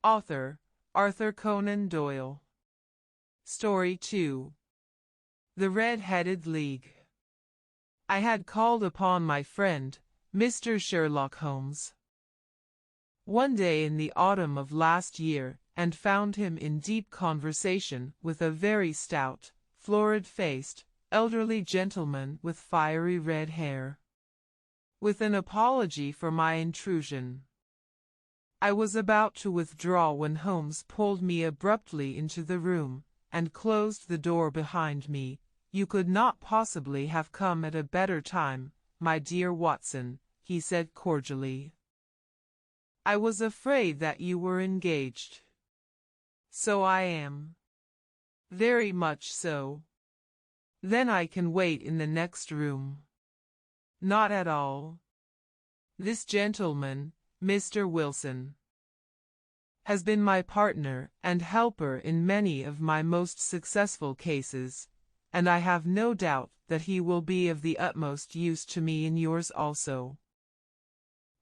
Author, Arthur Conan Doyle. Story 2. The Red-Headed League. I had called upon my friend, Mr. Sherlock Holmes, one day in the autumn of last year, and found him in deep conversation with a very stout, florid-faced, elderly gentleman with fiery red hair. With an apology for my intrusion, I was about to withdraw when Holmes pulled me abruptly into the room, and closed the door behind me. "You could not possibly have come at a better time, my dear Watson," he said cordially. "I was afraid that you were engaged." "So I am. Very much so." "Then I can wait in the next room." "Not at all. This gentleman, Mr. Wilson, has been my partner and helper in many of my most successful cases, and I have no doubt that he will be of the utmost use to me in yours also."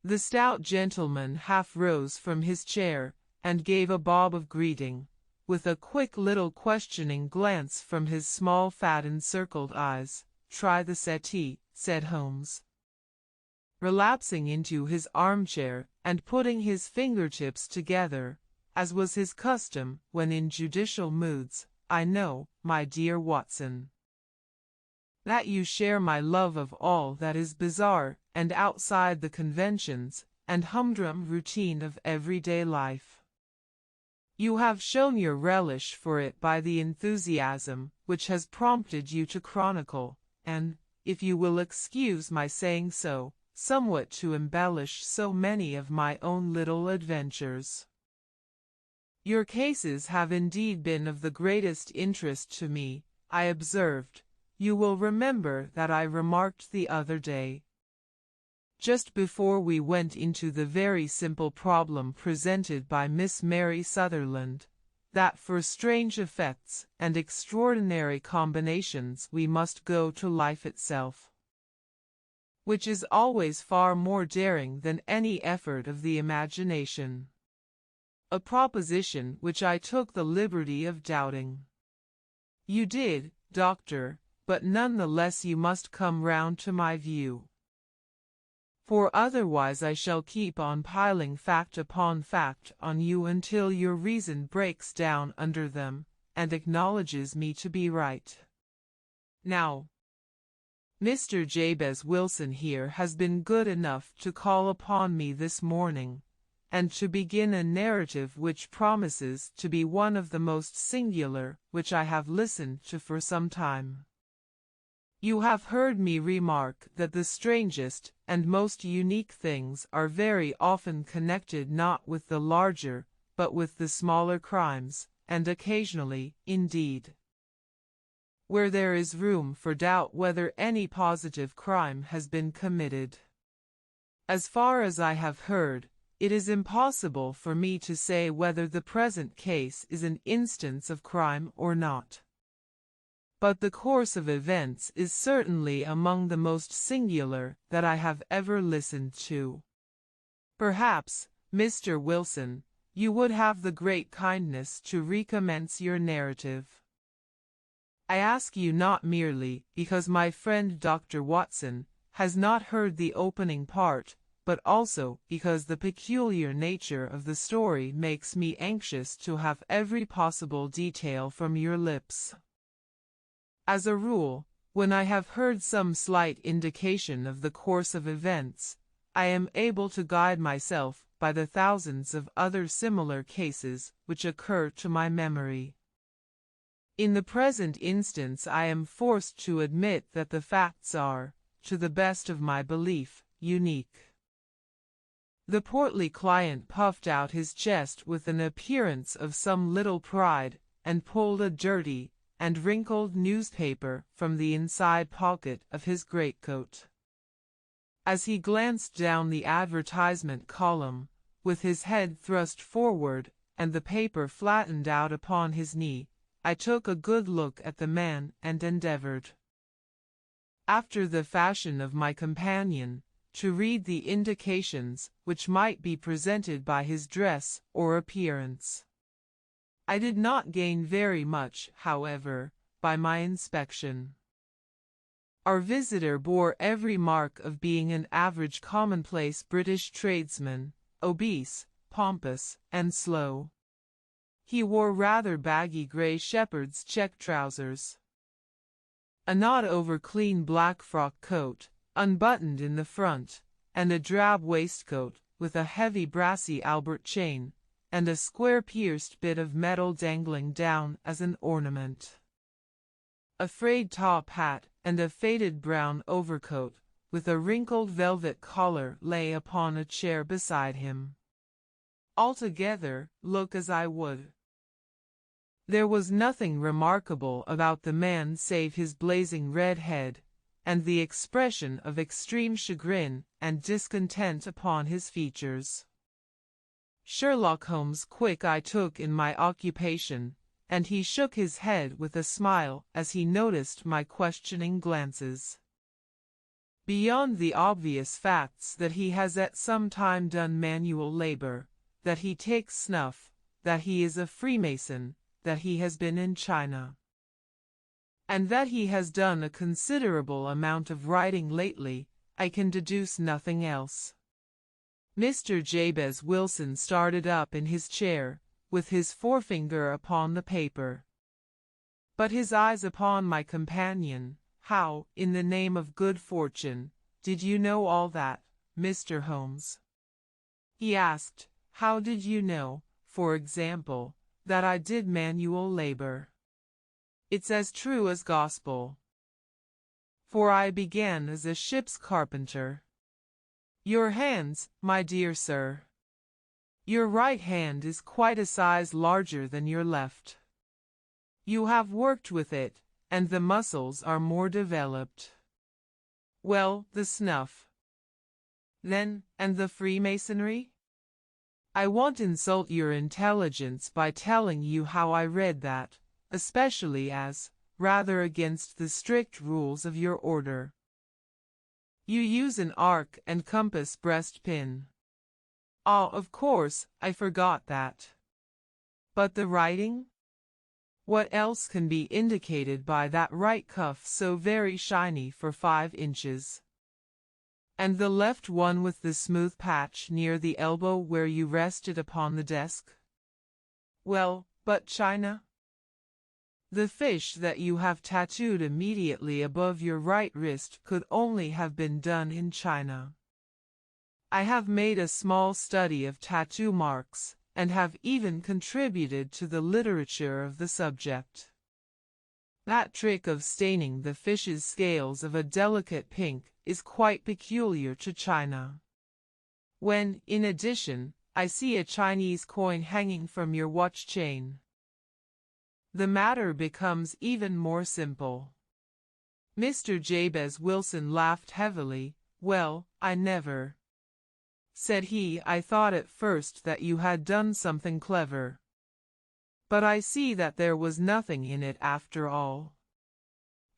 The stout gentleman half rose from his chair, and gave a bob of greeting, with a quick little questioning glance from his small fat encircled eyes. "Try the settee," said Holmes, relapsing into his armchair, and putting his fingertips together, as was his custom when in judicial moods. "I know, my dear Watson, that you share my love of all that is bizarre and outside the conventions and humdrum routine of everyday life. You have shown your relish for it by the enthusiasm which has prompted you to chronicle, and, if you will excuse my saying so, somewhat to embellish so many of my own little adventures. Your cases have indeed been of the greatest interest to me," I observed. "You will remember that I remarked the other day, just before we went into the very simple problem presented by Miss Mary Sutherland, that for strange effects and extraordinary combinations we must go to life itself, which is always far more daring than any effort of the imagination. A proposition which I took the liberty of doubting. You did, Doctor, but none the less you must come round to my view, for otherwise I shall keep on piling fact upon fact on you until your reason breaks down under them, and acknowledges me to be right. Now, Mr. Jabez Wilson here has been good enough to call upon me this morning, and to begin a narrative which promises to be one of the most singular which I have listened to for some time. You have heard me remark that the strangest and most unique things are very often connected not with the larger, but with the smaller crimes, and occasionally, indeed, where there is room for doubt whether any positive crime has been committed. As far as I have heard, it is impossible for me to say whether the present case is an instance of crime or not. But the course of events is certainly among the most singular that I have ever listened to. Perhaps, Mr. Wilson, you would have the great kindness to recommence your narrative. I ask you not merely because my friend Dr. Watson has not heard the opening part, but also because the peculiar nature of the story makes me anxious to have every possible detail from your lips. As a rule, when I have heard some slight indication of the course of events, I am able to guide myself by the thousands of other similar cases which occur to my memory. In the present instance I am forced to admit that the facts are, to the best of my belief, unique. The portly client puffed out his chest with an appearance of some little pride, and pulled a dirty and wrinkled newspaper from the inside pocket of his greatcoat. As he glanced down the advertisement column, with his head thrust forward and the paper flattened out upon his knee, I took a good look at the man and endeavored, after the fashion of my companion, to read the indications which might be presented by his dress or appearance. I did not gain very much, however, by my inspection. Our visitor bore every mark of being an average commonplace British tradesman, obese, pompous, and slow. He wore rather baggy grey shepherd's check trousers, a not over-clean black frock coat, unbuttoned in the front, and a drab waistcoat with a heavy brassy Albert chain, and a square-pierced bit of metal dangling down as an ornament. A frayed top hat and a faded brown overcoat, with a wrinkled velvet collar, lay upon a chair beside him. Altogether, look as I would, there was nothing remarkable about the man save his blazing red head, and the expression of extreme chagrin and discontent upon his features. Sherlock Holmes' quick eye took in my occupation, and he shook his head with a smile as he noticed my questioning glances. Beyond the obvious facts that he has at some time done manual labor, that he takes snuff, that he is a Freemason, that he has been in China, and that he has done a considerable amount of writing lately, I can deduce nothing else. Mr. Jabez Wilson started up in his chair, with his forefinger upon the paper, but his eyes upon my companion. How, in the name of good fortune, did you know all that, Mr. Holmes? He asked. How did you know, for example, that I did manual labor? It's as true as gospel, for I began as a ship's carpenter. Your hands, my dear sir. Your right hand is quite a size larger than your left. You have worked with it, and the muscles are more developed. Well, the snuff, then, and the Freemasonry? I won't insult your intelligence by telling you how I read that, especially as, rather against the strict rules of your order, you use an arc and compass breastpin. Ah, of course, I forgot that. But the writing? What else can be indicated by that right cuff so very shiny for 5 inches? And the left one with the smooth patch near the elbow where you rested upon the desk? Well, but China? The fish that you have tattooed immediately above your right wrist could only have been done in China. I have made a small study of tattoo marks, and have even contributed to the literature of the subject. That trick of staining the fish's scales of a delicate pink is quite peculiar to China. When, in addition, I see a Chinese coin hanging from your watch chain, the matter becomes even more simple. Mr. Jabez Wilson laughed heavily. Well, I never, said he, I thought at first that you had done something clever, but I see that there was nothing in it after all.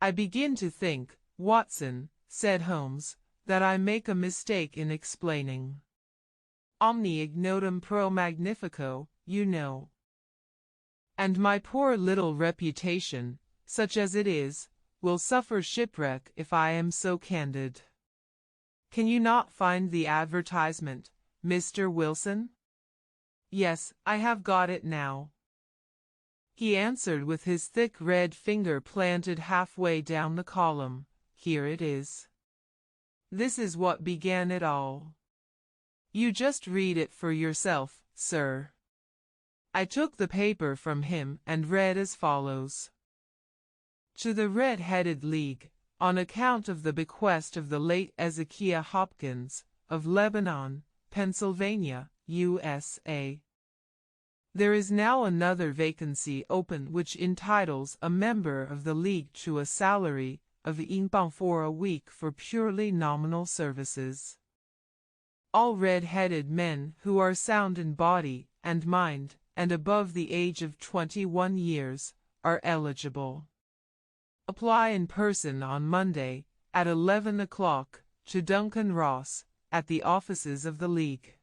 I begin to think, Watson, said Holmes, that I make a mistake in explaining. Omni ignotum pro magnifico, you know. And my poor little reputation, such as it is, will suffer shipwreck if I am so candid. Can you not find the advertisement, Mr. Wilson? Yes, I have got it now, he answered with his thick red finger planted halfway down the column. Here it is. This is what began it all. You just read it for yourself, sir. I took the paper from him and read as follows. To the Red-Headed League, on account of the bequest of the late Ezekiah Hopkins, of Lebanon, Pennsylvania, USA. There is now another vacancy open which entitles a member of the League to a salary of £1 for a week for purely nominal services. All red-headed men who are sound in body and mind, and above the age of 21 years, are eligible. Apply in person on Monday, at 11 o'clock, to Duncan Ross, at the offices of the League.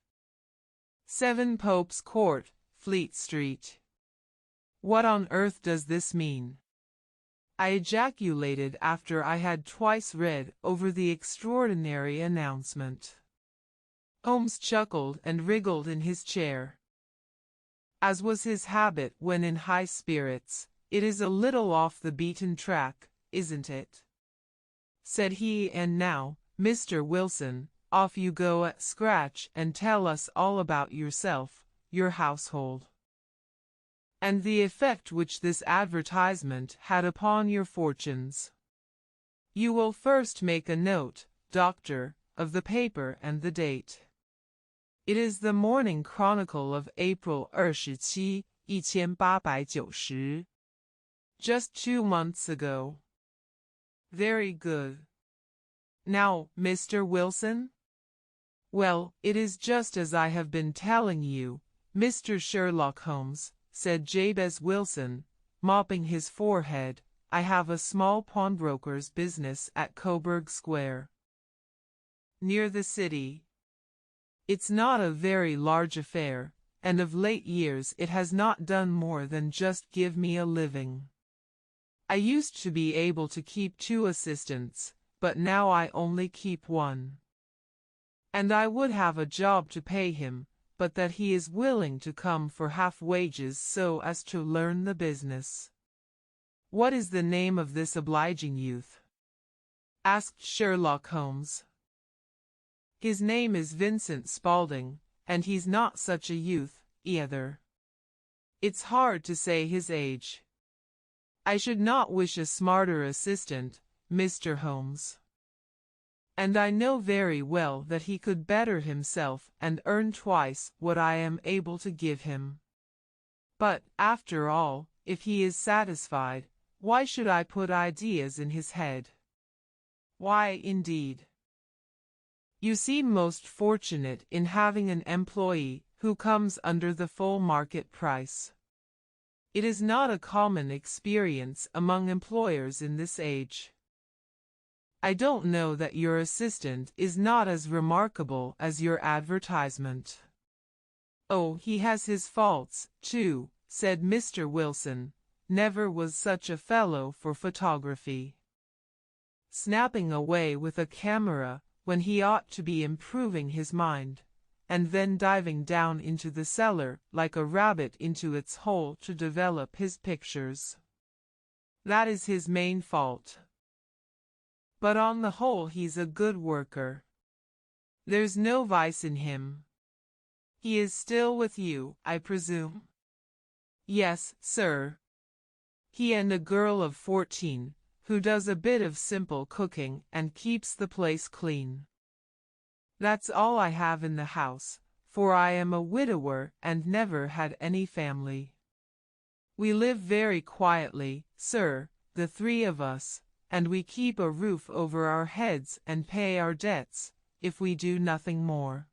7 Pope's Court, Fleet Street. What on earth does this mean? I ejaculated after I had twice read over the extraordinary announcement. Holmes chuckled and wriggled in his chair. As was his habit when in high spirits, "It is a little off the beaten track, isn't it?" said he. "And now, Mr. Wilson, off you go at scratch and tell us all about yourself, your household, and the effect which this advertisement had upon your fortunes. You will first make a note, Doctor, of the paper and the date. It is the Morning Chronicle of April 27, 1890. Just 2 months ago. Very good. Now, Mr. Wilson? Well, it is just as I have been telling you, Mr. Sherlock Holmes," said Jabez Wilson, mopping his forehead. "I have a small pawnbroker's business at Coburg Square, near the city. It's not a very large affair, and of late years it has not done more than just give me a living. I used to be able to keep 2 assistants, but now I only keep 1. And I would have a job to pay him, but that he is willing to come for half wages so as to learn the business." "What is the name of this obliging youth?" asked Sherlock Holmes. "His name is Vincent Spaulding, and he's not such a youth, either. It's hard to say his age. I should not wish a smarter assistant, Mr. Holmes. And I know very well that he could better himself and earn twice what I am able to give him. But, after all, if he is satisfied, why should I put ideas in his head? Why, indeed? You seem most fortunate in having an employee who comes under the full market price. It is not a common experience among employers in this age. I don't know that your assistant is not as remarkable as your advertisement." "Oh, he has his faults, too," said Mr. Wilson. "Never was such a fellow for photography. Snapping away with a camera when he ought to be improving his mind, and then diving down into the cellar like a rabbit into its hole to develop his pictures. That is his main fault. But on the whole he's a good worker. There's no vice in him. He is still with you, I presume?" "Yes, sir. He and a girl of 14, who does a bit of simple cooking and keeps the place clean. That's all I have in the house, for I am a widower and never had any family. We live very quietly, sir, the 3 of us, and we keep a roof over our heads and pay our debts, if we do nothing more.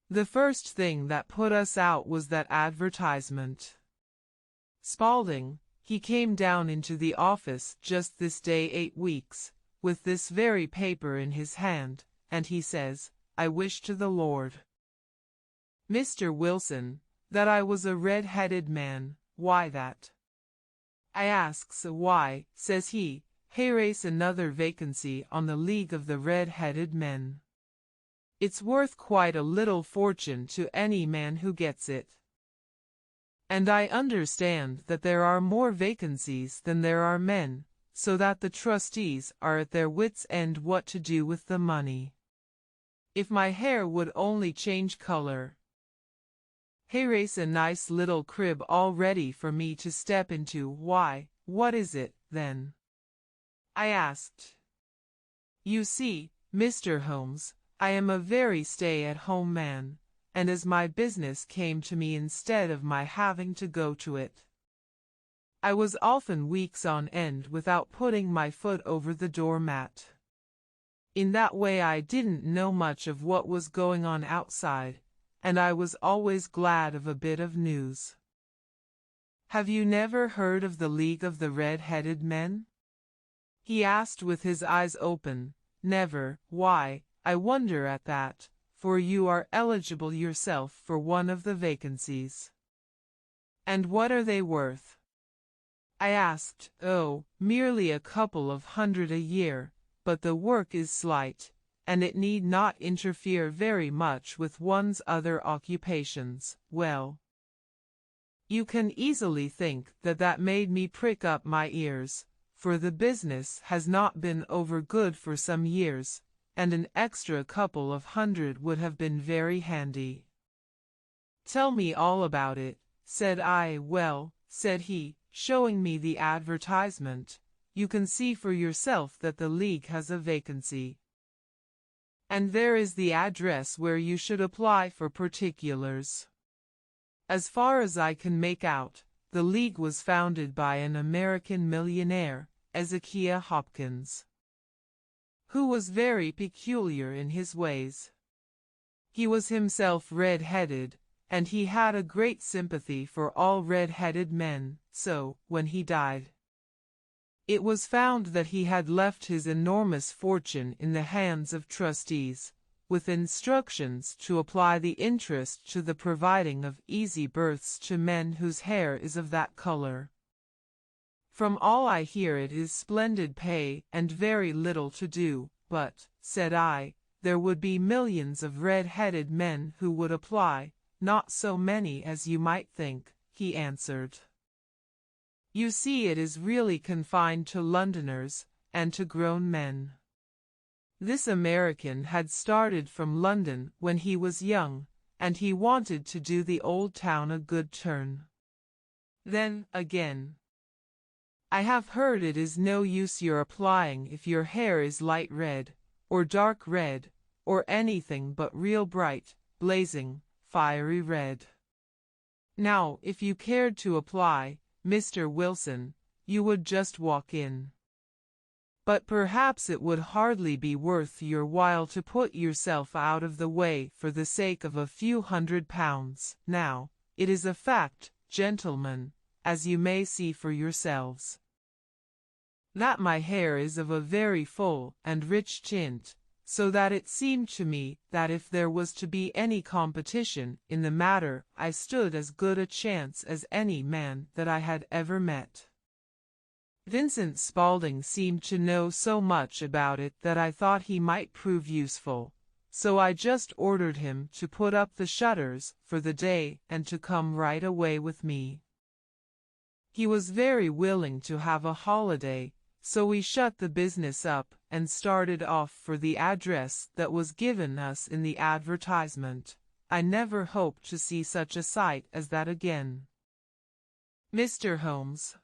The first thing that put us out was that advertisement. Spaulding, he came down into the office just this day 8 weeks, with this very paper in his hand, and he says, 'I wish to the Lord, Mr. Wilson, that I was a red-headed man.' 'Why that?' I asks. 'Why,' says he, 'here's another vacancy on the League of the Red-Headed Men. It's worth quite a little fortune to any man who gets it. And I understand that there are more vacancies than there are men, so that the trustees are at their wits' end what to do with the money. If my hair would only change color. Here's a nice little crib all ready for me to step into.' 'Why, what is it, then?' I asked. 'You see, Mr. Holmes, I am a very stay-at-home man, and as my business came to me instead of my having to go to it, I was often weeks on end without putting my foot over the doormat. In that way I didn't know much of what was going on outside, and I was always glad of a bit of news.' 'Have you never heard of the League of the Red-Headed Men?' he asked with his eyes open, never. Why, I wonder at that, for you are eligible yourself for one of the vacancies. And what are they worth? I asked. Oh, merely a couple of hundred a year, but the work is slight, and it need not interfere very much with one's other occupations. Well, you can easily think that that made me prick up my ears, for the business has not been over good for some years, and an extra couple of hundred would have been very handy. Tell me all about it, said I. Well, said he, showing me the advertisement, you can see for yourself that the League has a vacancy. And there is the address where you should apply for particulars. As far as I can make out, the League was founded by an American millionaire, Ezekiah Hopkins, who was very peculiar in his ways. He was himself red-headed, and he had a great sympathy for all red-headed men, so, when he died, it was found that he had left his enormous fortune in the hands of trustees, with instructions to apply the interest to the providing of easy berths to men whose hair is of that color. From all I hear it is splendid pay and very little to do, but, said I, there would be millions of red-headed men who would apply. Not so many as you might think, he answered. You see, it is really confined to Londoners, and to grown men. This American had started from London when he was young, and he wanted to do the old town a good turn. Then, again, I have heard it is no use your applying if your hair is light red, or dark red, or anything but real bright, blazing, fiery red. Now, if you cared to apply, Mr. Wilson, you would just walk in. But perhaps it would hardly be worth your while to put yourself out of the way for the sake of a few £100. Now, it is a fact, gentlemen, as you may see for yourselves, that my hair is of a very full and rich tint, so that it seemed to me that if there was to be any competition in the matter, I stood as good a chance as any man that I had ever met. Vincent Spaulding seemed to know so much about it that I thought he might prove useful, so I just ordered him to put up the shutters for the day and to come right away with me. He was very willing to have a holiday, so we shut the business up and started off for the address that was given us in the advertisement. I never hope to see such a sight as that again. Mr. Holmes.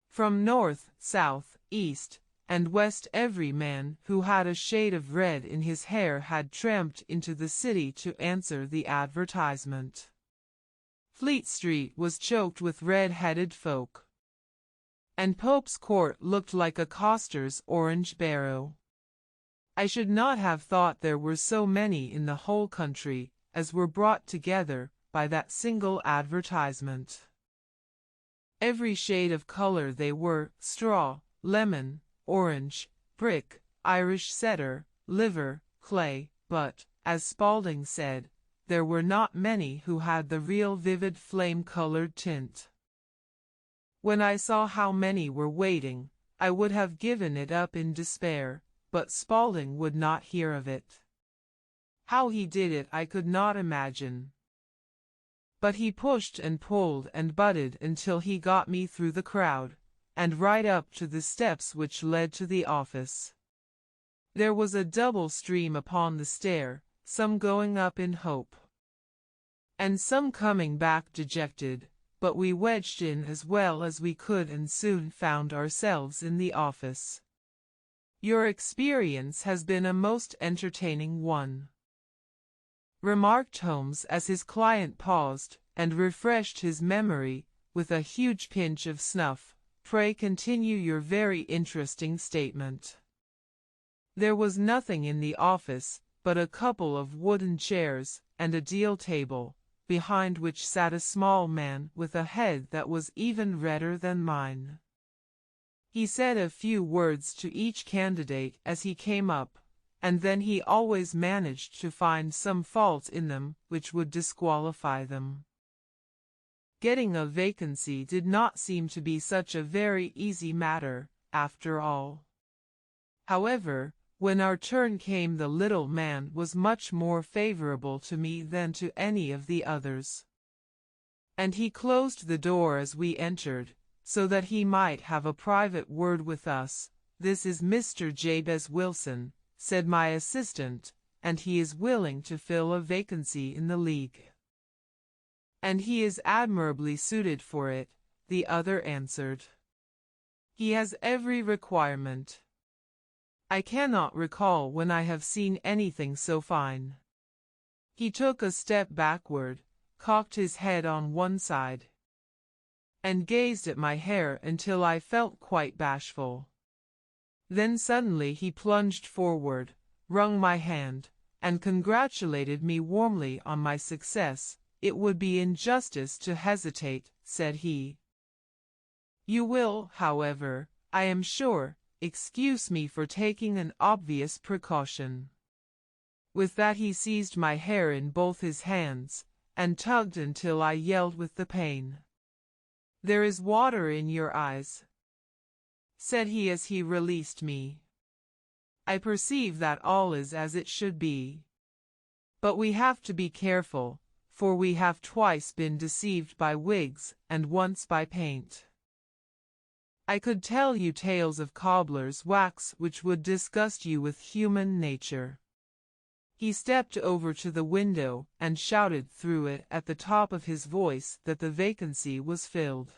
From north, south, east, and west every man who had a shade of red in his hair had tramped into the city to answer the advertisement. Fleet Street was choked with red-headed folk, and Pope's Court looked like a coster's orange barrow. I should not have thought there were so many in the whole country as were brought together by that single advertisement. Every shade of color they were: straw, lemon, orange, brick, Irish setter, liver, clay, but, as Spaulding said, there were not many who had the real vivid flame-colored tint. When I saw how many were waiting, I would have given it up in despair, but Spaulding would not hear of it. How he did it I could not imagine. But he pushed and pulled and butted until he got me through the crowd, and right up to the steps which led to the office. There was a double stream upon the stair, some going up in hope, and some coming back dejected, but we wedged in as well as we could and soon found ourselves in the office. Your experience has been a most entertaining one, remarked Holmes as his client paused and refreshed his memory with a huge pinch of snuff. Pray continue your very interesting statement. There was nothing in the office but a couple of wooden chairs and a deal table, behind which sat a small man with a head that was even redder than mine. He said a few words to each candidate as he came up, and then he always managed to find some fault in them which would disqualify them. Getting a vacancy did not seem to be such a very easy matter, after all. However, when our turn came, the little man was much more favorable to me than to any of the others. And he closed the door as we entered, so that he might have a private word with us. "This is Mr. Jabez Wilson," said my assistant, "and he is willing to fill a vacancy in the league." "And he is admirably suited for it," the other answered. "He has every requirement. I cannot recall when I have seen anything so fine." He took a step backward, cocked his head on one side, and gazed at my hair until I felt quite bashful. Then suddenly he plunged forward, wrung my hand, and congratulated me warmly on my success. "It would be injustice to hesitate," said he. "You will, however, I am sure, excuse me for taking an obvious precaution." With that he seized my hair in both his hands, and tugged until I yelled with the pain. "There is water in your eyes," said he as he released me. "I perceive that all is as it should be. But we have to be careful, for we have twice been deceived by wigs, and once by paint. I could tell you tales of cobbler's wax which would disgust you with human nature." He stepped over to the window and shouted through it at the top of his voice that the vacancy was filled.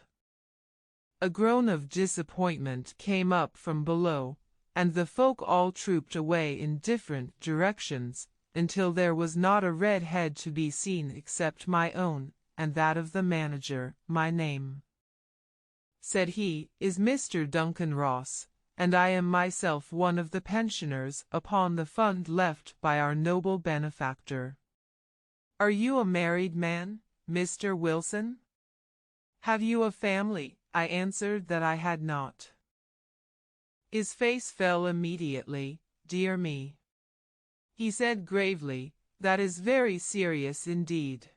A groan of disappointment came up from below, and the folk all trooped away in different directions, until there was not a red head to be seen except my own, and that of the manager. "My name," said he, "is Mr. Duncan Ross, and I am myself one of the pensioners upon the fund left by our noble benefactor." "Are you a married man, Mr. Wilson?" "Have you a family?" I answered that I had not. His face fell immediately. "Dear me," he said gravely, "that is very serious indeed.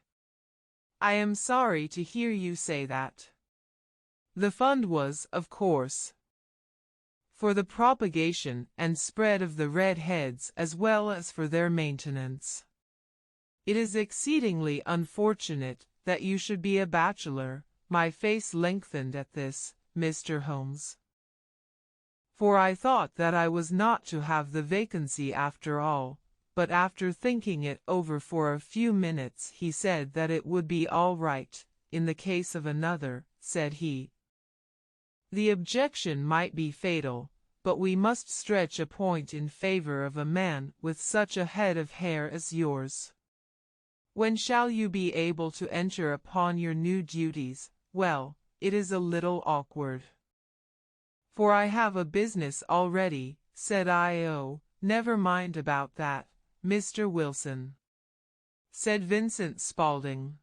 I am sorry to hear you say that." The fund was, of course, for the propagation and spread of the red heads as well as for their maintenance. "It is exceedingly unfortunate that you should be a bachelor." My face lengthened at this, Mr. Holmes, for I thought that I was not to have the vacancy after all, but after thinking it over for a few minutes he said that it would be all right. "In the case of another," said he, "the objection might be fatal, but we must stretch a point in favor of a man with such a head of hair as yours. When shall you be able to enter upon your new duties?" "Well, it is a little awkward, for I have a business already," said I. "Oh, never mind about that, Mr. Wilson," said Vincent Spaulding.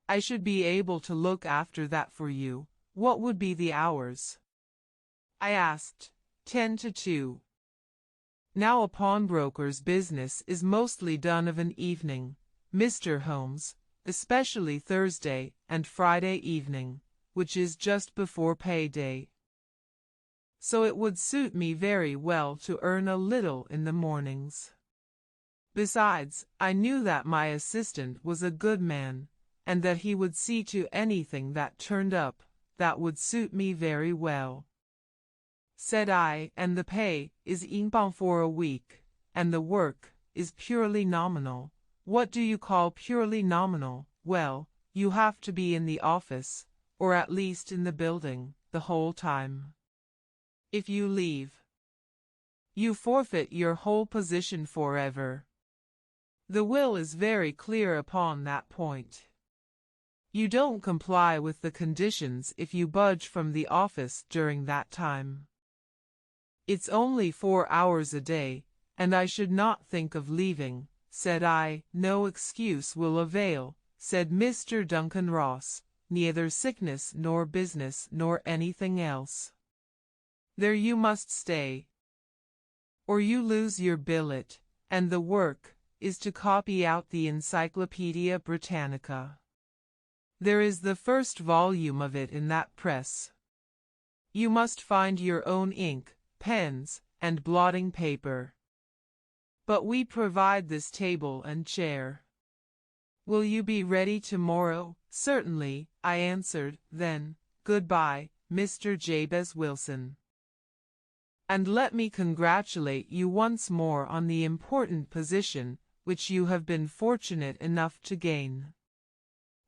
"I should be able to look after that for you." "What would be the hours?" I asked. 10 to 2. Now a pawnbroker's business is mostly done of an evening, Mr. Holmes, especially Thursday and Friday evening, which is just before payday. So it would suit me very well to earn a little in the mornings. Besides, I knew that my assistant was a good man, and that he would see to anything that turned up. "That would suit me very well," said I, "and the pay is £1 for a week, and the work is purely nominal." "What do you call purely nominal?" "Well, you have to be in the office, or at least in the building, the whole time. If you leave, you forfeit your whole position forever. The will is very clear upon that point. You don't comply with the conditions if you budge from the office during that time. It's only 4 hours a day, and I should not think of leaving," said I. "No excuse will avail," said Mr. Duncan Ross, "neither sickness nor business nor anything else." There you must stay, or you lose your billet, and the work is to copy out the Encyclopedia Britannica. There is the first volume of it in that press. You must find your own ink, pens, and blotting paper. But we provide this table and chair. Will you be ready tomorrow? Certainly, I answered. Then, goodbye, Mr. Jabez Wilson. And let me congratulate you once more on the important position which you have been fortunate enough to gain.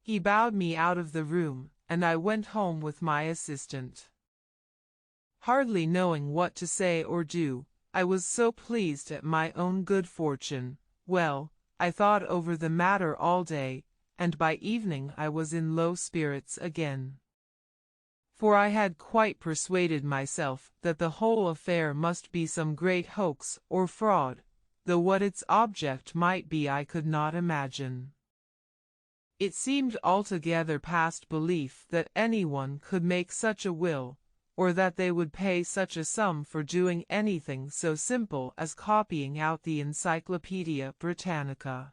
He bowed me out of the room, and I went home with my assistant. Hardly knowing what to say or do, I was so pleased at my own good fortune. Well, I thought over the matter all day, and by evening I was in low spirits again. For I had quite persuaded myself that the whole affair must be some great hoax or fraud, though what its object might be I could not imagine. It seemed altogether past belief that anyone could make such a will, or that they would pay such a sum for doing anything so simple as copying out the Encyclopedia Britannica.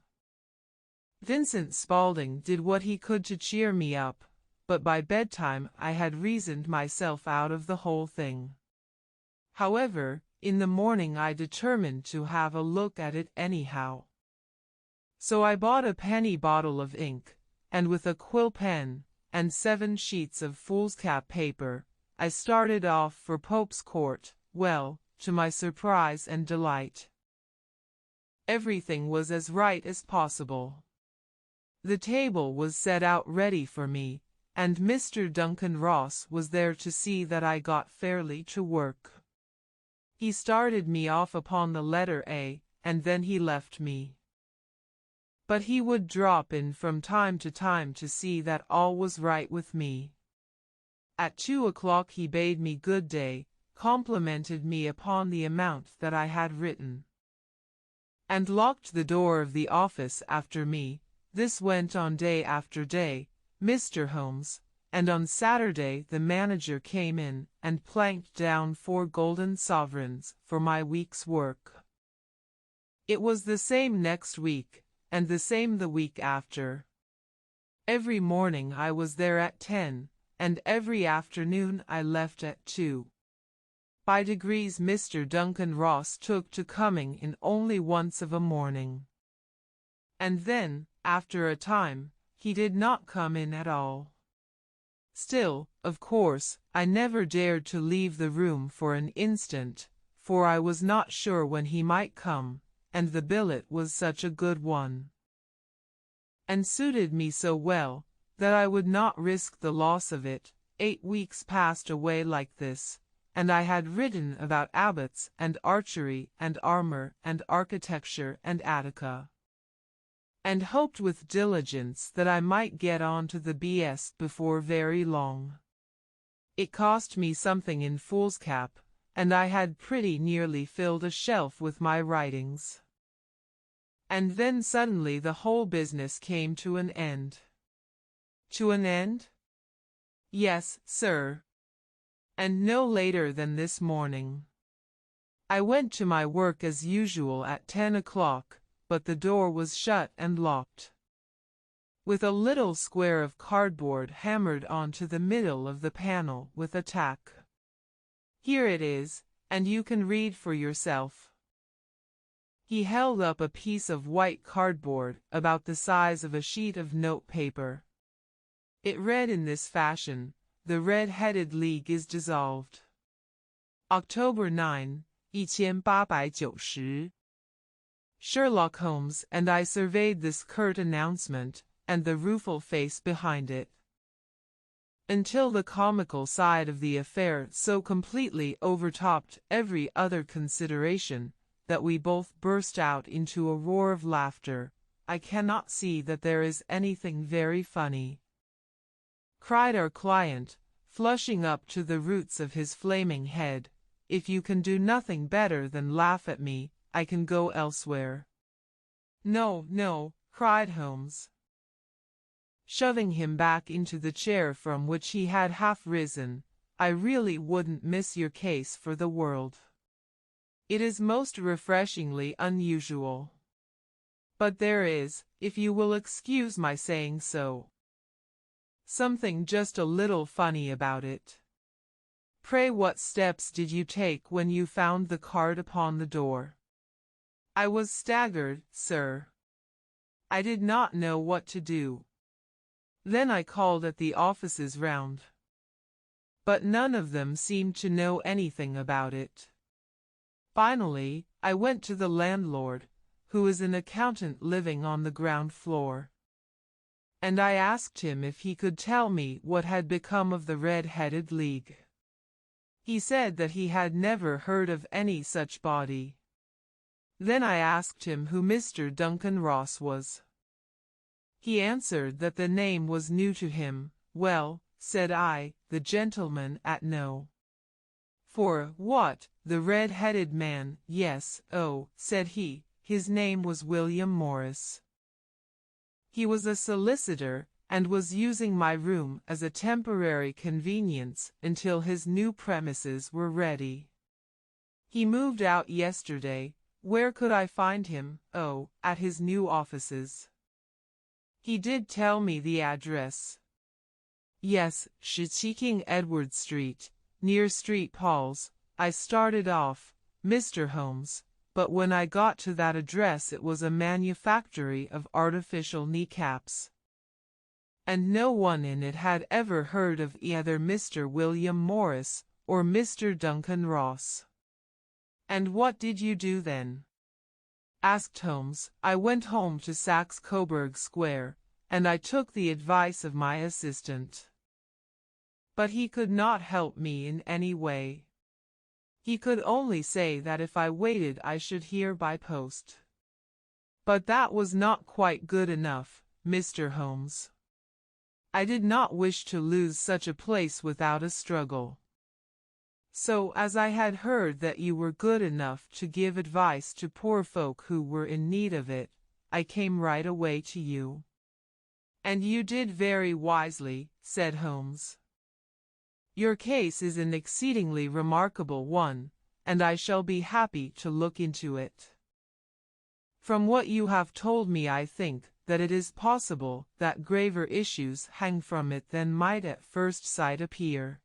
Vincent Spaulding did what he could to cheer me up, but by bedtime I had reasoned myself out of the whole thing. However, in the morning I determined to have a look at it anyhow. So I bought a penny bottle of ink, and with a quill pen, and 7 sheets of foolscap paper, I started off for Pope's Court. Well, to my surprise and delight, everything was as right as possible. The table was set out ready for me, and Mr. Duncan Ross was there to see that I got fairly to work. He started me off upon the letter A, and then he left me. But he would drop in from time to see that all was right with me. At 2 o'clock he bade me good day, complimented me upon the amount that I had written, and locked the door of the office after me. This went on day after day, Mr. Holmes, and on Saturday the manager came in and planked down 4 golden sovereigns for my week's work. It was the same next week, and the same the week after. Every morning I was there at 10, and every afternoon I left at 2. By degrees Mr. Duncan Ross took to coming in only once of a morning. And then, after a time, he did not come in at all. Still, of course, I never dared to leave the room for an instant, for I was not sure when he might come, and the billet was such a good one, and suited me so well, that I would not risk the loss of it. 8 weeks passed away like this, and I had written about abbots and archery and armor and architecture and Attica, and hoped with diligence that I might get on to the B.S. before very long. It cost me something in foolscap, and I had pretty nearly filled a shelf with my writings. And then suddenly the whole business came to an end. To an end? Yes, sir. And no later than this morning. I went to my work as usual at 10 o'clock, but the door was shut and locked, with a little square of cardboard hammered onto the middle of the panel with a tack. Here it is, and you can read for yourself. He held up a piece of white cardboard about the size of a sheet of note paper. It read in this fashion: The Red-Headed League is dissolved. October 9, 1890. Sherlock Holmes and I surveyed this curt announcement, and the rueful face behind it, until the comical side of the affair so completely overtopped every other consideration, that we both burst out into a roar of laughter. I cannot see that there is anything very funny, cried our client, flushing up to the roots of his flaming head. If you can do nothing better than laugh at me, I can go elsewhere. No, no, cried Holmes, shoving him back into the chair from which he had half risen. I really wouldn't miss your case for the world. It is most refreshingly unusual. But there is, if you will excuse my saying so, something just a little funny about it. Pray, what steps did you take when you found the card upon the door? I was staggered, sir. I did not know what to do. Then I called at the offices round, but none of them seemed to know anything about it. Finally, I went to the landlord, who is an accountant living on the ground floor, and I asked him if he could tell me what had become of the Red-Headed League. He said that he had never heard of any such body. Then I asked him who Mr. Duncan Ross was. He answered that the name was new to him. Well, said I, the gentleman at no. For what, the red-headed man? Yes, oh, said he, his name was William Morris. He was a solicitor, and was using my room as a temporary convenience until his new premises were ready. He moved out yesterday. Where could I find him? Oh, at his new offices. He did tell me the address. Yes, 17 King Edward Street, near St. Paul's. I started off, Mr. Holmes, but when I got to that address it was a manufactory of artificial kneecaps, and no one in it had ever heard of either Mr. William Morris or Mr. Duncan Ross. And what did you do then? Asked Holmes. I went home to Saxe-Coburg Square, and I took the advice of my assistant. But he could not help me in any way. He could only say that if I waited I should hear by post. But that was not quite good enough, Mr. Holmes. I did not wish to lose such a place without a struggle. So, as I had heard that you were good enough to give advice to poor folk who were in need of it, I came right away to you. And you did very wisely, said Holmes. Your case is an exceedingly remarkable one, and I shall be happy to look into it. From what you have told me I think that it is possible that graver issues hang from it than might at first sight appear.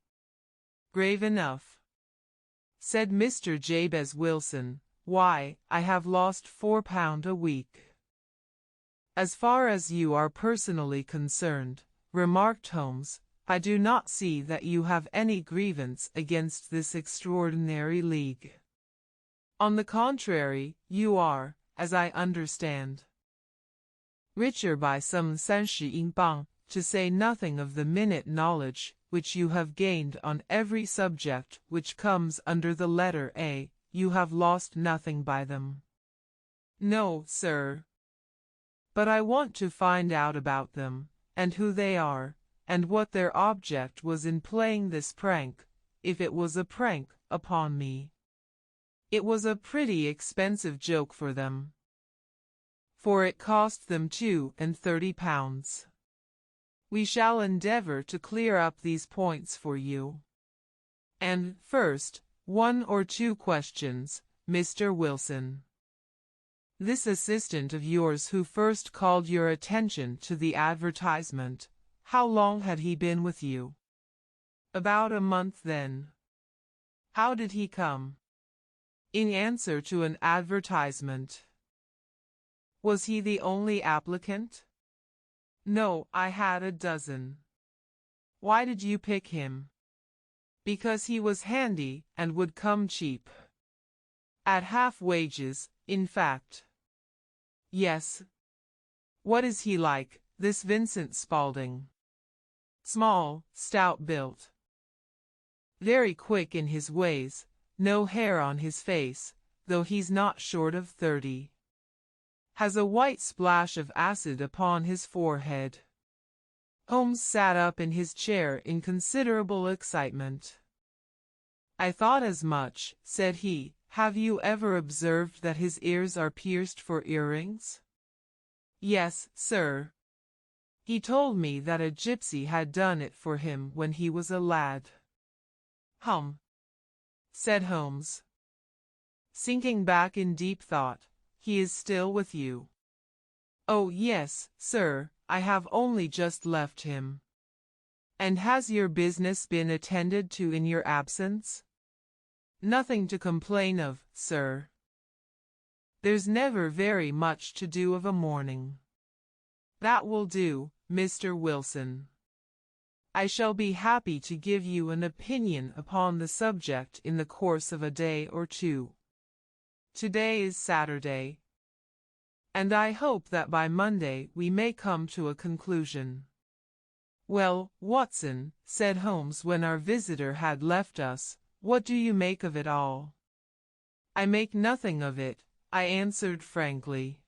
Grave enough, said Mr. Jabez Wilson. Why, I have lost £4 a week. As far as you are personally concerned, remarked Holmes, I do not see that you have any grievance against this extraordinary league. On the contrary, you are, as I understand, richer by some 30 英镑, to say nothing of the minute knowledge which you have gained on every subject which comes under the letter A. You have lost nothing by them. No, sir. But I want to find out about them, and who they are, and what their object was in playing this prank, if it was a prank, upon me. It was a pretty expensive joke for them, for it cost them £32. We shall endeavor to clear up these points for you. And, first, 1 or 2 questions, Mr. Wilson. This assistant of yours who first called your attention to the advertisement, how long had he been with you? About a month then. How did he come? In answer to an advertisement. Was he the only applicant? No, I had a dozen. Why did you pick him? Because he was handy and would come cheap. At half wages, in fact. Yes. What is he like, this Vincent Spaulding? Small, stout-built. Very quick in his ways, no hair on his face, though he's not short of 30. Has a white splash of acid upon his forehead. Holmes sat up in his chair in considerable excitement. I thought as much, said he. Have you ever observed that his ears are pierced for earrings? Yes, sir. He told me that a gypsy had done it for him when he was a lad. said Holmes. Sinking back in deep thought, he is still with you? Oh yes, sir, I have only just left him. And has your business been attended to in your absence? Nothing to complain of, sir. There's never very much to do of a morning. That will do, Mr. Wilson. I shall be happy to give you an opinion upon the subject in the course of a day or two. Today is Saturday, and I hope that by Monday we may come to a conclusion. Well, Watson, said Holmes when our visitor had left us, what do you make of it all? I make nothing of it, I answered frankly.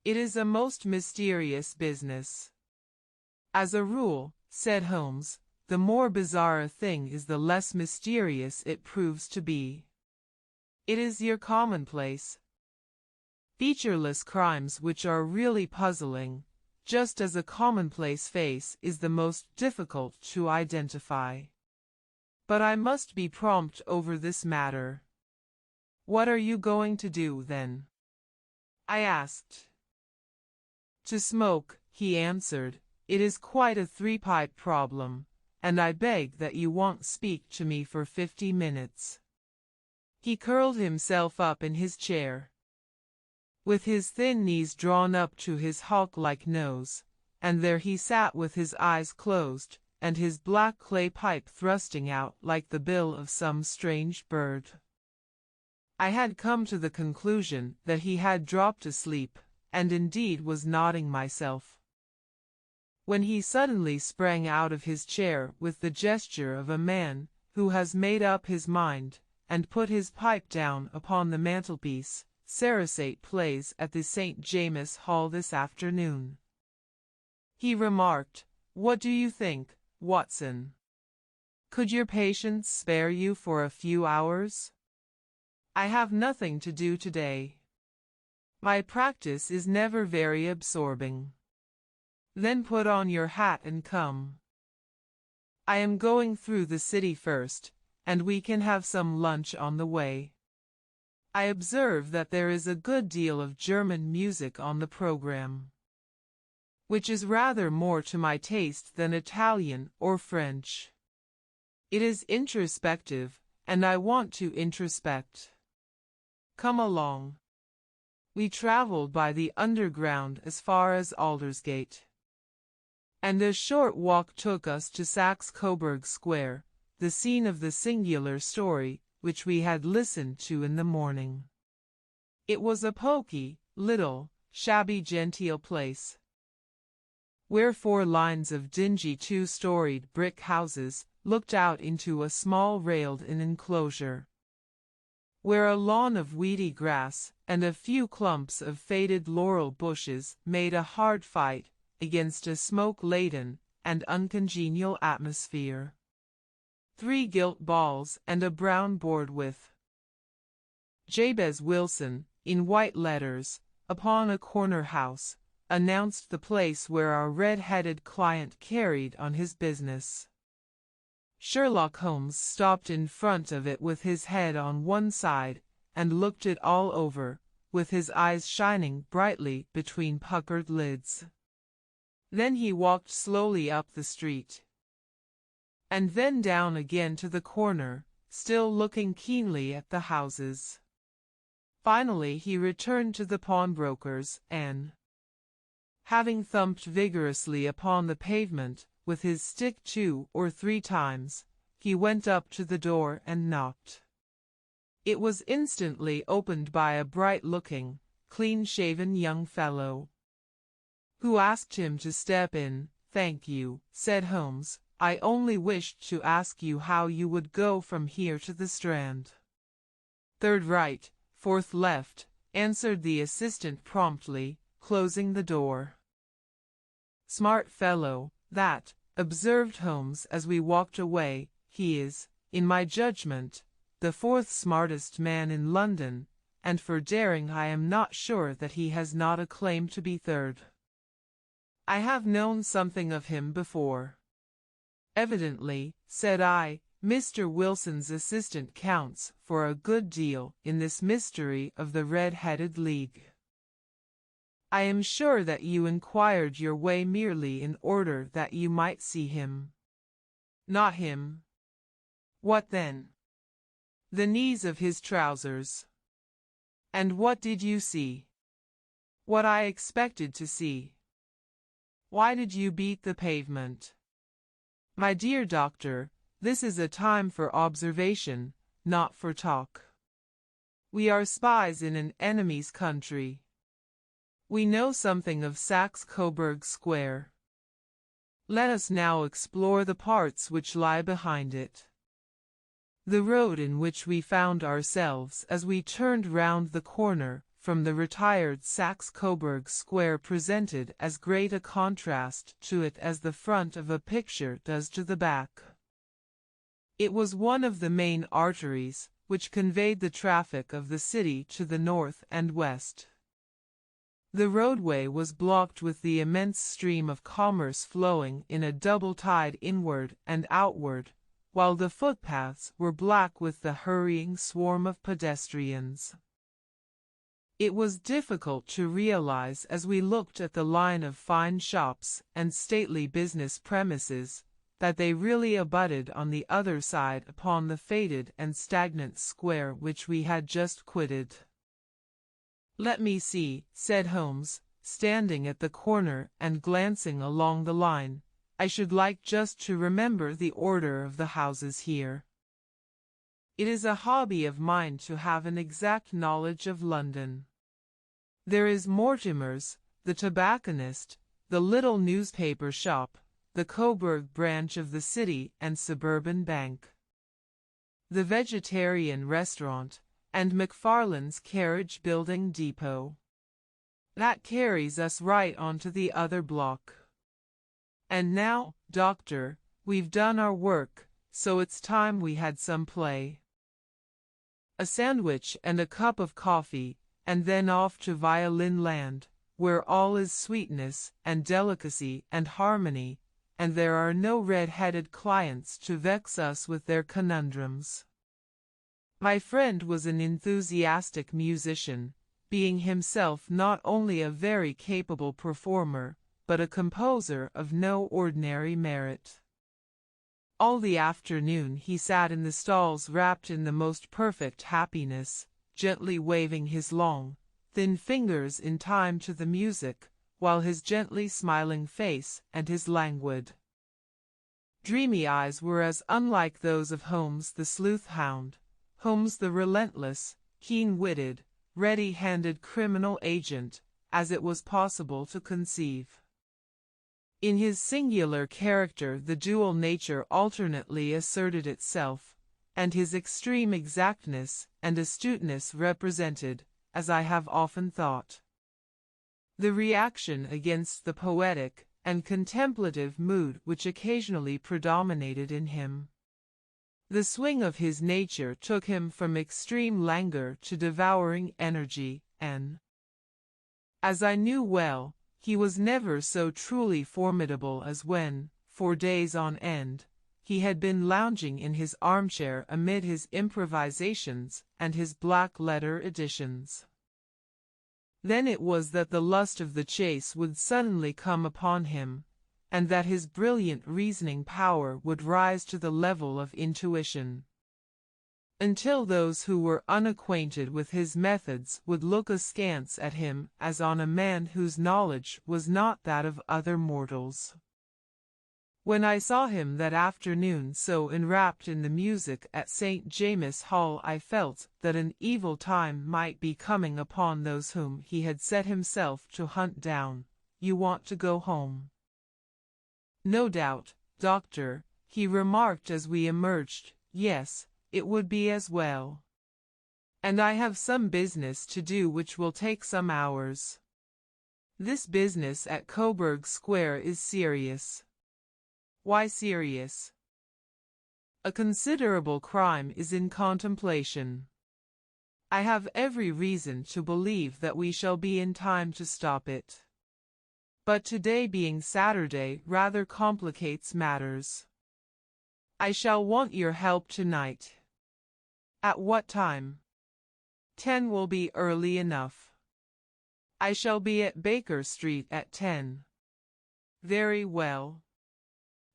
It is a most mysterious business. As a rule, said Holmes, the more bizarre a thing is the less mysterious it proves to be. It is your commonplace, featureless crimes which are really puzzling, just as a commonplace face is the most difficult to identify. But I must be prompt over this matter. What are you going to do, then? I asked. To smoke, he answered. It is quite a three-pipe problem, and I beg that you won't speak to me for 50 minutes. He curled himself up in his chair, with his thin knees drawn up to his hawk-like nose, and there he sat with his eyes closed, and his black clay pipe thrusting out like the bill of some strange bird. I had come to the conclusion that he had dropped asleep, and indeed was nodding myself, when he suddenly sprang out of his chair with the gesture of a man who has made up his mind, and put his pipe down upon the mantelpiece. Sarasate plays at the St. James's Hall this afternoon, he remarked. What do you think, Watson? Could your patients spare you for a few hours? I have nothing to do today. My practice is never very absorbing. Then put on your hat and come. I am going through the city first, and we can have some lunch on the way. I observe that there is a good deal of German music on the program, which is rather more to my taste than Italian or French. It is introspective, and I want to introspect. Come along. We travelled by the Underground as far as Aldersgate, and a short walk took us to Saxe-Coburg Square, the scene of the singular story which we had listened to in the morning. It was a poky, little, shabby genteel place, where 4 lines of dingy 2-storied brick houses looked out into a small railed-in enclosure, where a lawn of weedy grass and a few clumps of faded laurel bushes made a hard fight against a smoke-laden and uncongenial atmosphere. 3 gilt balls and a brown board with Jabez Wilson, in white letters, upon a corner house, announced the place where our red-headed client carried on his business. Sherlock Holmes stopped in front of it with his head on one side, and looked it all over, with his eyes shining brightly between puckered lids. Then he walked slowly up the street, and then down again to the corner, still looking keenly at the houses. Finally he returned to the pawnbroker's, and, having thumped vigorously upon the pavement with his stick 2 or 3 times, he went up to the door and knocked. It was instantly opened by a bright-looking, clean-shaven young fellow, who asked him to step in. "Thank you," said Holmes. "I only wished to ask you how you would go from here to the Strand." "3rd right, 4th left," answered the assistant promptly, closing the door. "Smart fellow, that," observed Holmes as we walked away. "He is, in my judgment, the 4th smartest man in London, and for daring I am not sure that he has not a claim to be 3rd. I have known something of him before." "Evidently," said I, Mr. Wilson's assistant counts for a good deal in this mystery of the Red-Headed League. I am sure that you inquired your way merely in order that you might see him. Not him. What then? The knees of his trousers. And what did you see? What I expected to see. Why did you beat the pavement? My dear doctor, this is a time for observation, not for talk. We are spies in an enemy's country. We know something of Saxe-Coburg Square. Let us now explore the parts which lie behind it. The road in which we found ourselves as we turned round the corner from the retired Saxe-Coburg Square presented as great a contrast to it as the front of a picture does to the back. It was one of the main arteries which conveyed the traffic of the city to the north and west. The roadway was blocked with the immense stream of commerce flowing in a double tide inward and outward, while the footpaths were black with the hurrying swarm of pedestrians. It was difficult to realize as we looked at the line of fine shops and stately business premises, that they really abutted on the other side upon the faded and stagnant square which we had just quitted. "Let me see," said Holmes, standing at the corner and glancing along the line. "I should like just to remember the order of the houses here. It is a hobby of mine to have an exact knowledge of London. There is Mortimer's, the tobacconist, the little newspaper shop, the Coburg branch of the City and Suburban Bank, the vegetarian restaurant, and McFarlane's carriage building depot. That carries us right on to the other block. And now, Doctor, we've done our work, so it's time we had some play. A sandwich and a cup of coffee, and then off to Violin Land, where all is sweetness and delicacy and harmony, and there are no red-headed clients to vex us with their conundrums." My friend was an enthusiastic musician, being himself not only a very capable performer, but a composer of no ordinary merit. All the afternoon he sat in the stalls wrapped in the most perfect happiness, gently waving his long, thin fingers in time to the music, while his gently smiling face and his languid, dreamy eyes were as unlike those of Holmes the sleuth-hound, Holmes the relentless, keen-witted, ready-handed criminal agent, as it was possible to conceive. In his singular character the dual nature alternately asserted itself, and his extreme exactness and astuteness represented, as I have often thought, the reaction against the poetic and contemplative mood which occasionally predominated in him. The swing of his nature took him from extreme languor to devouring energy, and, as I knew well, he was never so truly formidable as when, for days on end, he had been lounging in his armchair amid his improvisations and his black-letter editions. Then it was that the lust of the chase would suddenly come upon him, and that his brilliant reasoning power would rise to the level of intuition, until those who were unacquainted with his methods would look askance at him as on a man whose knowledge was not that of other mortals. When I saw him that afternoon so enwrapped in the music at St. James's Hall, I felt that an evil time might be coming upon those whom he had set himself to hunt down. "You want to go home?" "No doubt, Doctor," he remarked as we emerged. "Yes, it would be as well. And I have some business to do which will take some hours. This business at Coburg Square is serious." "Why serious?" "A considerable crime is in contemplation. I have every reason to believe that we shall be in time to stop it. But today being Saturday rather complicates matters. I shall want your help tonight. At what time? 10 will be early enough. I shall be at Baker Street at 10. Very well.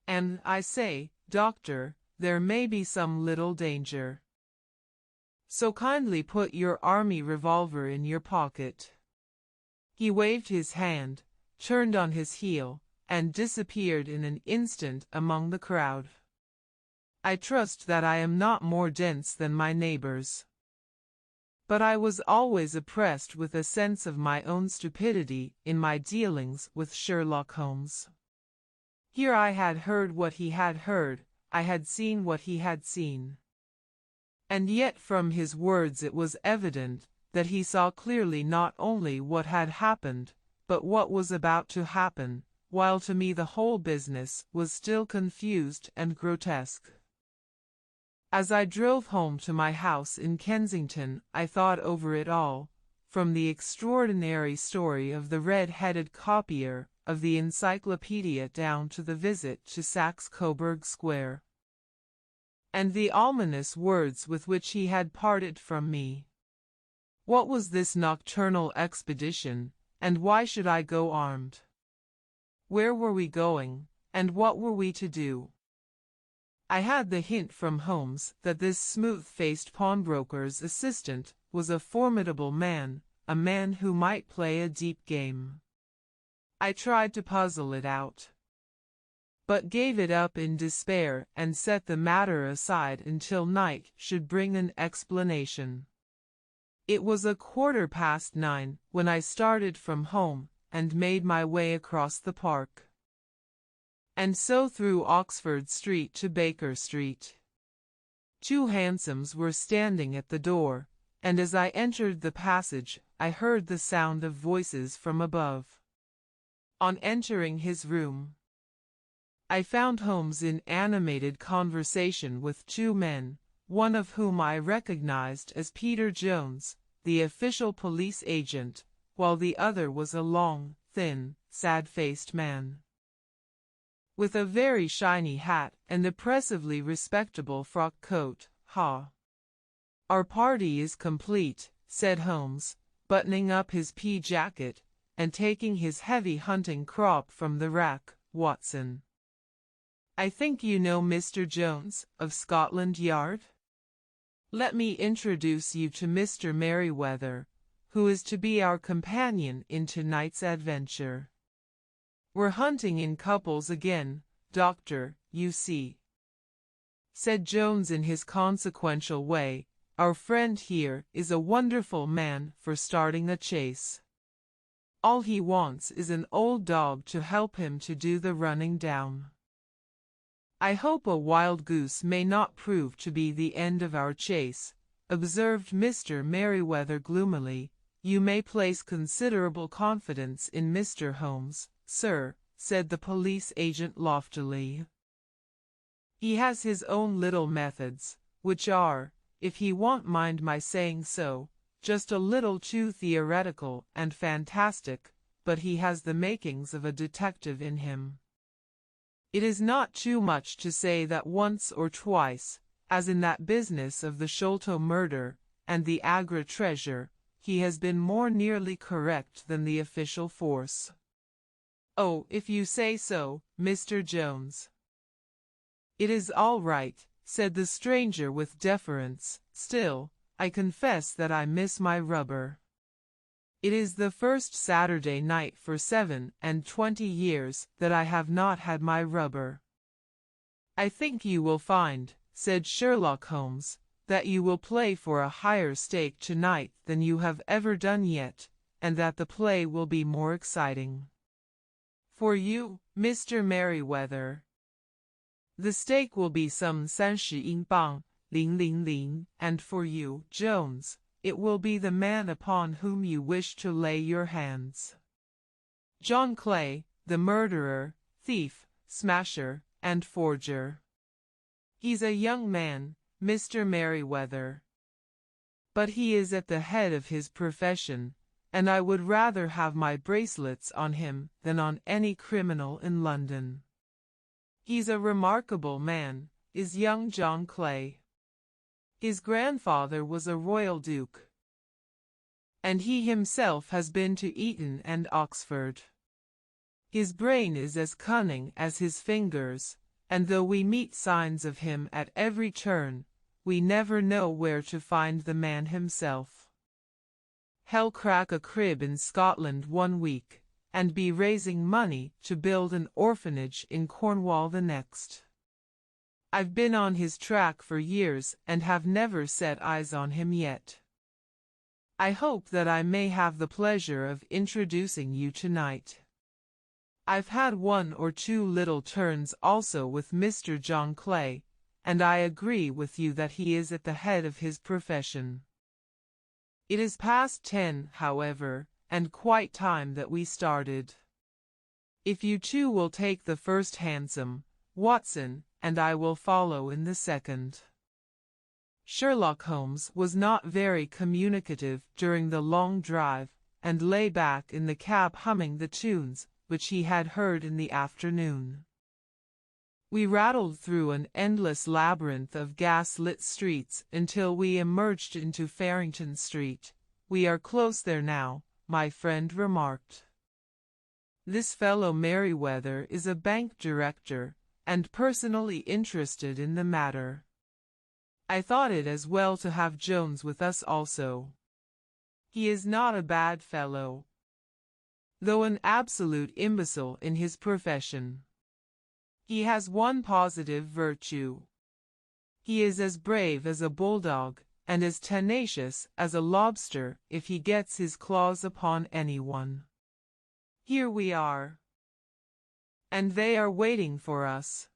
And, I say, Doctor, there may be some little danger. So kindly put your army revolver in your pocket. He waved his hand, turned on his heel, and disappeared in an instant among the crowd. I trust that I am not more dense than my neighbors. But I was always oppressed with a sense of my own stupidity in my dealings with Sherlock Holmes. Here I had heard what he had heard, I had seen what he had seen. And yet from his words it was evident that he saw clearly not only what had happened, but what was about to happen, while to me the whole business was still confused and grotesque. As I drove home to my house in Kensington, I thought over it all, from the extraordinary story of the red-headed copier of the encyclopedia down to the visit to Saxe-Coburg Square, and the ominous words with which he had parted from me. What was this nocturnal expedition, and why should I go armed? Where were we going, and what were we to do? I had the hint from Holmes that this smooth-faced pawnbroker's assistant was a formidable man, a man who might play a deep game. I tried to puzzle it out, but gave it up in despair and set the matter aside until night should bring an explanation. It was 9:15 when I started from home and made my way across the park, and so through Oxford Street to Baker Street. 2 hansoms were standing at the door, and as I entered the passage, I heard the sound of voices from above. On entering his room, I found Holmes in animated conversation with 2 men, one of whom I recognized as Peter Jones, the official police agent, while the other was a long, thin, sad-faced man with a very shiny hat and oppressively respectable frock coat. Our party is complete, said Holmes, buttoning up his pea jacket and taking his heavy hunting crop from the rack. Watson, I think you know Mr. Jones, of Scotland Yard? Let me introduce you to Mr. Merryweather, who is to be our companion in tonight's adventure. We're hunting in couples again, Doctor, you see, said Jones in his consequential way. Our friend here is a wonderful man for starting a chase. All he wants is an old dog to help him to do the running down. I hope a wild goose may not prove to be the end of our chase, observed Mr. Merryweather gloomily. You may place considerable confidence in Mr. Holmes, sir, said the police agent loftily. He has his own little methods, which are, if he won't mind my saying so, just a little too theoretical and fantastic, but he has the makings of a detective in him. It is not too much to say that once or twice, as in that business of the Sholto murder and the Agra treasure, he has been more nearly correct than the official force. Oh, if you say so, Mr. Jones. It is all right, said the stranger with deference. Still, I confess that I miss my rubber. It is the first Saturday night for 27 years that I have not had my rubber. I think you will find, said Sherlock Holmes, that you will play for a higher stake tonight than you have ever done yet, and that the play will be more exciting. For you, Mr. Merryweather, the stake will be some 30 英镑, 000, and for you, Jones, it will be the man upon whom you wish to lay your hands. John Clay, the murderer, thief, smasher, and forger. He's a young man, Mr. Merryweather, but he is at the head of his profession, and I would rather have my bracelets on him than on any criminal in London. He's a remarkable man, is young John Clay. His grandfather was a royal duke, and he himself has been to Eton and Oxford. His brain is as cunning as his fingers, and though we meet signs of him at every turn, we never know where to find the man himself. He'll crack a crib in Scotland one week, and be raising money to build an orphanage in Cornwall the next. I've been on his track for years and have never set eyes on him yet. I hope that I may have the pleasure of introducing you tonight. I've had one or two little turns also with Mr. John Clay, and I agree with you that he is at the head of his profession. It is past 10, however, and quite time that we started. If you two will take the first hansom, Watson, and I will follow in the second. Sherlock Holmes was not very communicative during the long drive, and lay back in the cab humming the tunes which he had heard in the afternoon. We rattled through an endless labyrinth of gas-lit streets until we emerged into Farrington Street. "We are close there now," my friend remarked. "This fellow Merryweather is a bank director, and personally interested in the matter. I thought it as well to have Jones with us also. He is not a bad fellow, though an absolute imbecile in his profession. He has one positive virtue. He is as brave as a bulldog, and as tenacious as a lobster if he gets his claws upon anyone. Here we are, and they are waiting for us."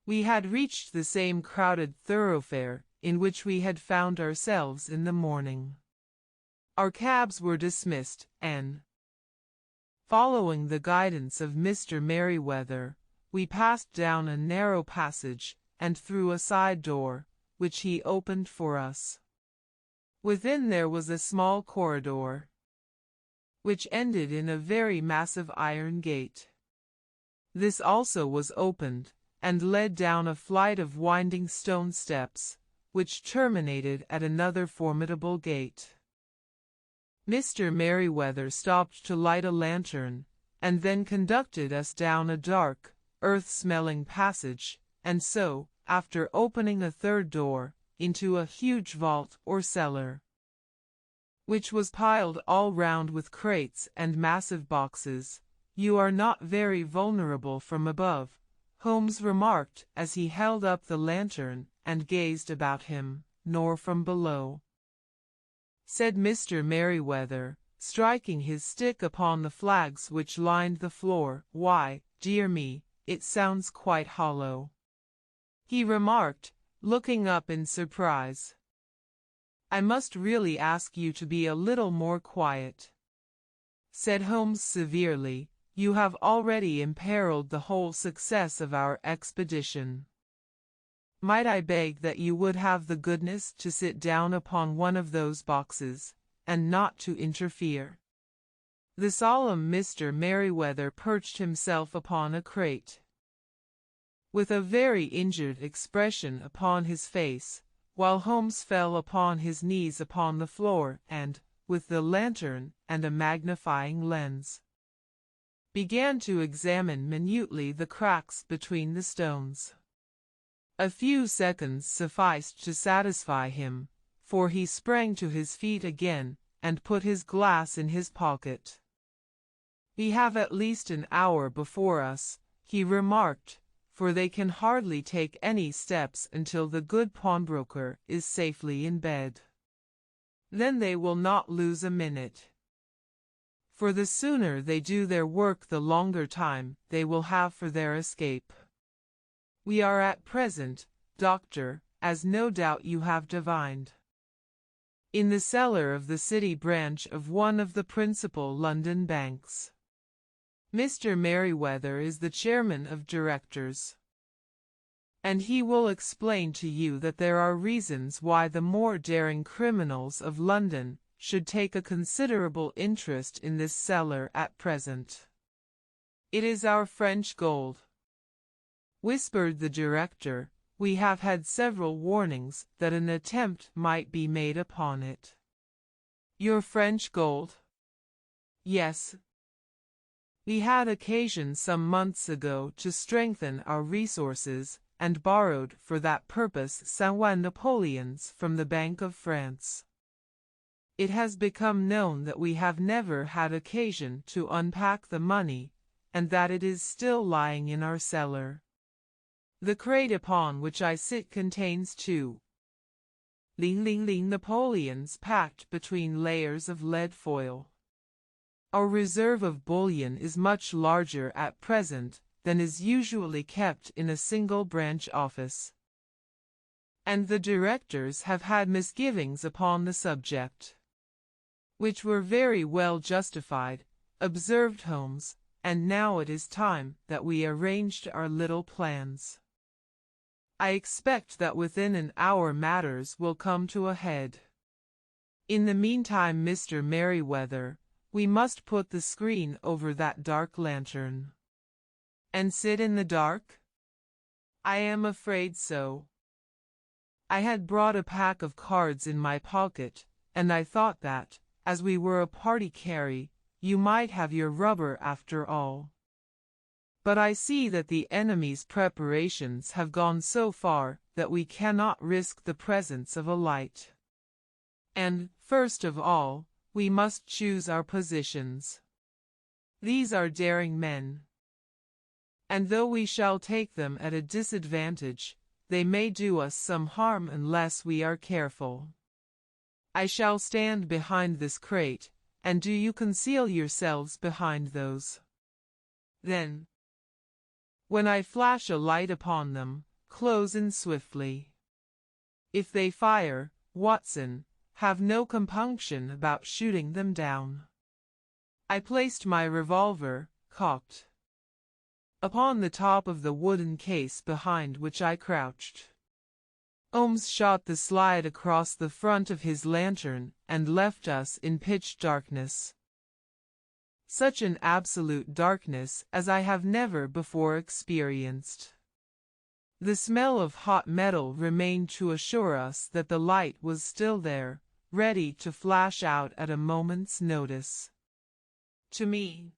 We had reached the same crowded thoroughfare in which we had found ourselves in the morning. Our cabs were dismissed, and, following the guidance of Mr. Merryweather, we passed down a narrow passage and through a side door, which he opened for us. Within there was a small corridor, which ended in a very massive iron gate. This also was opened, and led down a flight of winding stone steps, which terminated at another formidable gate. Mr. Merryweather stopped to light a lantern, and then conducted us down a dark, earth-smelling passage, and so, after opening a third door, into a huge vault or cellar, which was piled all round with crates and massive boxes. "You are not very vulnerable from above," Holmes remarked as he held up the lantern and gazed about him. "Nor from below," said Mr. Merryweather, striking his stick upon the flags which lined the floor. "Why, dear me, it sounds quite hollow," he remarked, looking up in surprise. "I must really ask you to be a little more quiet," said Holmes severely. "You have already imperiled the whole success of our expedition. Might I beg that you would have the goodness to sit down upon one of those boxes, and not to interfere?" The solemn Mr. Merryweather perched himself upon a crate, with a very injured expression upon his face, while Holmes fell upon his knees upon the floor and, with the lantern and a magnifying lens, began to examine minutely the cracks between the stones. A few seconds sufficed to satisfy him, for he sprang to his feet again and put his glass in his pocket. "We have at least an hour before us," he remarked, "for they can hardly take any steps until the good pawnbroker is safely in bed. Then they will not lose a minute, for the sooner they do their work the longer time they will have for their escape. We are at present, Doctor, as no doubt you have divined, in the cellar of the City branch of one of the principal London banks. Mr. Merryweather is the chairman of directors, and he will explain to you that there are reasons why the more daring criminals of London should take a considerable interest in this cellar at present." "It is our French gold," whispered the director, we have had several warnings that an attempt might be made upon it. Your French gold? Yes. We had occasion some months ago to strengthen our resources, and borrowed for that purpose 3,000 Napoleons from the Bank of France. It has become known that we have never had occasion to unpack the money, and that it is still lying in our cellar. The crate upon which I sit contains 2,000 Napoleons packed between layers of lead foil. Our reserve of bullion is much larger at present than is usually kept in a single branch office, and the directors have had misgivings upon the subject, which were very well justified, observed Holmes, and now it is time that we arranged our little plans. I expect that within an hour matters will come to a head. In the meantime, Mr. Merriweather, we must put the screen over that dark lantern. And sit in the dark? I am afraid so. I had brought a pack of cards in my pocket, and I thought that, as we were a party carry, you might have your rubber after all. But I see that the enemy's preparations have gone so far that we cannot risk the presence of a light. And, first of all, we must choose our positions. These are daring men, and though we shall take them at a disadvantage, they may do us some harm unless we are careful. I shall stand behind this crate, and do you conceal yourselves behind those. Then, when I flash a light upon them, close in swiftly. If they fire, Watson, have no compunction about shooting them down. I placed my revolver, cocked, upon the top of the wooden case behind which I crouched. Holmes shot the slide across the front of his lantern and left us in pitch darkness. Such an absolute darkness as I have never before experienced. The smell of hot metal remained to assure us that the light was still there, ready to flash out at a moment's notice. To me,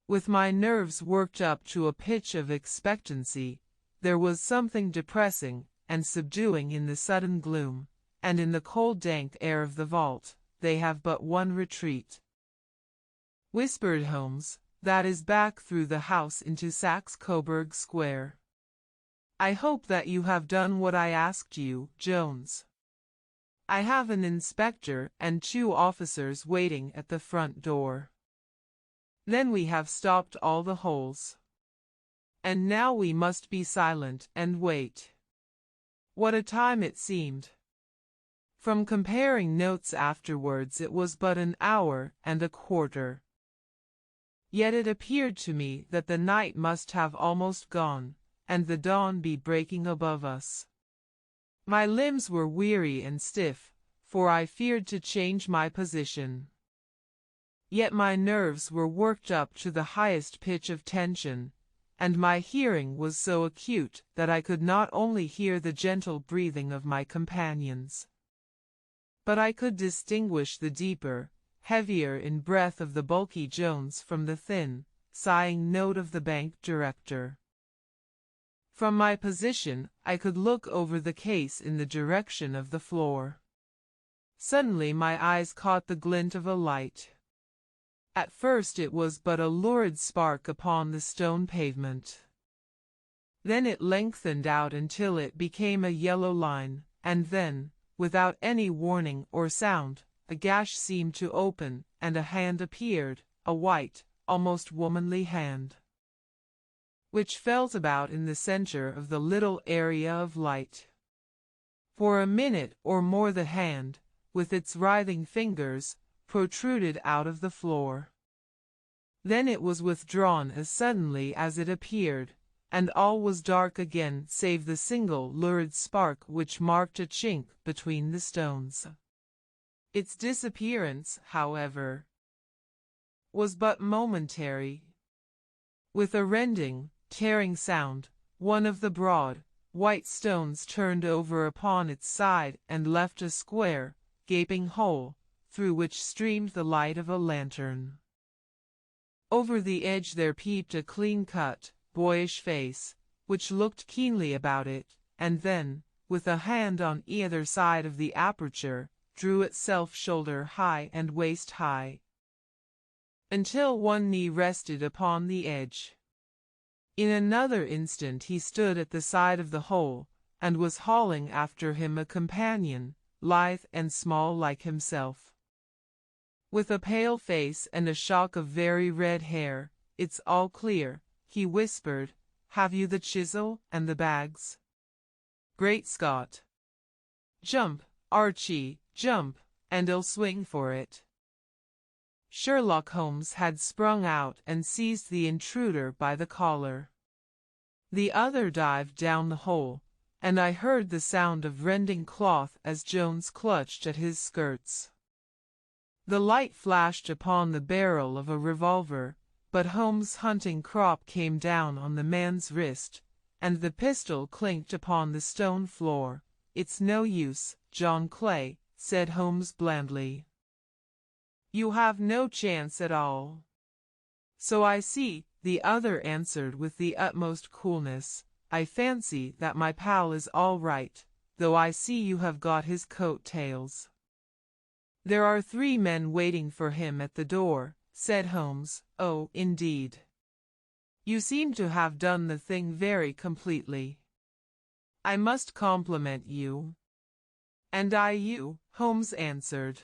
with my nerves worked up to a pitch of expectancy, there was something depressing and subduing in the sudden gloom, and in the cold dank air of the vault. They have but one retreat, whispered Holmes, that is back through the house into Saxe-Coburg Square. I hope that you have done what I asked you, Jones. I have an inspector and 2 officers waiting at the front door. Then we have stopped all the holes. And now we must be silent and wait. What a time it seemed! From comparing notes afterwards, it was but an hour and a quarter. Yet it appeared to me that the night must have almost gone, and the dawn be breaking above us. My limbs were weary and stiff, for I feared to change my position. Yet my nerves were worked up to the highest pitch of tension, and my hearing was so acute that I could not only hear the gentle breathing of my companions, but I could distinguish the deeper, heavier in breath of the bulky Jones from the thin, sighing note of the bank director. From my position, I could look over the case in the direction of the floor. Suddenly my eyes caught the glint of a light. At first it was but a lurid spark upon the stone pavement. Then it lengthened out until it became a yellow line, and then, without any warning or sound, a gash seemed to open, and a hand appeared, a white, almost womanly hand, which felt about in the center of the little area of light. For a minute or more the hand, with its writhing fingers, protruded out of the floor. Then it was withdrawn as suddenly as it appeared, and all was dark again save the single lurid spark which marked a chink between the stones. Its disappearance, however, was but momentary. With a rending, tearing sound, one of the broad, white stones turned over upon its side and left a square, gaping hole, through which streamed the light of a lantern. Over the edge there peeped a clean-cut, boyish face, which looked keenly about it, and then, with a hand on either side of the aperture, drew itself shoulder-high and waist-high, until one knee rested upon the edge. In another instant he stood at the side of the hole, and was hauling after him a companion, lithe and small like himself. With a pale face and a shock of very red hair. "It's all clear," he whispered. "Have you the chisel and the bags?" "Great Scott! Jump, Archie, jump, and I'll swing for it." Sherlock Holmes had sprung out and seized the intruder by the collar. The other dived down the hole, and I heard the sound of rending cloth as Jones clutched at his skirts. The light flashed upon the barrel of a revolver, but Holmes' hunting crop came down on the man's wrist, and the pistol clinked upon the stone floor. "It's no use, John Clay," said Holmes blandly. "You have no chance at all." "So I see," the other answered with the utmost coolness. "I fancy that my pal is all right, though I see you have got his coat tails." "There are 3 men waiting for him at the door," said Holmes. "Oh, indeed. You seem to have done the thing very completely. I must compliment you." "And I you," Holmes answered.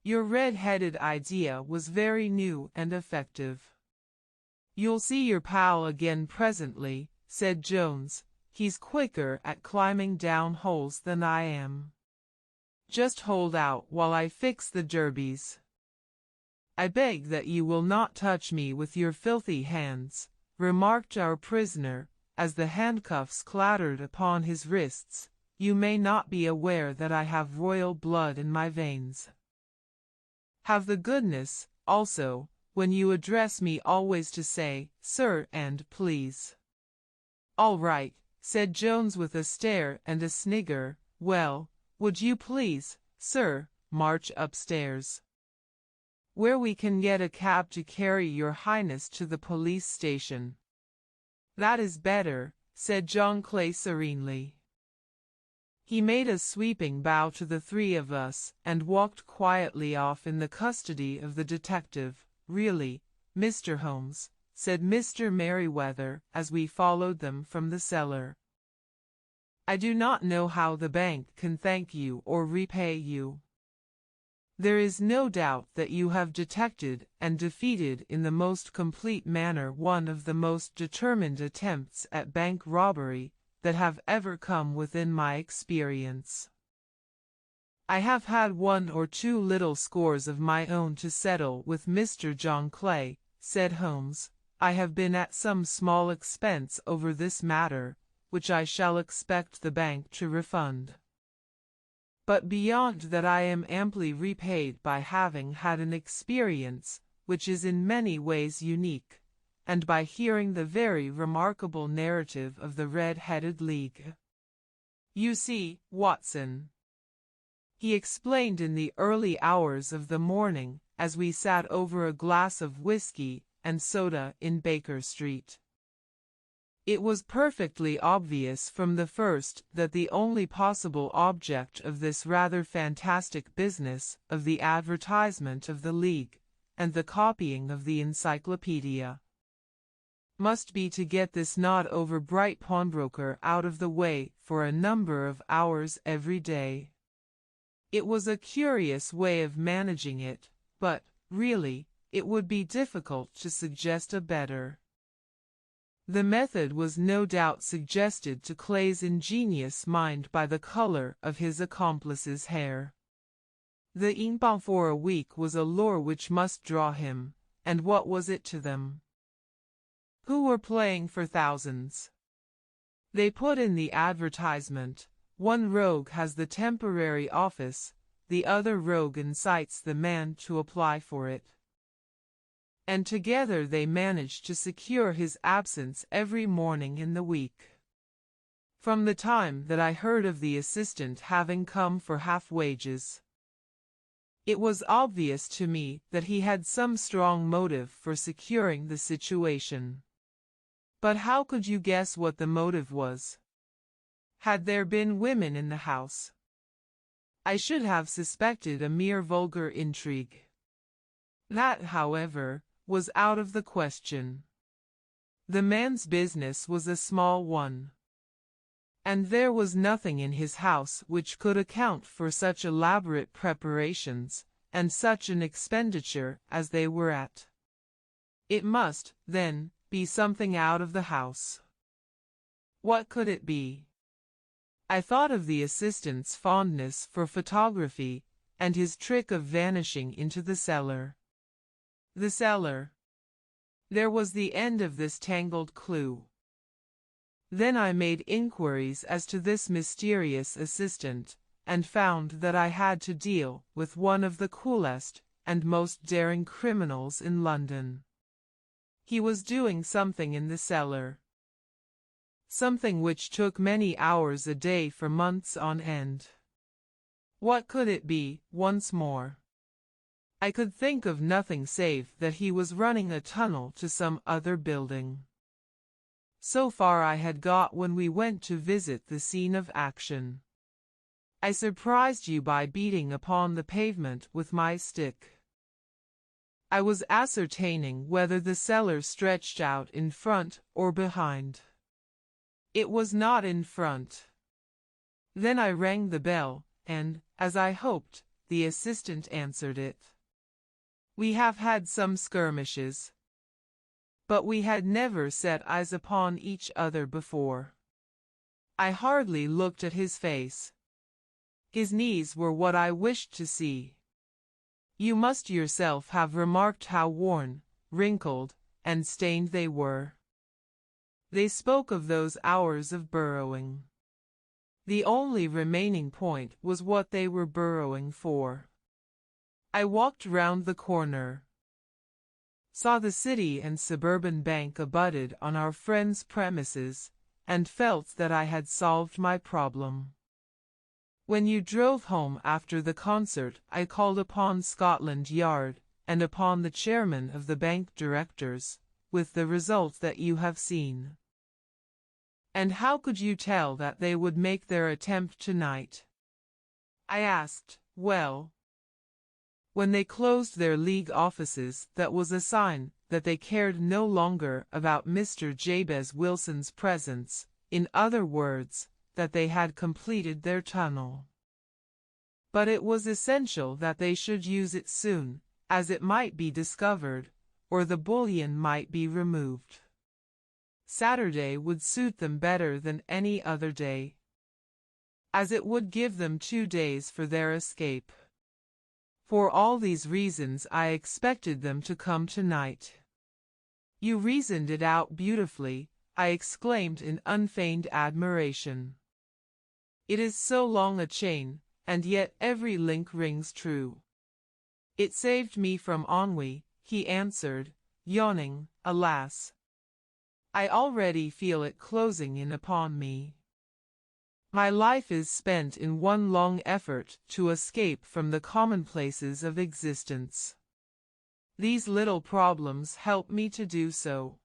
"Your red-headed idea was very new and effective." "You'll see your pal again presently," said Jones. "He's quicker at climbing down holes than I am. Just hold out while I fix the derbies." "I beg that you will not touch me with your filthy hands," remarked our prisoner, as the handcuffs clattered upon his wrists. "You may not be aware that I have royal blood in my veins. Have the goodness, also, when you address me always to say, 'Sir' and 'please.'" "All right," said Jones with a stare and a snigger. "Well, would you please, sir, march upstairs, where we can get a cab to carry your highness to the police station?" "That is better," said John Clay serenely. He made a sweeping bow to the 3 of us, and walked quietly off in the custody of the detective. "Really, Mr. Holmes," said Mr. Merriweather as we followed them from the cellar, "I do not know how the bank can thank you or repay you. There is no doubt that you have detected and defeated in the most complete manner one of the most determined attempts at bank robbery that have ever come within my experience. I have had 1 or 2 little scores of my own to settle with Mr. John Clay," said Holmes. "I have been at some small expense over this matter, which I shall expect the bank to refund. But beyond that I am amply repaid by having had an experience which is in many ways unique, and by hearing the very remarkable narrative of the Red-Headed League. You see, Watson," he explained in the early hours of the morning as we sat over a glass of whiskey and soda in Baker Street, "it was perfectly obvious from the first that the only possible object of this rather fantastic business of the advertisement of the League and the copying of the encyclopedia must be to get this not over bright pawnbroker out of the way for a number of hours every day. It was a curious way of managing it, but, really, it would be difficult to suggest a better. The method was no doubt suggested to Clay's ingenious mind by the color of his accomplice's hair. The £1 for a week was a lure which must draw him, and what was it to them, who were playing for thousands? They put in the advertisement, "One rogue has the temporary office, the other rogue incites the man to apply for it." And together they managed to secure his absence every morning in the week. from the time that I heard of the assistant having come for half wages. It was obvious to me that he had some strong motive for securing the situation. But how could you guess what the motive was? Had there been women in the house, I should have suspected a mere vulgar intrigue. That, however, was out of the question. The man's business was a small one, and there was nothing in his house which could account for such elaborate preparations and such an expenditure as they were at. It must, then, be something out of the house. What could it be? I thought of the assistant's fondness for photography and his trick of vanishing into the cellar. The cellar. There was the end of this tangled clue. Then I made inquiries as to this mysterious assistant, and found that I had to deal with one of the coolest and most daring criminals in London. He was doing something in the cellar. Something which took many hours a day for months on end. What could it be, once more? I could think of nothing save that he was running a tunnel to some other building. So far I had got when we went to visit the scene of action. I surprised you by beating upon the pavement with my stick. I was ascertaining whether the cellar stretched out in front or behind. It was not in front. Then I rang the bell, and, as I hoped, the assistant answered it. We have had some skirmishes, but we had never set eyes upon each other before. I hardly looked at his face. His knees were what I wished to see. You must yourself have remarked how worn, wrinkled, and stained they were. They spoke of those hours of burrowing. The only remaining point was what they were burrowing for. I walked round the corner, saw the City and Suburban Bank abutted on our friend's premises, and felt that I had solved my problem. When you drove home after the concert, I called upon Scotland Yard and upon the chairman of the bank directors, with the result that you have seen. And how could you tell that they would make their attempt tonight? I asked. Well, when they closed their league offices, that was a sign that they cared no longer about Mr. Jabez Wilson's presence, in other words, that they had completed their tunnel. But it was essential that they should use it soon, as it might be discovered, or the bullion might be removed. Saturday would suit them better than any other day, as it would give them 2 days for their escape. For all these reasons I expected them to come tonight. You reasoned it out beautifully, I exclaimed in unfeigned admiration. It is so long a chain, and yet every link rings true. It saved me from ennui, he answered, yawning. Alas, I already feel it closing in upon me. My life is spent in one long effort to escape from the commonplaces of existence. These little problems help me to do so.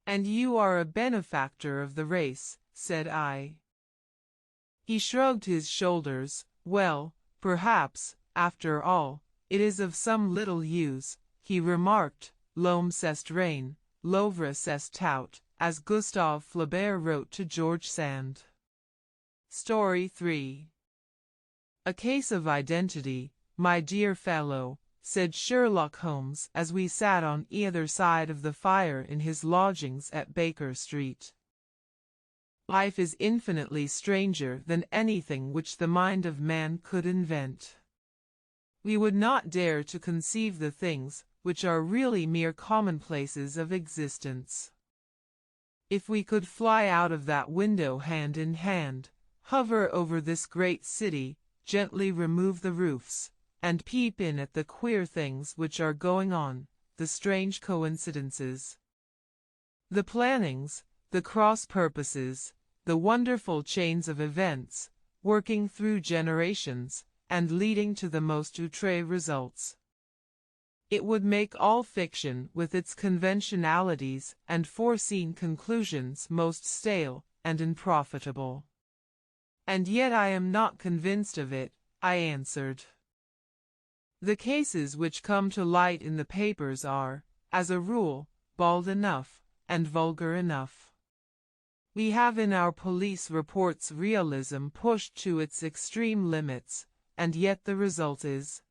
And you are a benefactor of the race, said I. He shrugged his shoulders. Well, perhaps, after all, it is of some little use, he remarked. L'homme c'est rien, l'œuvre c'est tout, as Gustave Flaubert wrote to George Sand. Story 3. A case of identity, my dear fellow, said Sherlock Holmes as we sat on either side of the fire in his lodgings at Baker Street. Life is infinitely stranger than anything which the mind of man could invent. We would not dare to conceive the things which are really mere commonplaces of existence. If we could fly out of that window hand in hand, hover over this great city, gently remove the roofs, and peep in at the queer things which are going on, the strange coincidences, the plannings, the cross purposes, the wonderful chains of events, working through generations, and leading to the most outré results. It would make all fiction with its conventionalities and foreseen conclusions most stale and unprofitable. And yet I am not convinced of it, I answered. The cases which come to light in the papers are, as a rule, bald enough and vulgar enough. We have in our police reports realism pushed to its extreme limits, and yet the result is,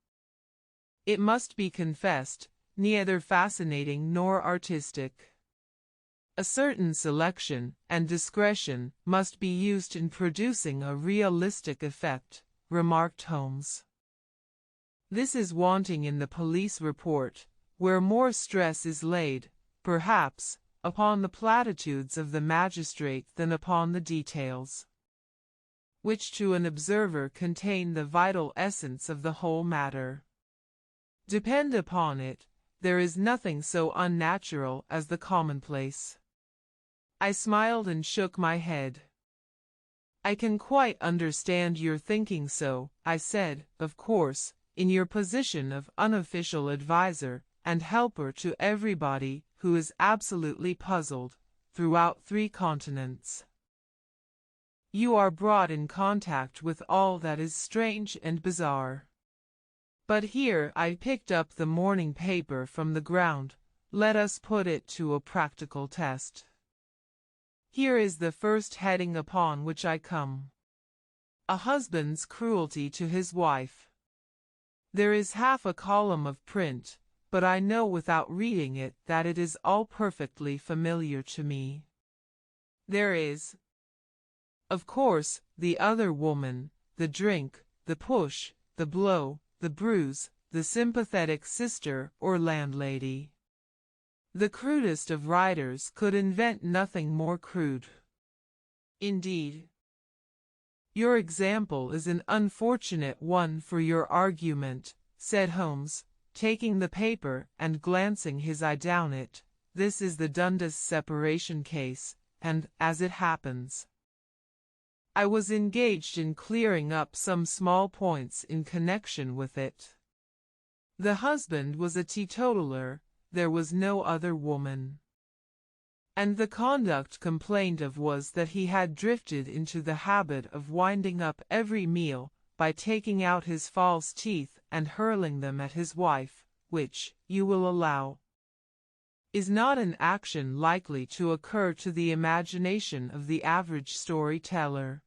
it must be confessed, neither fascinating nor artistic. A certain selection and discretion must be used in producing a realistic effect, remarked Holmes. This is wanting in the police report, where more stress is laid, perhaps, upon the platitudes of the magistrate than upon the details, which to an observer contain the vital essence of the whole matter. Depend upon it, there is nothing so unnatural as the commonplace. I smiled and shook my head. I can quite understand your thinking so, I said, of course, in your position of unofficial advisor and helper to everybody who is absolutely puzzled, throughout 3 continents. You are brought in contact with all that is strange and bizarre. But here I picked up the morning paper from the ground. Let us put it to a practical test. Here is the first heading upon which I come. A husband's cruelty to his wife. There is half a column of print, but I know without reading it that it is all perfectly familiar to me. There is, of course, the other woman, the drink, the push, the blow, the bruise, the sympathetic sister or landlady. The crudest of writers could invent nothing more crude. Indeed, your example is an unfortunate one for your argument, said Holmes, taking the paper and glancing his eye down it. This is the Dundas separation case, and, as it happens, I was engaged in clearing up some small points in connection with it. The husband was a teetotaler, there was no other woman, and the conduct complained of was that he had drifted into the habit of winding up every meal by taking out his false teeth and hurling them at his wife, which, you will allow, is not an action likely to occur to the imagination of the average storyteller.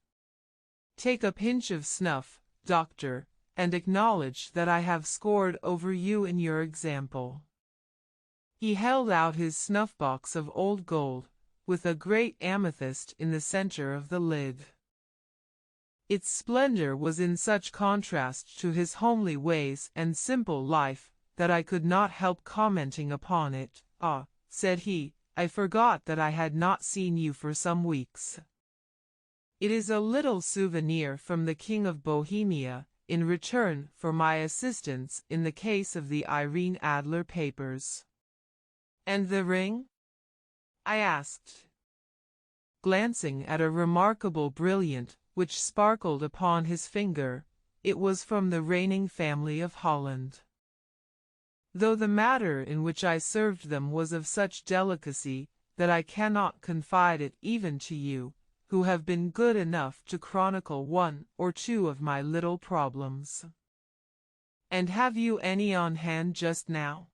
Take a pinch of snuff, doctor, and acknowledge that I have scored over you in your example. He held out his snuff-box of old gold, with a great amethyst in the center of the lid. Its splendor was in such contrast to his homely ways and simple life that I could not help commenting upon it. Ah, said he, I forgot that I had not seen you for some weeks. It is a little souvenir from the King of Bohemia, in return for my assistance in the case of the Irene Adler papers. And the ring? I asked, glancing at a remarkable brilliant which sparkled upon his finger. It was from the reigning family of Holland. Though the matter in which I served them was of such delicacy that I cannot confide it even to you, who have been good enough to chronicle 1 or 2 of my little problems. And have you any on hand just now?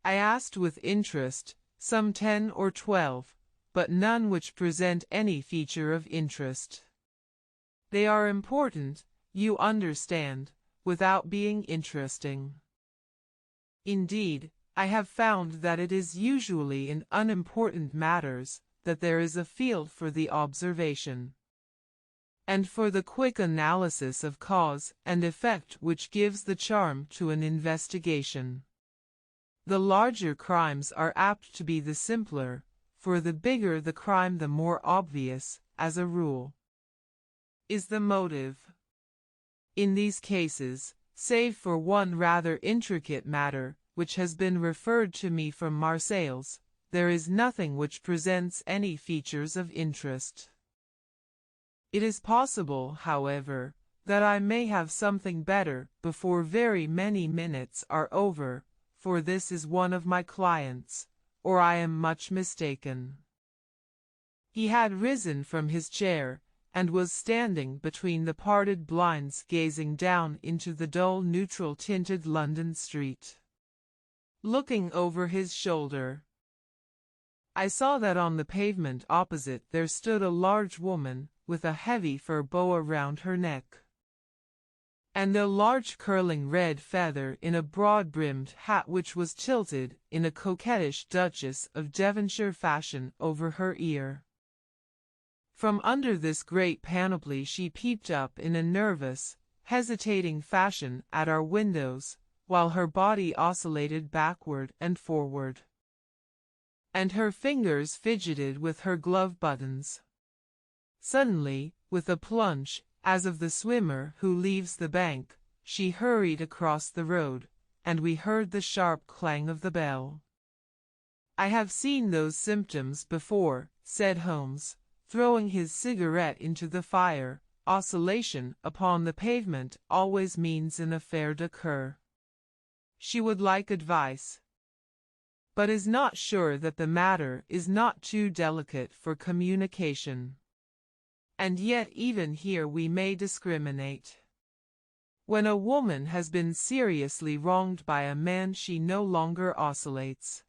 I asked with interest, some 10 or 12, but none which present any feature of interest. They are important, you understand, without being interesting. Indeed, I have found that it is usually in unimportant matters that there is a field for the observation, and for the quick analysis of cause and effect which gives the charm to an investigation. The larger crimes are apt to be the simpler, for the bigger the crime the more obvious, as a rule, is the motive. In these cases, save for one rather intricate matter which has been referred to me from Marseilles, there is nothing which presents any features of interest. It is possible, however, that I may have something better before very many minutes are over, for this is one of my clients, or I am much mistaken." He had risen from his chair, and was standing between the parted blinds gazing down into the dull neutral-tinted London street. Looking over his shoulder, I saw that on the pavement opposite there stood a large woman, with a heavy fur boa round her neck, and a large curling red feather in a broad-brimmed hat which was tilted in a coquettish Duchess of Devonshire fashion over her ear. From under this great panoply she peeped up in a nervous, hesitating fashion at our windows, while her body oscillated backward and forward, and her fingers fidgeted with her glove buttons. Suddenly, with a plunge, as of the swimmer who leaves the bank, she hurried across the road, and we heard the sharp clang of the bell. "I have seen those symptoms before," said Holmes, throwing his cigarette into the fire. "Oscillation upon the pavement always means an affaire de cœur." She would like advice, but is not sure that the matter is not too delicate for communication. And yet even here we may discriminate. When a woman has been seriously wronged by a man she no longer oscillates,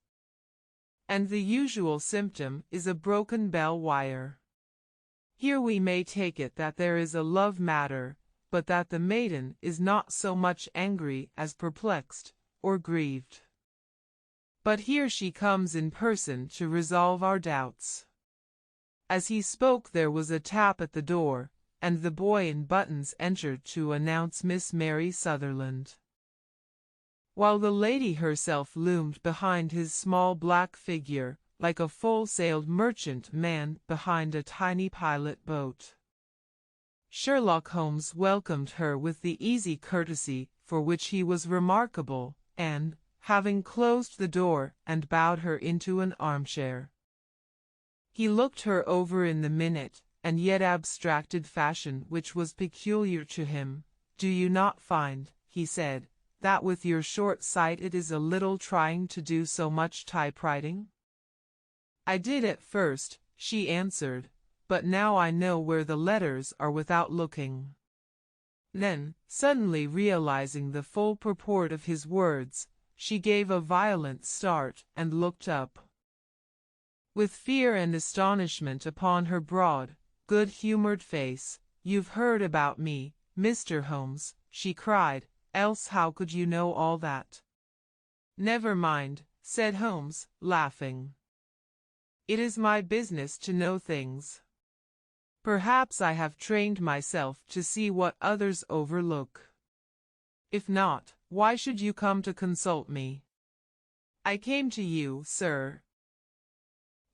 and the usual symptom is a broken bell wire. Here we may take it that there is a love matter, but that the maiden is not so much angry as perplexed or grieved. But here she comes in person to resolve our doubts." As he spoke there was a tap at the door, and the boy in buttons entered to announce Miss Mary Sutherland, while the lady herself loomed behind his small black figure, like a full-sailed merchant man behind a tiny pilot boat. Sherlock Holmes welcomed her with the easy courtesy for which he was remarkable, and, having closed the door and bowed her into an armchair, he looked her over in the minute and yet abstracted fashion which was peculiar to him. "Do you not find," he said, "that with your short sight it is a little trying to do so much typewriting?" "I did at first," she answered, "but now I know where the letters are without looking." Then, suddenly realizing the full purport of his words, she gave a violent start and looked up, with fear and astonishment upon her broad, good-humored face. "You've heard about me, Mr. Holmes," she cried, "else how could you know all that?" "Never mind," said Holmes, laughing. "It is my business to know things. Perhaps I have trained myself to see what others overlook. If not, why should you come to consult me?" "I came to you, sir,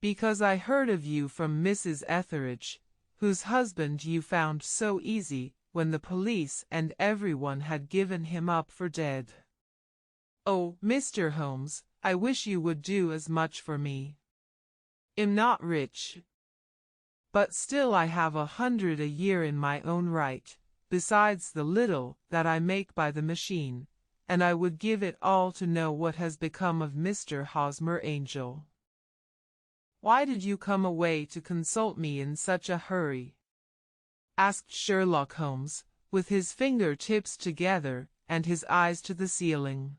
because I heard of you from Mrs. Etheridge, whose husband you found so easy when the police and everyone had given him up for dead." "Oh, Mr. Holmes, I wish you would do as much for me. I'm not rich, but still I have 100 a year in my own right, besides the little that I make by the machine, and I would give it all to know what has become of Mr. Hosmer Angel." "Why did you come away to consult me in such a hurry?" asked Sherlock Holmes, with his finger-tips together and his eyes to the ceiling.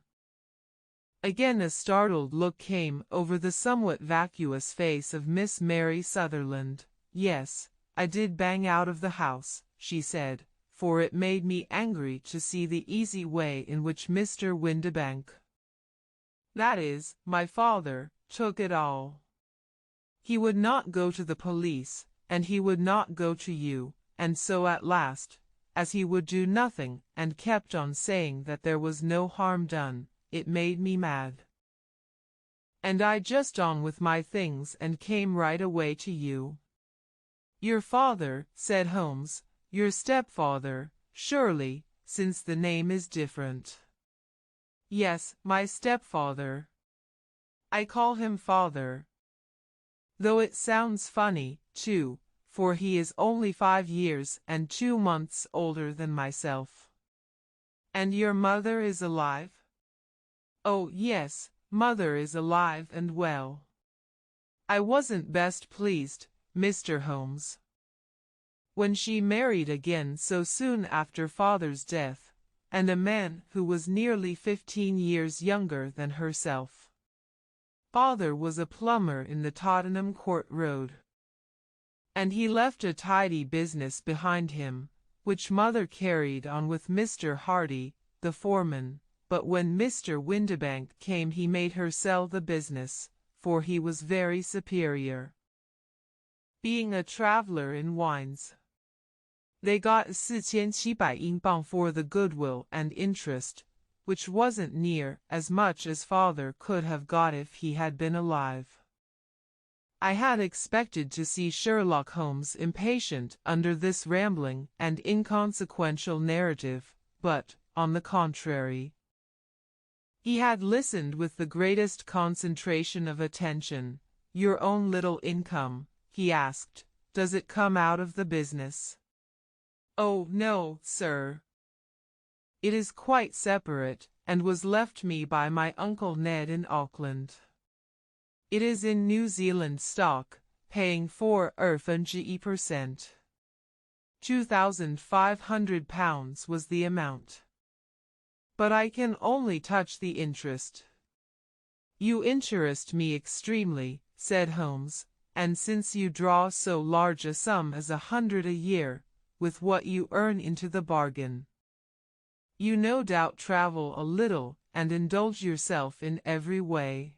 Again a startled look came over the somewhat vacuous face of Miss Mary Sutherland. "Yes, I did bang out of the house," she said, "for it made me angry to see the easy way in which Mr. Windibank, that is, my father, took it all. He would not go to the police, and he would not go to you, and so at last, as he would do nothing and kept on saying that there was no harm done, it made me mad. And I just on with my things and came right away to you." "Your father," said Holmes, "your stepfather, surely, since the name is different." "Yes, my stepfather. I call him father. Though it sounds funny, too, for he is only 5 years and 2 months older than myself. And your mother is alive? Oh, yes, mother is alive and well. I wasn't best pleased, Mr. Holmes, when she married again so soon after father's death, and a man who was nearly 15 years younger than herself. Father was a plumber in the Tottenham Court Road, and he left a tidy business behind him, which mother carried on with Mr. Hardy, the foreman, but when Mr. Windibank came he made her sell the business, for he was very superior, being a traveller in wines. They got 4,700 英镑 for the goodwill and interest, which wasn't near as much as father could have got if he had been alive. I had expected to see Sherlock Holmes impatient under this rambling and inconsequential narrative, but, on the contrary, he had listened with the greatest concentration of attention. Your own little income, he asked, does it come out of the business? Oh, no, sir. It is quite separate, and was left me by my Uncle Ned in Auckland. It is in New Zealand stock, paying 4% £2,500 was the amount. But I can only touch the interest. You interest me extremely, said Holmes, and since you draw so large a sum as 100 a year, with what you earn into the bargain, you no doubt travel a little and indulge yourself in every way.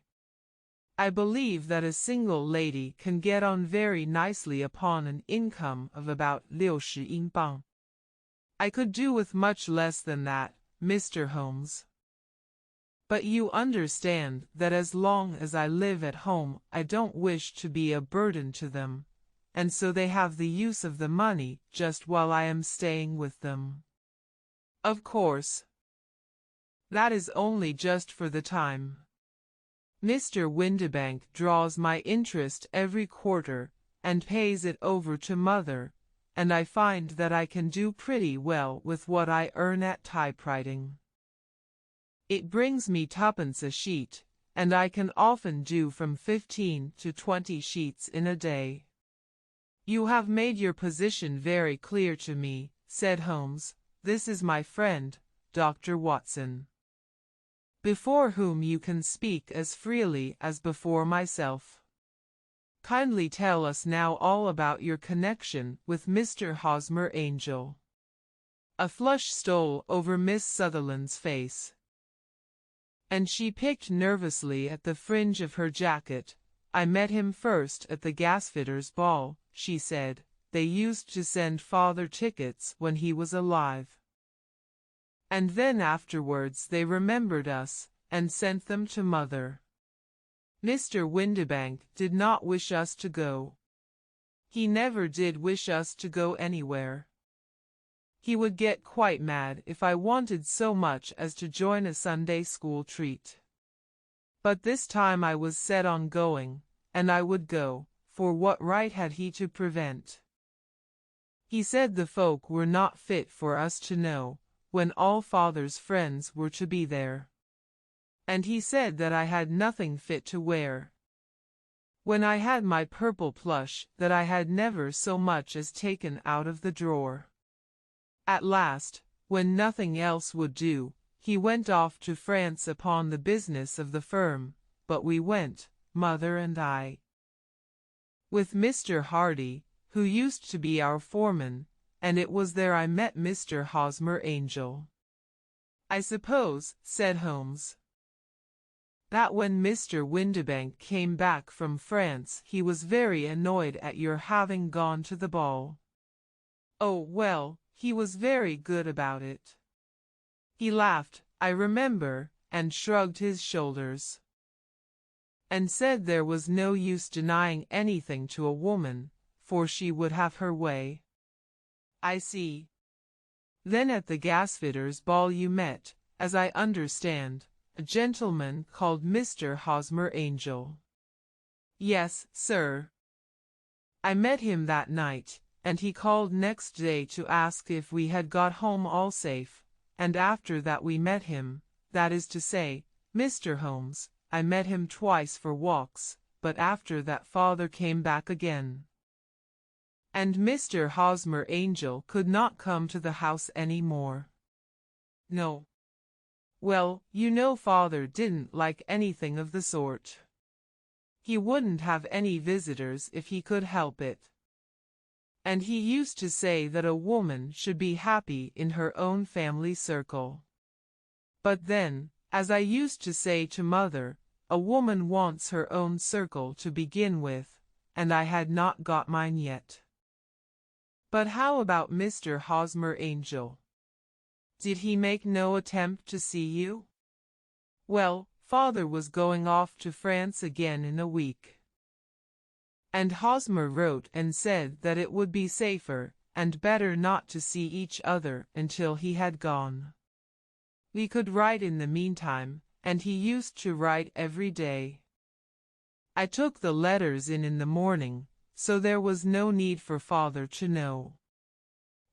I believe that a single lady can get on very nicely upon an income of about 60 英镑. I could do with much less than that, Mr. Holmes. But you understand that as long as I live at home I don't wish to be a burden to them, and so they have the use of the money just while I am staying with them. Of course, that is only just for the time. Mr. Windibank draws my interest every quarter and pays it over to mother, and I find that I can do pretty well with what I earn at typewriting. It brings me 2d a sheet, and I can often do from 15 to 20 sheets in a day. You have made your position very clear to me, said Holmes. This is my friend, Dr. Watson, before whom you can speak as freely as before myself. Kindly tell us now all about your connection with Mr. Hosmer Angel. A flush stole over Miss Sutherland's face, and she picked nervously at the fringe of her jacket. I met him first at the gasfitters' ball, she said. They used to send father tickets when he was alive, and then afterwards they remembered us, and sent them to mother. Mr. Windibank did not wish us to go. He never did wish us to go anywhere. He would get quite mad if I wanted so much as to join a Sunday school treat. But this time I was set on going, and I would go, for what right had he to prevent? He said the folk were not fit for us to know, when all father's friends were to be there. And he said that I had nothing fit to wear. When I had my purple plush that I had never so much as taken out of the drawer. At last, when nothing else would do, he went off to France upon the business of the firm, but we went, mother and I, with Mr. Hardy, who used to be our foreman, and it was there I met Mr. Hosmer Angel. I suppose, said Holmes, that when Mr. Windibank came back from France he was very annoyed at your having gone to the ball. Oh, well, he was very good about it. He laughed, I remember, and shrugged his shoulders, and said there was no use denying anything to a woman, for she would have her way. I see. Then at the gasfitters' ball you met, as I understand, a gentleman called Mr. Hosmer Angel. Yes, sir. I met him that night, and he called next day to ask if we had got home all safe, and after that we met him, that is to say, Mr. Holmes. I met him twice for walks, but after that father came back again. And Mr. Hosmer Angel could not come to the house any more. No. Well, you know father didn't like anything of the sort. He wouldn't have any visitors if he could help it. And he used to say that a woman should be happy in her own family circle. But then, as I used to say to mother, a woman wants her own circle to begin with, and I had not got mine yet. But how about Mr. Hosmer Angel? Did he make no attempt to see you? Well, father was going off to France again in a week. And Hosmer wrote and said that it would be safer and better not to see each other until he had gone. We could write in the meantime, and he used to write every day. I took the letters in the morning, so there was no need for father to know.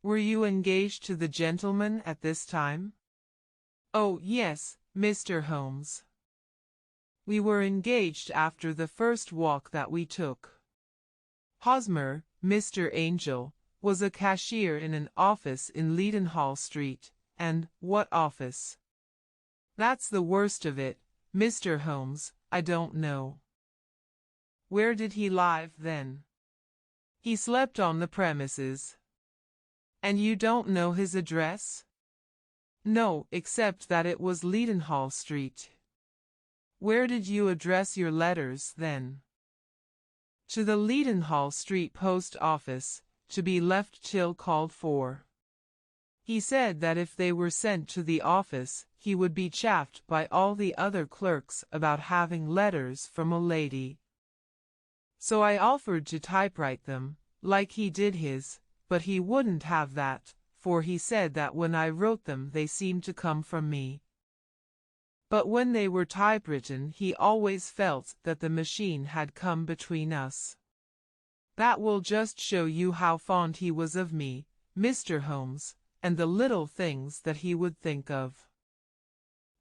Were you engaged to the gentleman at this time? Oh, yes, Mr. Holmes. We were engaged after the first walk that we took. Hosmer, Mr. Angel, was a cashier in an office in Leadenhall Street, and what office? That's the worst of it, Mr. Holmes, I don't know. Where did he live then? He slept on the premises. And you don't know his address? No, except that it was Leadenhall Street. Where did you address your letters then? To the Leadenhall Street post office, to be left till called for. He said that if they were sent to the office, he would be chaffed by all the other clerks about having letters from a lady. So I offered to typewrite them, like he did his, but he wouldn't have that, for he said that when I wrote them they seemed to come from me. But when they were typewritten he always felt that the machine had come between us. That will just show you how fond he was of me, Mr. Holmes, and the little things that he would think of.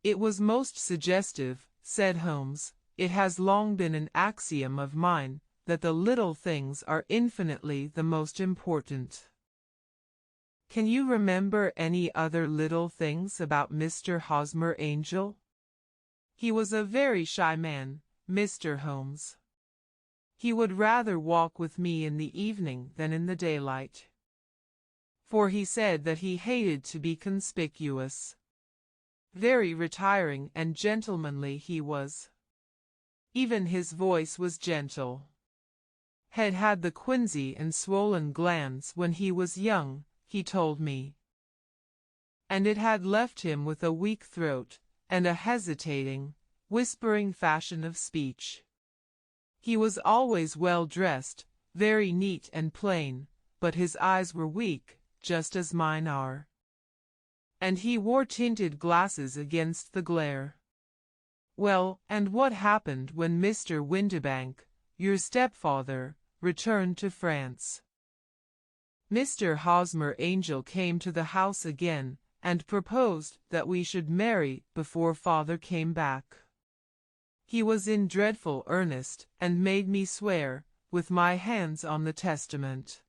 It was most suggestive, said Holmes. It has long been an axiom of mine that the little things are infinitely the most important. Can you remember any other little things about Mr. Hosmer Angel? He was a very shy man, Mr. Holmes. He would rather walk with me in the evening than in the daylight. For he said that he hated to be conspicuous. Very retiring and gentlemanly he was. Even his voice was gentle. Had the quinsy and swollen glands when he was young, he told me. And it had left him with a weak throat, and a hesitating, whispering fashion of speech. He was always well dressed, very neat and plain, but his eyes were weak, just as mine are. And he wore tinted glasses against the glare. Well, and what happened when Mr. Windibank, your stepfather, returned to France? Mr. Hosmer Angel came to the house again, and proposed that we should marry before father came back. He was in dreadful earnest, and made me swear, with my hands on the testament,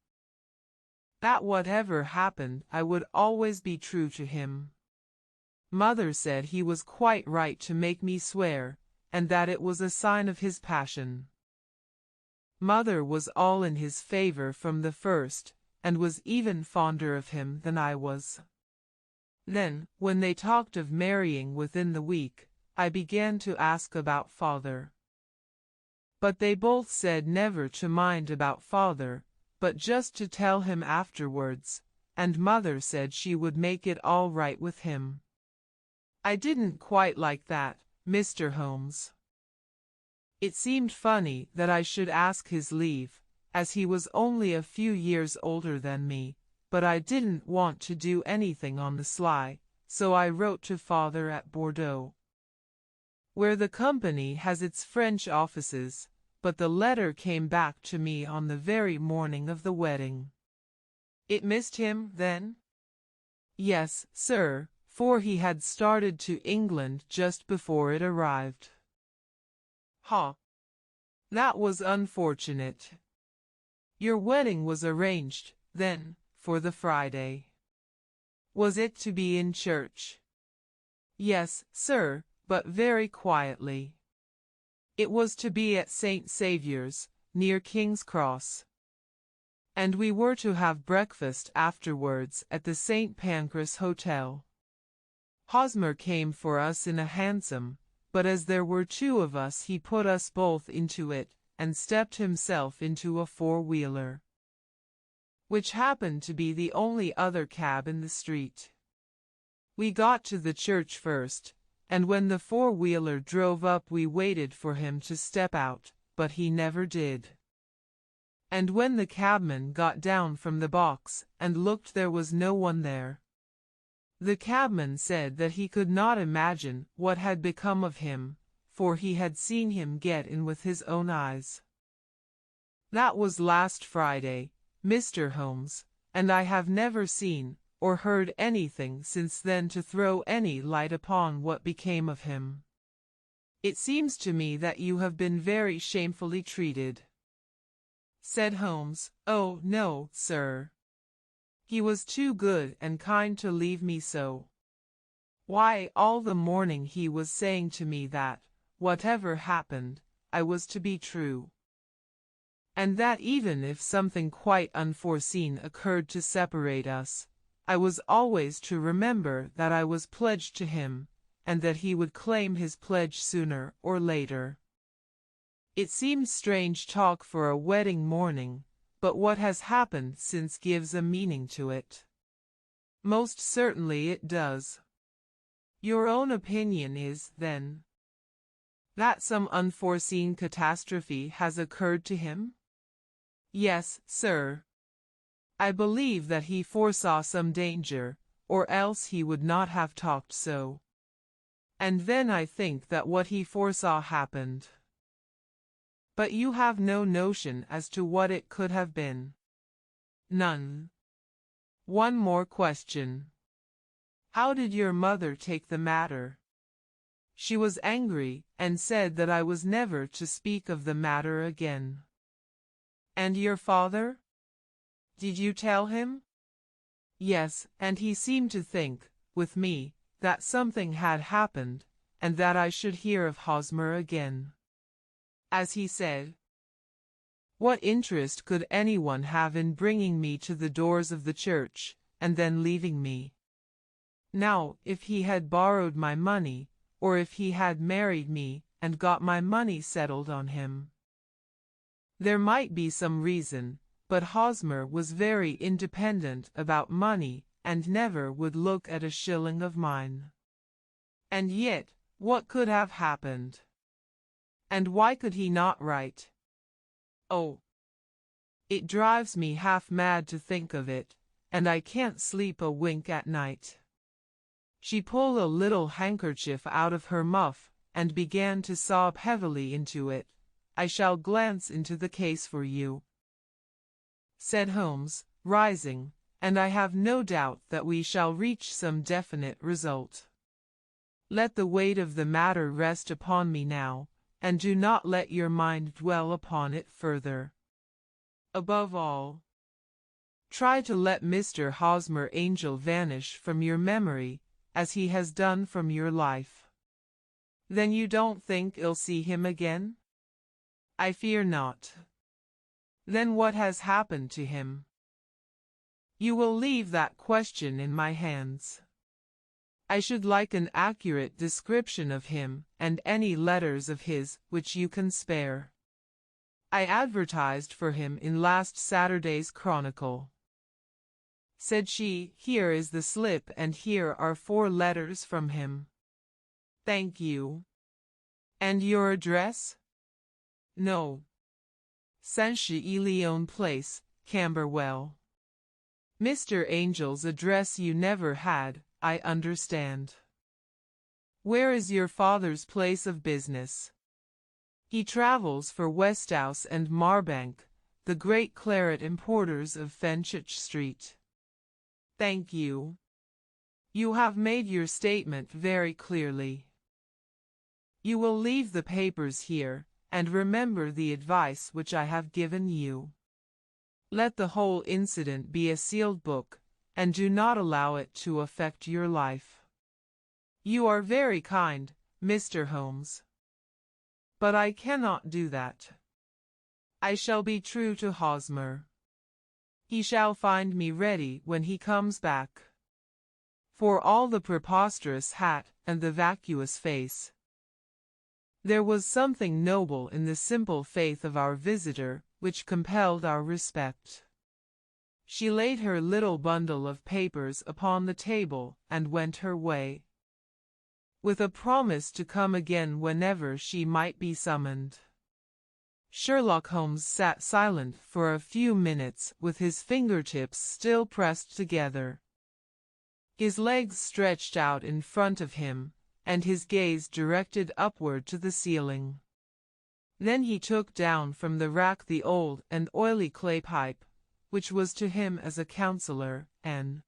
that whatever happened I would always be true to him. Mother said he was quite right to make me swear, and that it was a sign of his passion. Mother was all in his favor from the first, and was even fonder of him than I was. Then, when they talked of marrying within the week, I began to ask about father. But they both said never to mind about father, but just to tell him afterwards, and mother said she would make it all right with him. I didn't quite like that, Mr. Holmes. It seemed funny that I should ask his leave, as he was only a few years older than me, but I didn't want to do anything on the sly, so I wrote to father at Bordeaux, where the company has its French offices, but the letter came back to me on the very morning of the wedding. It missed him, then? Yes, sir, for he had started to England just before it arrived. Ha! That was unfortunate. Your wedding was arranged, then, for the Friday. Was it to be in church? Yes, sir, but very quietly. It was to be at St. Saviour's, near King's Cross. And we were to have breakfast afterwards at the St. Pancras Hotel. Hosmer came for us in a hansom, but as there were two of us he put us both into it, and stepped himself into a four-wheeler, which happened to be the only other cab in the street. We got to the church first, and when the four-wheeler drove up we waited for him to step out, but he never did. And when the cabman got down from the box and looked, there was no one there. The cabman said that he could not imagine what had become of him, for he had seen him get in with his own eyes. That was last Friday, Mr. Holmes, and I have never seen or heard anything since then to throw any light upon what became of him. It seems to me that you have been very shamefully treated, said Holmes. Oh, no, sir. He was too good and kind to leave me so. Why, all the morning he was saying to me that, whatever happened, I was to be true. And that even if something quite unforeseen occurred to separate us, I was always to remember that I was pledged to him, and that he would claim his pledge sooner or later. It seems strange talk for a wedding morning, but what has happened since gives a meaning to it. Most certainly it does. Your own opinion is, then, that some unforeseen catastrophe has occurred to him? Yes, sir. I believe that he foresaw some danger, or else he would not have talked so. And then I think that what he foresaw happened. But you have no notion as to what it could have been. None. One more question. How did your mother take the matter? She was angry, and said that I was never to speak of the matter again. And your father? Did you tell him? Yes, and he seemed to think, with me, that something had happened, and that I should hear of Hosmer again. As he said, what interest could anyone have in bringing me to the doors of the church, and then leaving me? Now, if he had borrowed my money, or if he had married me, and got my money settled on him, there might be some reason, but Hosmer was very independent about money, and never would look at a shilling of mine. And yet, what could have happened? And why could he not write? Oh, it drives me half mad to think of it, and I can't sleep a wink at night. She pulled a little handkerchief out of her muff, and began to sob heavily into it. I shall glance into the case for you, said Holmes, rising, and I have no doubt that we shall reach some definite result. Let the weight of the matter rest upon me now, and do not let your mind dwell upon it further. Above all, try to let Mr. Hosmer Angel vanish from your memory, as he has done from your life. Then you don't think you'll see him again? I fear not. Then what has happened to him? You will leave that question in my hands. I should like an accurate description of him, and any letters of his which you can spare. I advertised for him in last Saturday's Chronicle, said she. Here is the slip, and here are 4 letters from him. Thank you. And your address? No. Saint-Leon Place, Camberwell. Mr. Angel's address you never had, I understand. Where is your father's place of business? He travels for Westhouse and Marbank, the great claret importers of Fenchurch Street. Thank you. You have made your statement very clearly. You will leave the papers here, and remember the advice which I have given you. Let the whole incident be a sealed book, and do not allow it to affect your life. You are very kind, Mr. Holmes. But I cannot do that. I shall be true to Hosmer. He shall find me ready when he comes back. For all the preposterous hat and the vacuous face, there was something noble in the simple faith of our visitor which compelled our respect. She laid her little bundle of papers upon the table and went her way, with a promise to come again whenever she might be summoned. Sherlock Holmes sat silent for a few minutes with his fingertips still pressed together, his legs stretched out in front of him, and his gaze directed upward to the ceiling. Then he took down from the rack the old and oily clay pipe, which was to him as a counselor, and,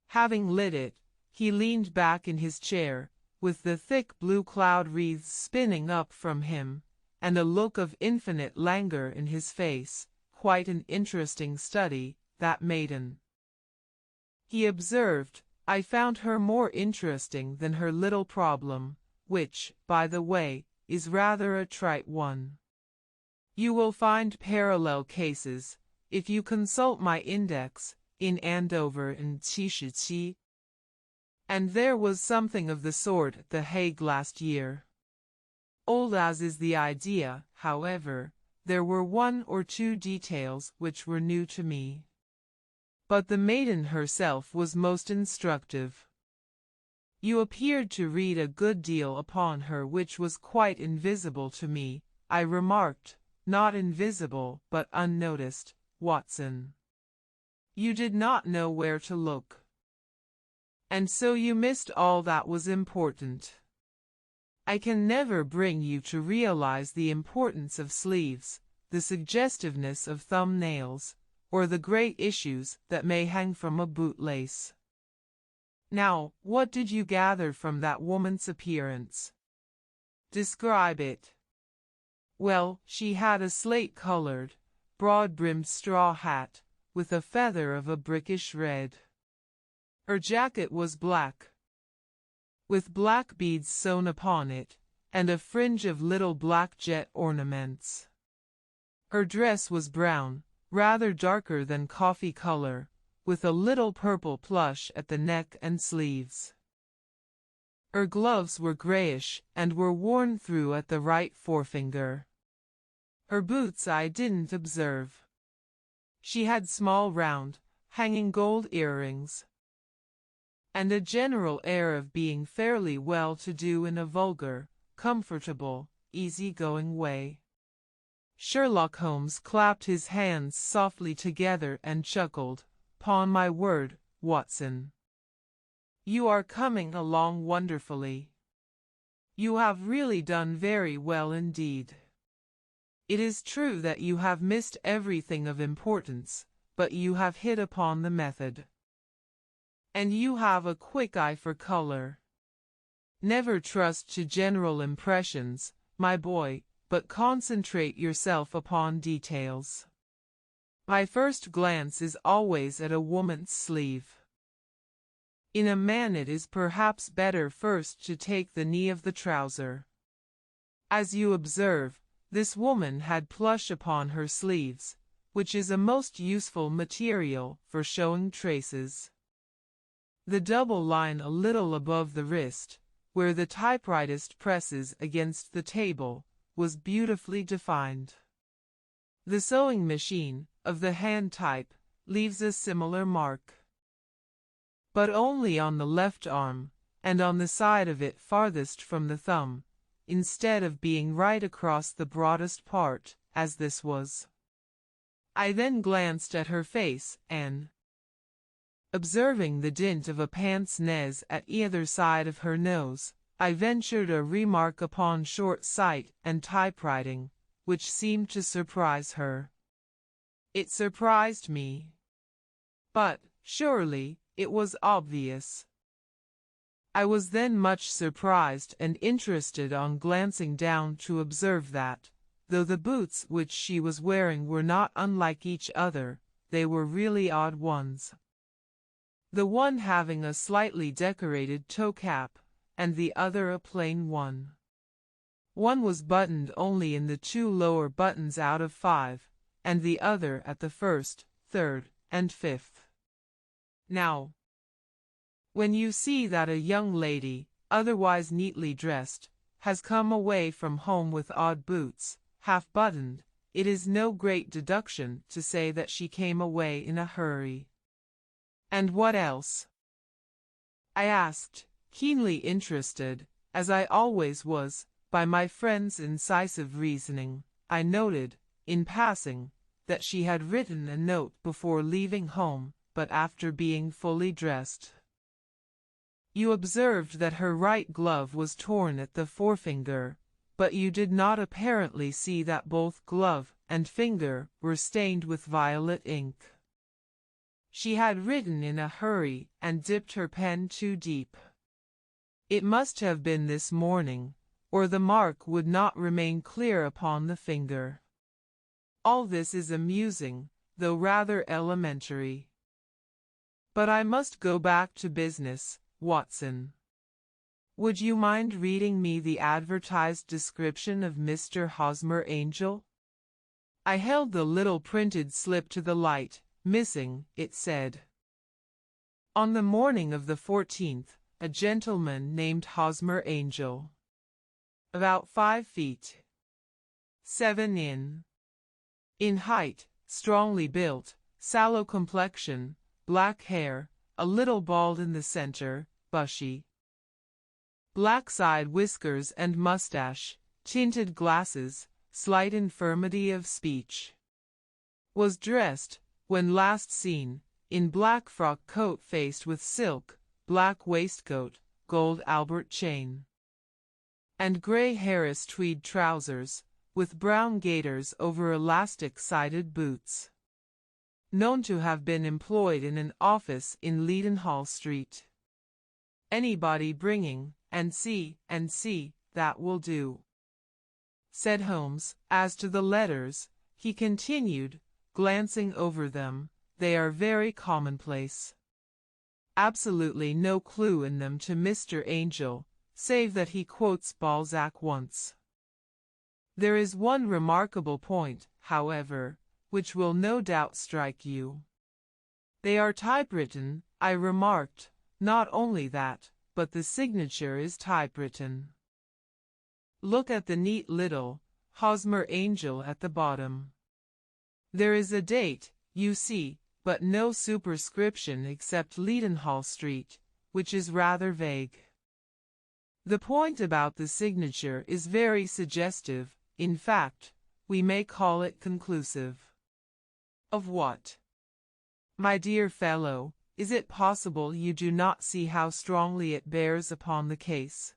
having lit it, he leaned back in his chair, with the thick blue cloud wreaths spinning up from him, and a look of infinite languor in his face. Quite an interesting study, that maiden, he observed. I found her more interesting than her little problem, which, by the way, is rather a trite one. You will find parallel cases, if you consult my index, in Andover and 77. And there was something of the sort at The Hague last year. Old as is the idea, however, there were one or two details which were new to me. But the maiden herself was most instructive. You appeared to read a good deal upon her which was quite invisible to me, I remarked. Not invisible, but unnoticed, Watson. You did not know where to look. And so you missed all that was important. I can never bring you to realize the importance of sleeves, the suggestiveness of thumbnails, or the great issues that may hang from a bootlace. Now, what did you gather from that woman's appearance? Describe it. Well, she had a slate-colored, broad-brimmed straw hat, with a feather of a brickish red. Her jacket was black, with black beads sewn upon it, and a fringe of little black jet ornaments. Her dress was brown, rather darker than coffee color, with a little purple plush at the neck and sleeves. Her gloves were grayish and were worn through at the right forefinger. Her boots I didn't observe. She had small round, hanging gold earrings, and a general air of being fairly well-to-do in a vulgar, comfortable, easy-going way. Sherlock Holmes clapped his hands softly together and chuckled. "'Pon my word, Watson, you are coming along wonderfully. You have really done very well indeed. It is true that you have missed everything of importance, but you have hit upon the method. And you have a quick eye for color. Never trust to general impressions, my boy, but concentrate yourself upon details. My first glance is always at a woman's sleeve. In a man it is perhaps better first to take the knee of the trouser. As you observe, this woman had plush upon her sleeves, which is a most useful material for showing traces. The double line a little above the wrist, where the typewriter presses against the table, was beautifully defined. The sewing machine, of the hand type, leaves a similar mark, but only on the left arm, and on the side of it farthest from the thumb, instead of being right across the broadest part, as this was. I then glanced at her face, and, observing the dint of a pince-nez at either side of her nose, I ventured a remark upon short sight and typewriting, which seemed to surprise her. It surprised me. But, surely, it was obvious. I was then much surprised and interested on glancing down to observe that, though the boots which she was wearing were not unlike each other, they were really odd ones. The one having a slightly decorated toe cap, and the other a plain one. One was buttoned only in the 2 lower buttons out of 5, and the other at the 1st, 3rd, and 5th. Now, when you see that a young lady, otherwise neatly dressed, has come away from home with odd boots, half-buttoned, it is no great deduction to say that she came away in a hurry. And what else? I asked, keenly interested, as I always was, by my friend's incisive reasoning. I noted, in passing, that she had written a note before leaving home, but after being fully dressed. You observed that her right glove was torn at the forefinger, but you did not apparently see that both glove and finger were stained with violet ink. She had written in a hurry and dipped her pen too deep. It must have been this morning, or the mark would not remain clear upon the finger. All this is amusing, though rather elementary. But I must go back to business, Watson. Would you mind reading me the advertised description of Mr. Hosmer Angel? I held the little printed slip to the light. Missing, it said. On the morning of the 14th, a gentleman named Hosmer Angel, about 5 feet 7 in height, strongly built, sallow complexion, black hair, a little bald in the center, bushy, black side whiskers and mustache, tinted glasses, slight infirmity of speech. Was dressed, when last seen, in black frock coat faced with silk, black waistcoat, gold Albert chain, and grey Harris tweed trousers, with brown gaiters over elastic-sided boots. Known to have been employed in an office in Leadenhall Street. Anybody bringing, and see, that will do, said Holmes. As to the letters, he continued, glancing over them, they are very commonplace. Absolutely no clue in them to Mr. Angel, save that he quotes Balzac once. There is one remarkable point, however, which will no doubt strike you. They are typewritten, I remarked. Not only that, but the signature is typewritten. Look at the neat little Hosmer Angel at the bottom. There is a date, you see, but no superscription except Leadenhall Street, which is rather vague. The point about the signature is very suggestive, in fact, we may call it conclusive. Of what? My dear fellow, is it possible you do not see how strongly it bears upon the case?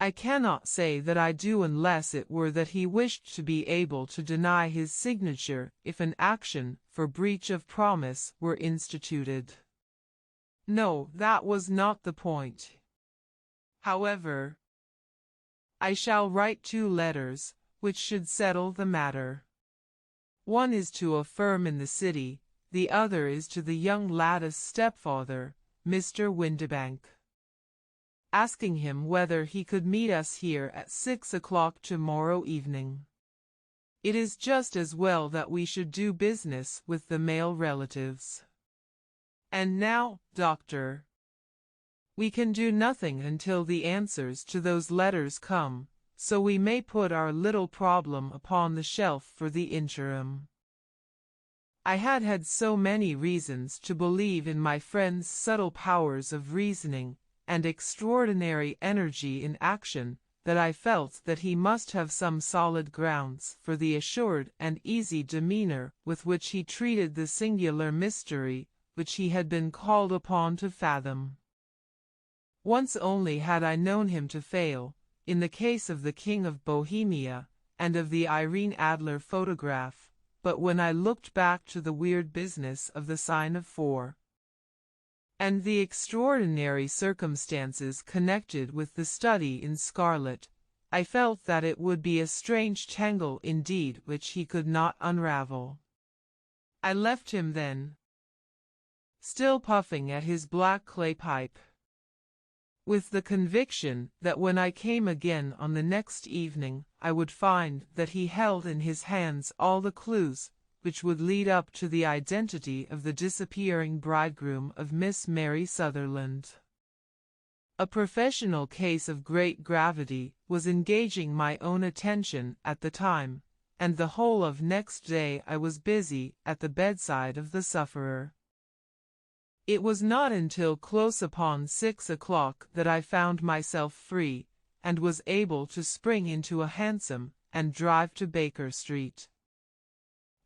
I cannot say that I do, unless it were that he wished to be able to deny his signature if an action for breach of promise were instituted. No, that was not the point. However, I shall write 2 letters, which should settle the matter. One is to a firm in the city, the other is to the young lad's stepfather, Mr. Windibank, asking him whether he could meet us here at 6 o'clock tomorrow evening. It is just as well that we should do business with the male relatives. And now, Doctor, we can do nothing until the answers to those letters come, so we may put our little problem upon the shelf for the interim. I had had so many reasons to believe in my friend's subtle powers of reasoning and extraordinary energy in action, that I felt that he must have some solid grounds for the assured and easy demeanor with which he treated the singular mystery which he had been called upon to fathom. Once only had I known him to fail, in the case of the King of Bohemia, and of the Irene Adler photograph, but when I looked back to the weird business of the sign of 4, and the extraordinary circumstances connected with the study in scarlet, I felt that it would be a strange tangle indeed which he could not unravel. I left him then, still puffing at his black clay pipe, with the conviction that when I came again on the next evening, I would find that he held in his hands all the clues which would lead up to the identity of the disappearing bridegroom of Miss Mary Sutherland. A professional case of great gravity was engaging my own attention at the time, and the whole of next day I was busy at the bedside of the sufferer. It was not until close upon 6 o'clock that I found myself free, and was able to spring into a hansom and drive to Baker Street,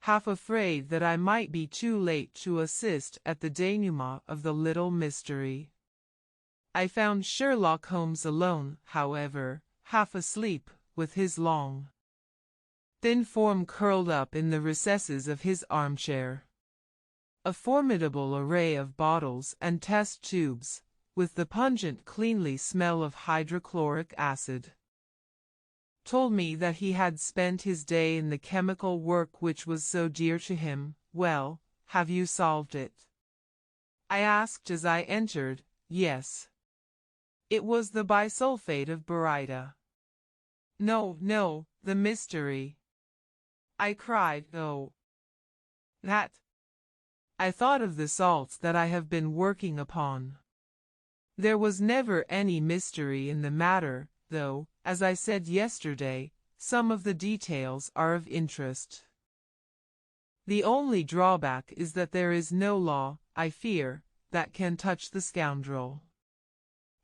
half afraid that I might be too late to assist at the denouement of the little mystery. I found Sherlock Holmes alone, however, half asleep, with his long, thin form curled up in the recesses of his armchair. A formidable array of bottles and test tubes, with the pungent cleanly smell of hydrochloric acid, told me that he had spent his day in the chemical work which was so dear to him. "Well, have you solved it?" I asked as I entered. "Yes. It was the bisulfate of baryta." No, the mystery," I cried. "Oh, that. I thought of the salts that I have been working upon. There was never any mystery in the matter, though, as I said yesterday, some of the details are of interest. The only drawback is that there is no law, I fear, that can touch the scoundrel.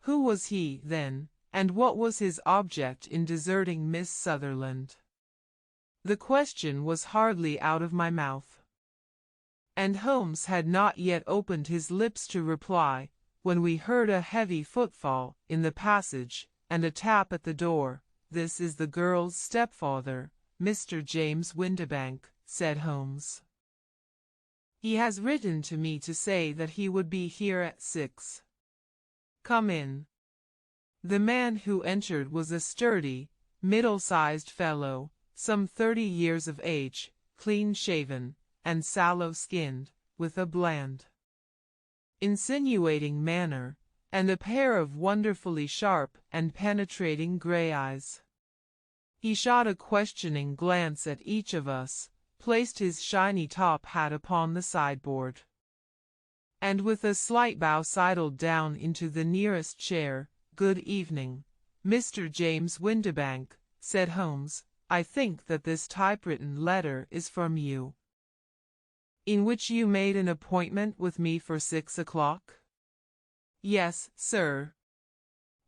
Who was he, then, and what was his object in deserting Miss Sutherland?" The question was hardly out of my mouth, and Holmes had not yet opened his lips to reply, when we heard a heavy footfall in the passage, and a tap at the door. "This is the girl's stepfather, Mr. James Windibank," said Holmes. "He has written to me to say that he would be here at 6. Come in." The man who entered was a sturdy, middle-sized fellow, some 30 years of age, clean-shaven, and sallow-skinned, with a bland, insinuating manner, and a pair of wonderfully sharp and penetrating gray eyes. He shot a questioning glance at each of us, placed his shiny top hat upon the sideboard, and with a slight bow sidled down into the nearest chair. "Good evening, Mr. James Windibank," said Holmes. "I think that this typewritten letter is from you, in which you made an appointment with me for 6 o'clock? "Yes, sir.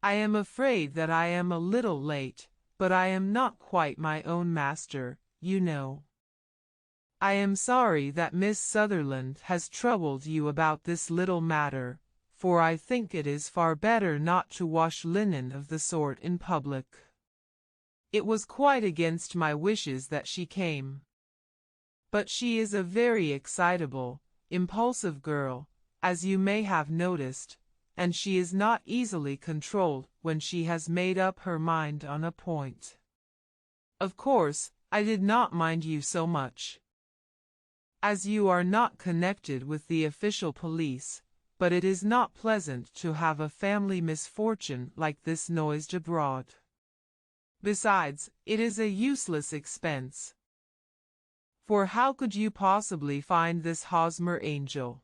I am afraid that I am a little late, but I am not quite my own master, you know. I am sorry that Miss Sutherland has troubled you about this little matter, for I think it is far better not to wash linen of the sort in public. It was quite against my wishes that she came. But she is a very excitable, impulsive girl, as you may have noticed, and she is not easily controlled when she has made up her mind on a point. Of course, I did not mind you so much, as you are not connected with the official police, but it is not pleasant to have a family misfortune like this noised abroad. Besides, it is a useless expense. For how could you possibly find this Hosmer angel?"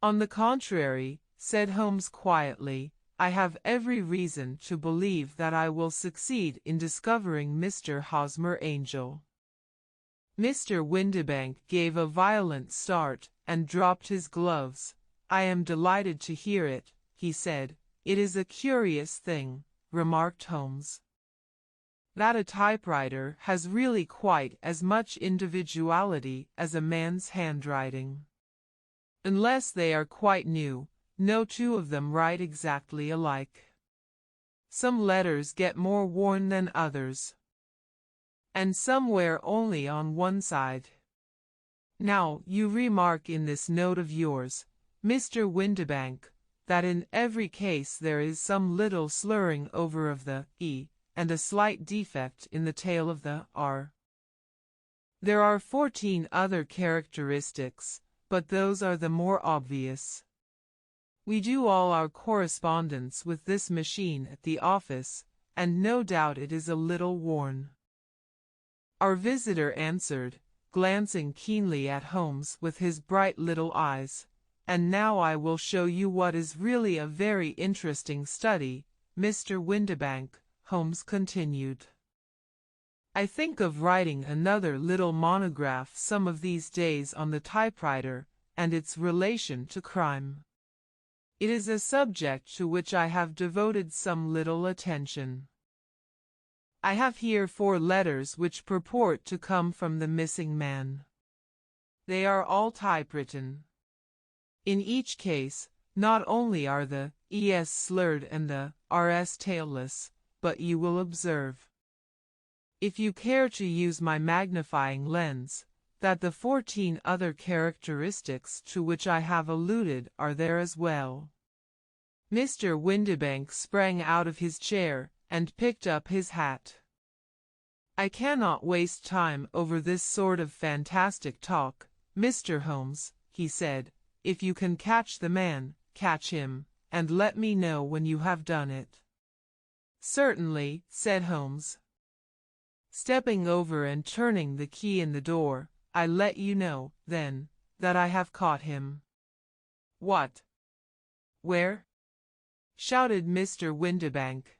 "On the contrary," said Holmes quietly, "I have every reason to believe that I will succeed in discovering Mr. Hosmer Angel." Mr. Windibank gave a violent start and dropped his gloves. "I am delighted to hear it," he said. "It is a curious thing," remarked Holmes, "that a typewriter has really quite as much individuality as a man's handwriting. Unless they are quite new, no two of them write exactly alike. Some letters get more worn than others, and some wear only on one side. Now, you remark in this note of yours, Mr. Windibank, that in every case there is some little slurring over of the E, and a slight defect in the tail of the R. There are 14 other characteristics, but those are the more obvious. We do all our correspondence with this machine at the office, and no doubt it is a little worn. Our visitor answered, glancing keenly at Holmes with his bright little eyes. And now I will show you what is really a very interesting study, Mr. Windibank, Holmes continued. I think of writing another little monograph some of these days on the typewriter and its relation to crime. It is a subject to which I have devoted some little attention. I have here 4 letters which purport to come from the missing man. They are all typewritten. In each case, not only are the es slurred and the rs tailless, but you will observe, if you care to use my magnifying lens, that the 14 other characteristics to which I have alluded are there as well. Mr. Windibank sprang out of his chair and picked up his hat. I cannot waste time over this sort of fantastic talk, Mr. Holmes, he said. If you can catch the man, catch him, and let me know when you have done it. Certainly, said Holmes. Stepping over and turning the key in the door, I let you know, then, that I have caught him. What? Where? Shouted Mr. Windibank,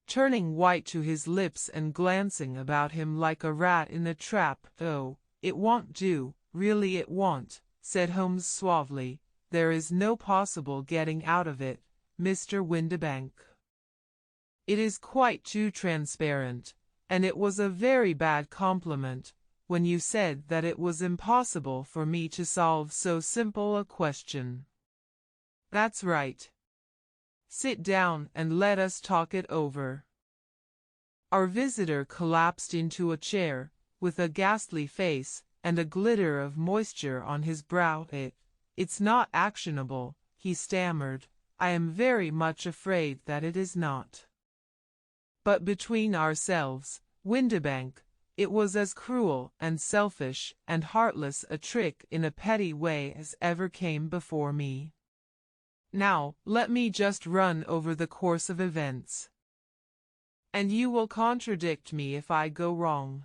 turning white to his lips and glancing about him like a rat in a trap. Oh, it won't do, really it won't, said Holmes suavely. There is no possible getting out of it, Mr. Windibank. It is quite too transparent, and it was a very bad compliment when you said that it was impossible for me to solve so simple a question. That's right. Sit down and let us talk it over. Our visitor collapsed into a chair, with a ghastly face and a glitter of moisture on his brow. It's not actionable, he stammered. I am very much afraid that it is not. But between ourselves, Windibank, it was as cruel and selfish and heartless a trick in a petty way as ever came before me. Now, let me just run over the course of events, and you will contradict me if I go wrong.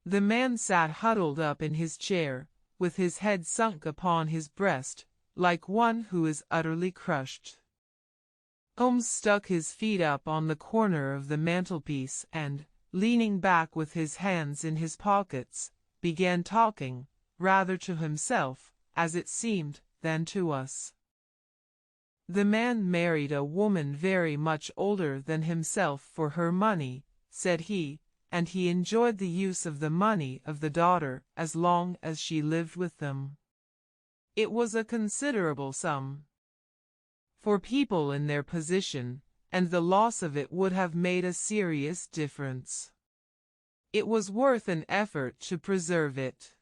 The man sat huddled up in his chair, with his head sunk upon his breast, like one who is utterly crushed. Holmes stuck his feet up on the corner of the mantelpiece and, leaning back with his hands in his pockets, began talking, rather to himself, as it seemed, than to us. The man married a woman very much older than himself for her money, said he, and he enjoyed the use of the money of the daughter as long as she lived with them. It was a considerable sum for people in their position, and the loss of it would have made a serious difference. It was worth an effort to preserve it.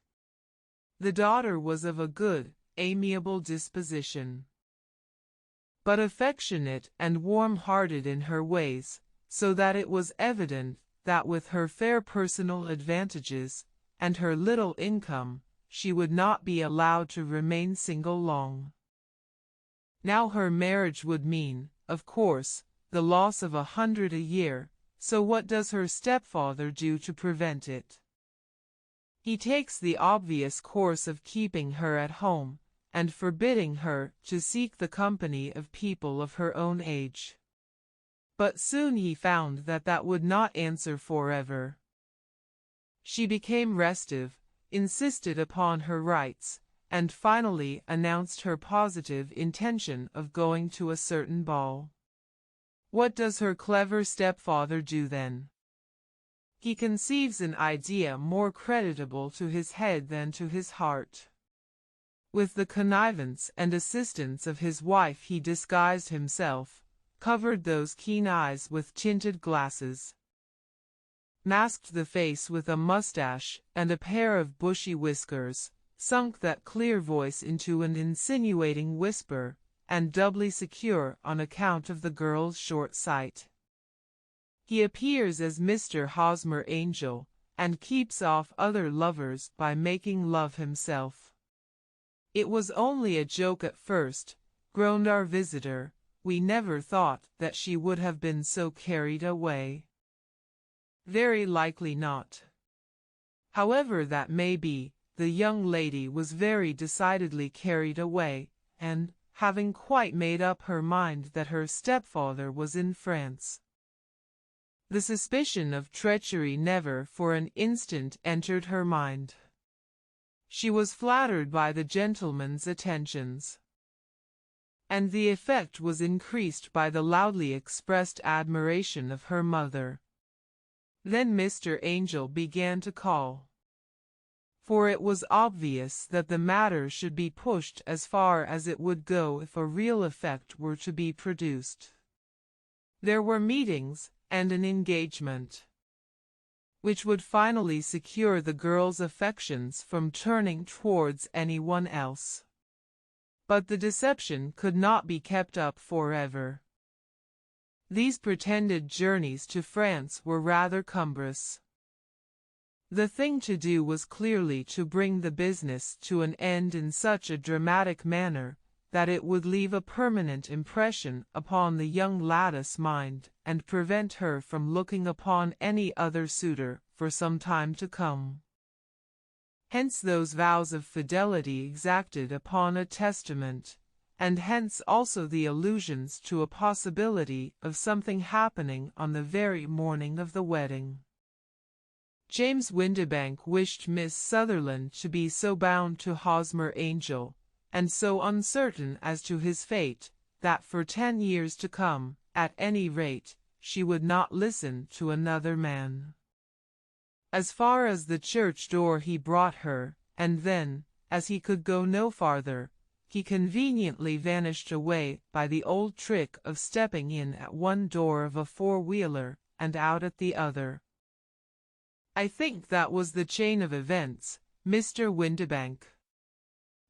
The daughter was of a good, amiable disposition, but affectionate and warm-hearted in her ways, so that it was evident that with her fair personal advantages, and her little income, she would not be allowed to remain single long. Now her marriage would mean, of course, the loss of 100 a year, so what does her stepfather do to prevent it? He takes the obvious course of keeping her at home, and forbidding her to seek the company of people of her own age. But soon he found that that would not answer forever. She became restive, insisted upon her rights, and finally announced her positive intention of going to a certain ball. What does her clever stepfather do then? He conceives an idea more creditable to his head than to his heart. With the connivance and assistance of his wife he disguised himself, covered those keen eyes with tinted glasses, masked the face with a mustache and a pair of bushy whiskers, sunk that clear voice into an insinuating whisper, and doubly secure on account of the girl's short sight. He appears as Mr. Hosmer Angel, and keeps off other lovers by making love himself. It was only a joke at first, groaned our visitor. We never thought that she would have been so carried away. Very likely not. However that may be, the young lady was very decidedly carried away, and, having quite made up her mind that her stepfather was in France, the suspicion of treachery never for an instant entered her mind. She was flattered by the gentleman's attentions, and the effect was increased by the loudly expressed admiration of her mother. Then Mr. Angel began to call, for it was obvious that the matter should be pushed as far as it would go if a real effect were to be produced. There were meetings, and an engagement, which would finally secure the girl's affections from turning towards anyone else. But the deception could not be kept up forever. These pretended journeys to France were rather cumbrous. The thing to do was clearly to bring the business to an end in such a dramatic manner that it would leave a permanent impression upon the young lady's mind and prevent her from looking upon any other suitor for some time to come. Hence those vows of fidelity exacted upon a testament, and hence also the allusions to a possibility of something happening on the very morning of the wedding. James Windibank wished Miss Sutherland to be so bound to Hosmer Angel, and so uncertain as to his fate, that for 10 years to come, at any rate, she would not listen to another man. As far as the church door he brought her, and then, as he could go no farther, he conveniently vanished away by the old trick of stepping in at one door of a four-wheeler, and out at the other. I think that was the chain of events, Mr. Windibank.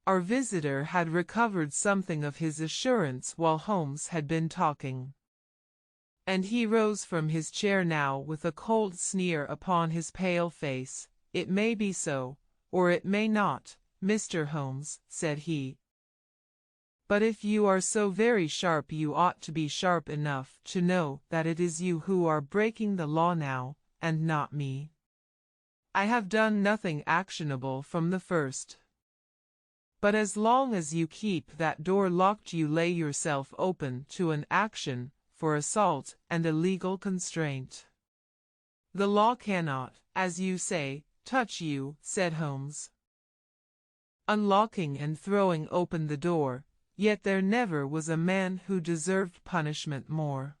Our visitor had recovered something of his assurance while Holmes had been talking, and he rose from his chair now with a cold sneer upon his pale face. "It may be so, or it may not, Mr. Holmes," said he. "But if you are so very sharp you ought to be sharp enough to know that it is you who are breaking the law now, and not me. I have done nothing actionable from the first. But as long as you keep that door locked you lay yourself open to an action for assault and illegal constraint. The law cannot, as you say, touch you," said Holmes, unlocking and throwing open the door. Yet there never was a man who deserved punishment more.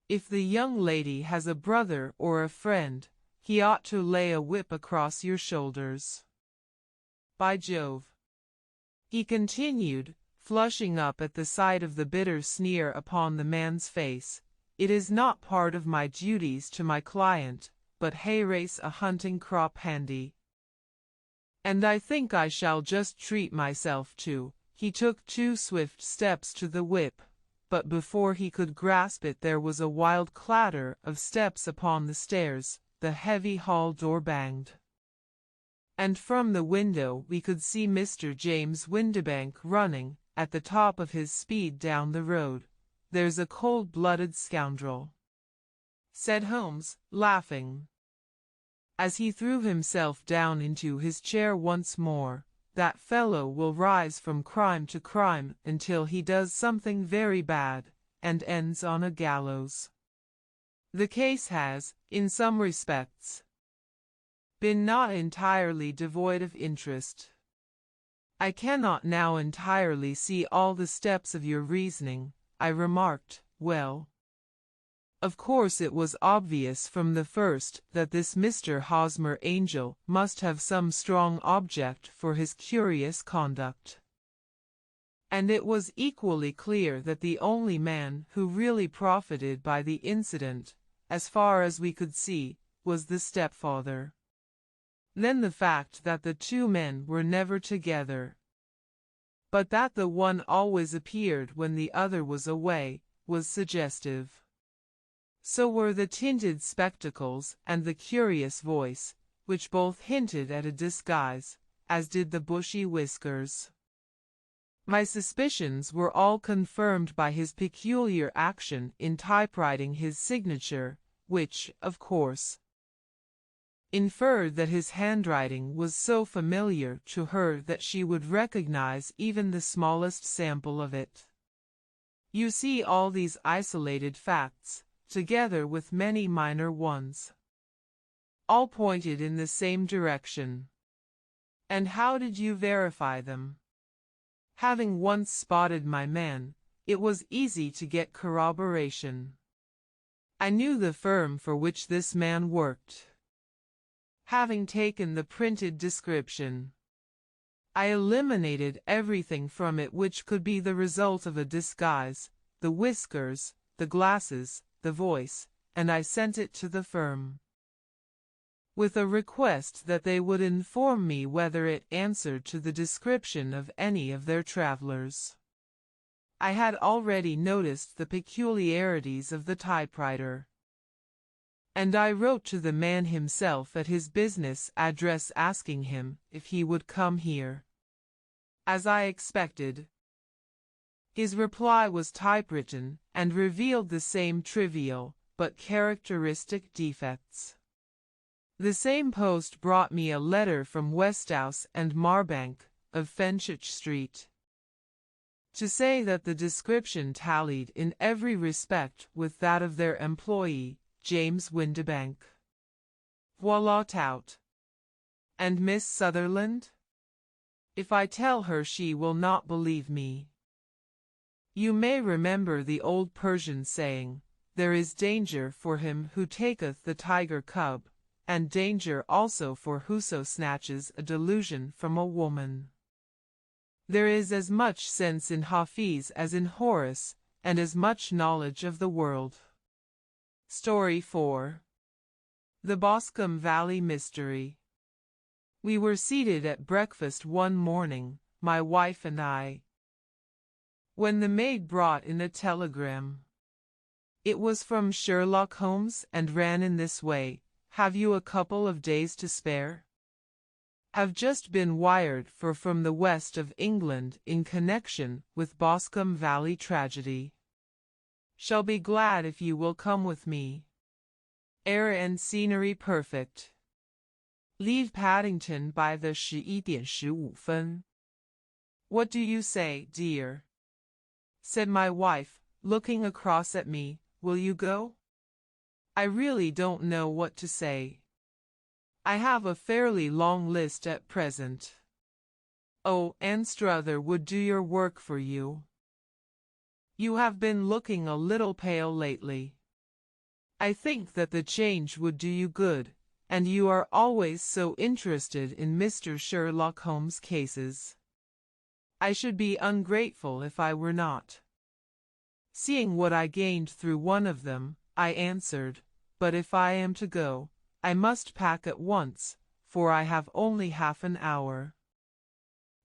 If the young lady has a brother or a friend, he ought to lay a whip across your shoulders. By Jove," he continued, flushing up at the sight of the bitter sneer upon the man's face, "it is not part of my duties to my client, but hey race a hunting crop handy. And I think I shall just treat myself to." He took 2 swift steps to the whip, but before he could grasp it there was a wild clatter of steps upon the stairs, the heavy hall door banged, and from the window we could see Mr. James Windibank running at the top of his speed down the road. "There's a cold-blooded scoundrel," said Holmes, laughing, as he threw himself down into his chair once more. "That fellow will rise from crime to crime until he does something very bad, and ends on a gallows. The case has, in some respects, been not entirely devoid of interest. I cannot now entirely see all the steps of your reasoning," I remarked. "Well, Of course it was obvious from the first that this Mr. Hosmer Angel must have some strong object for his curious conduct. And it was equally clear that the only man who really profited by the incident, as far as we could see, was the stepfather. Then the fact that the two men were never together, but that the one always appeared when the other was away, was suggestive. So were the tinted spectacles and the curious voice, which both hinted at a disguise, as did the bushy whiskers. My suspicions were all confirmed by his peculiar action in typewriting his signature, which, of course, inferred that his handwriting was so familiar to her that she would recognize even the smallest sample of it. You see, all these isolated facts, together with many minor ones, all pointed in the same direction. And how did you verify them? Having once spotted my man, it was easy to get corroboration. I knew the firm for which this man worked. Having taken the printed description, I eliminated everything from it which could be the result of a disguise, the whiskers, the glasses, the voice, and I sent it to the firm, with a request that they would inform me whether it answered to the description of any of their travelers. I had already noticed the peculiarities of the typewriter, and I wrote to the man himself at his business address asking him if he would come here. As I expected, his reply was typewritten and revealed the same trivial but characteristic defects. The same post brought me a letter from Westhouse and Marbank of Fenchurch Street, to say that the description tallied in every respect with that of their employee, James Windibank. Voila tout. And Miss Sutherland? If I tell her, she will not believe me. You may remember the old Persian saying, "There is danger for him who taketh the tiger cub, and danger also for whoso snatches a delusion from a woman." There is as much sense in Hafiz as in Horace, and as much knowledge of the world. Story 4. The Boscombe Valley Mystery. We were seated at breakfast one morning, my wife and I, when the maid brought in a telegram. It was from Sherlock Holmes and ran in this way: "Have you a couple of days to spare? Have just been wired for from the west of England in connection with Boscombe Valley tragedy. Shall be glad if you will come with me. Air and scenery perfect. Leave Paddington by the 11:15. What do you say, dear?" said my wife, looking across at me. "Will you go?" I really don't know what to say. I have a fairly long list at present. Oh, Anstruther would do your work for you. You have been looking a little pale lately. I think that the change would do you good, and you are always so interested in Mr. Sherlock Holmes' cases. I should be ungrateful if I were not. Seeing what I gained through one of them, I answered, "But if I am to go, I must pack at once, for I have only half an hour."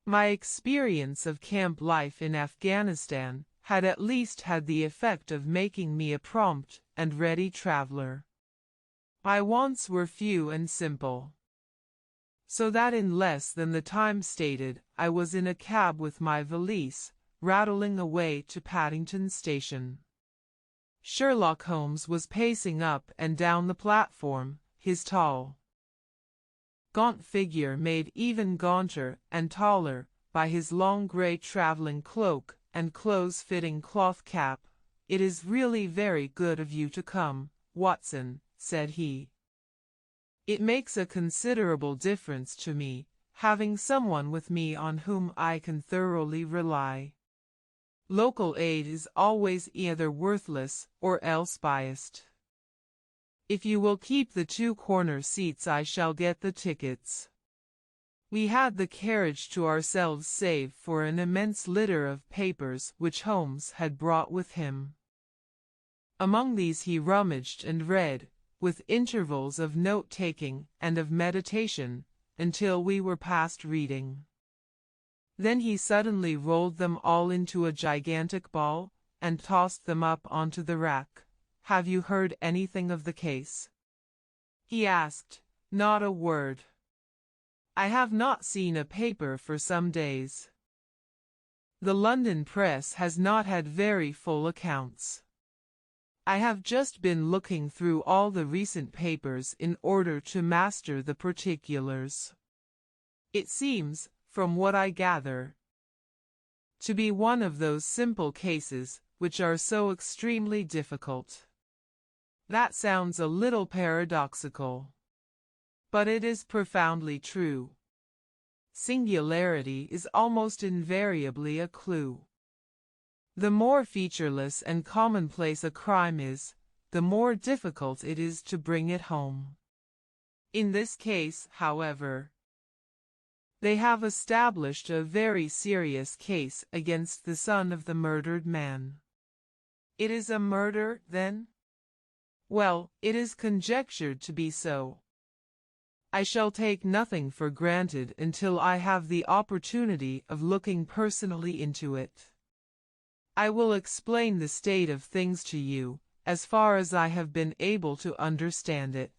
My experience of camp life in Afghanistan had at least had the effect of making me a prompt and ready traveler. My wants were few and simple, so that in less than the time stated I was in a cab with my valise, rattling away to Paddington Station. Sherlock Holmes was pacing up and down the platform, his tall, gaunt figure made even gaunter and taller by his long grey travelling cloak and close-fitting cloth cap. "It is really very good of you to come, Watson," said he. "It makes a considerable difference to me, having someone with me on whom I can thoroughly rely. Local aid is always either worthless or else biased. If you will keep the 2 corner seats, I shall get the tickets. We had the carriage to ourselves save for an immense litter of papers which Holmes had brought with him. Among these he rummaged and read, with intervals of note-taking and of meditation, until we were past reading. Then he suddenly rolled them all into a gigantic ball, and tossed them up onto the rack. "Have you heard anything of the case?" he asked. "Not a word. I have not seen a paper for some days. The London press has not had very full accounts. I have just been looking through all the recent papers in order to master the particulars. It seems, from what I gather, to be one of those simple cases which are so extremely difficult." That sounds a little paradoxical, but it is profoundly true. Singularity is almost invariably a clue. The more featureless and commonplace a crime is, the more difficult it is to bring it home. In this case, however, they have established a very serious case against the son of the murdered man. It is a murder, then? Well, it is conjectured to be so. I shall take nothing for granted until I have the opportunity of looking personally into it. I will explain the state of things to you, as far as I have been able to understand it.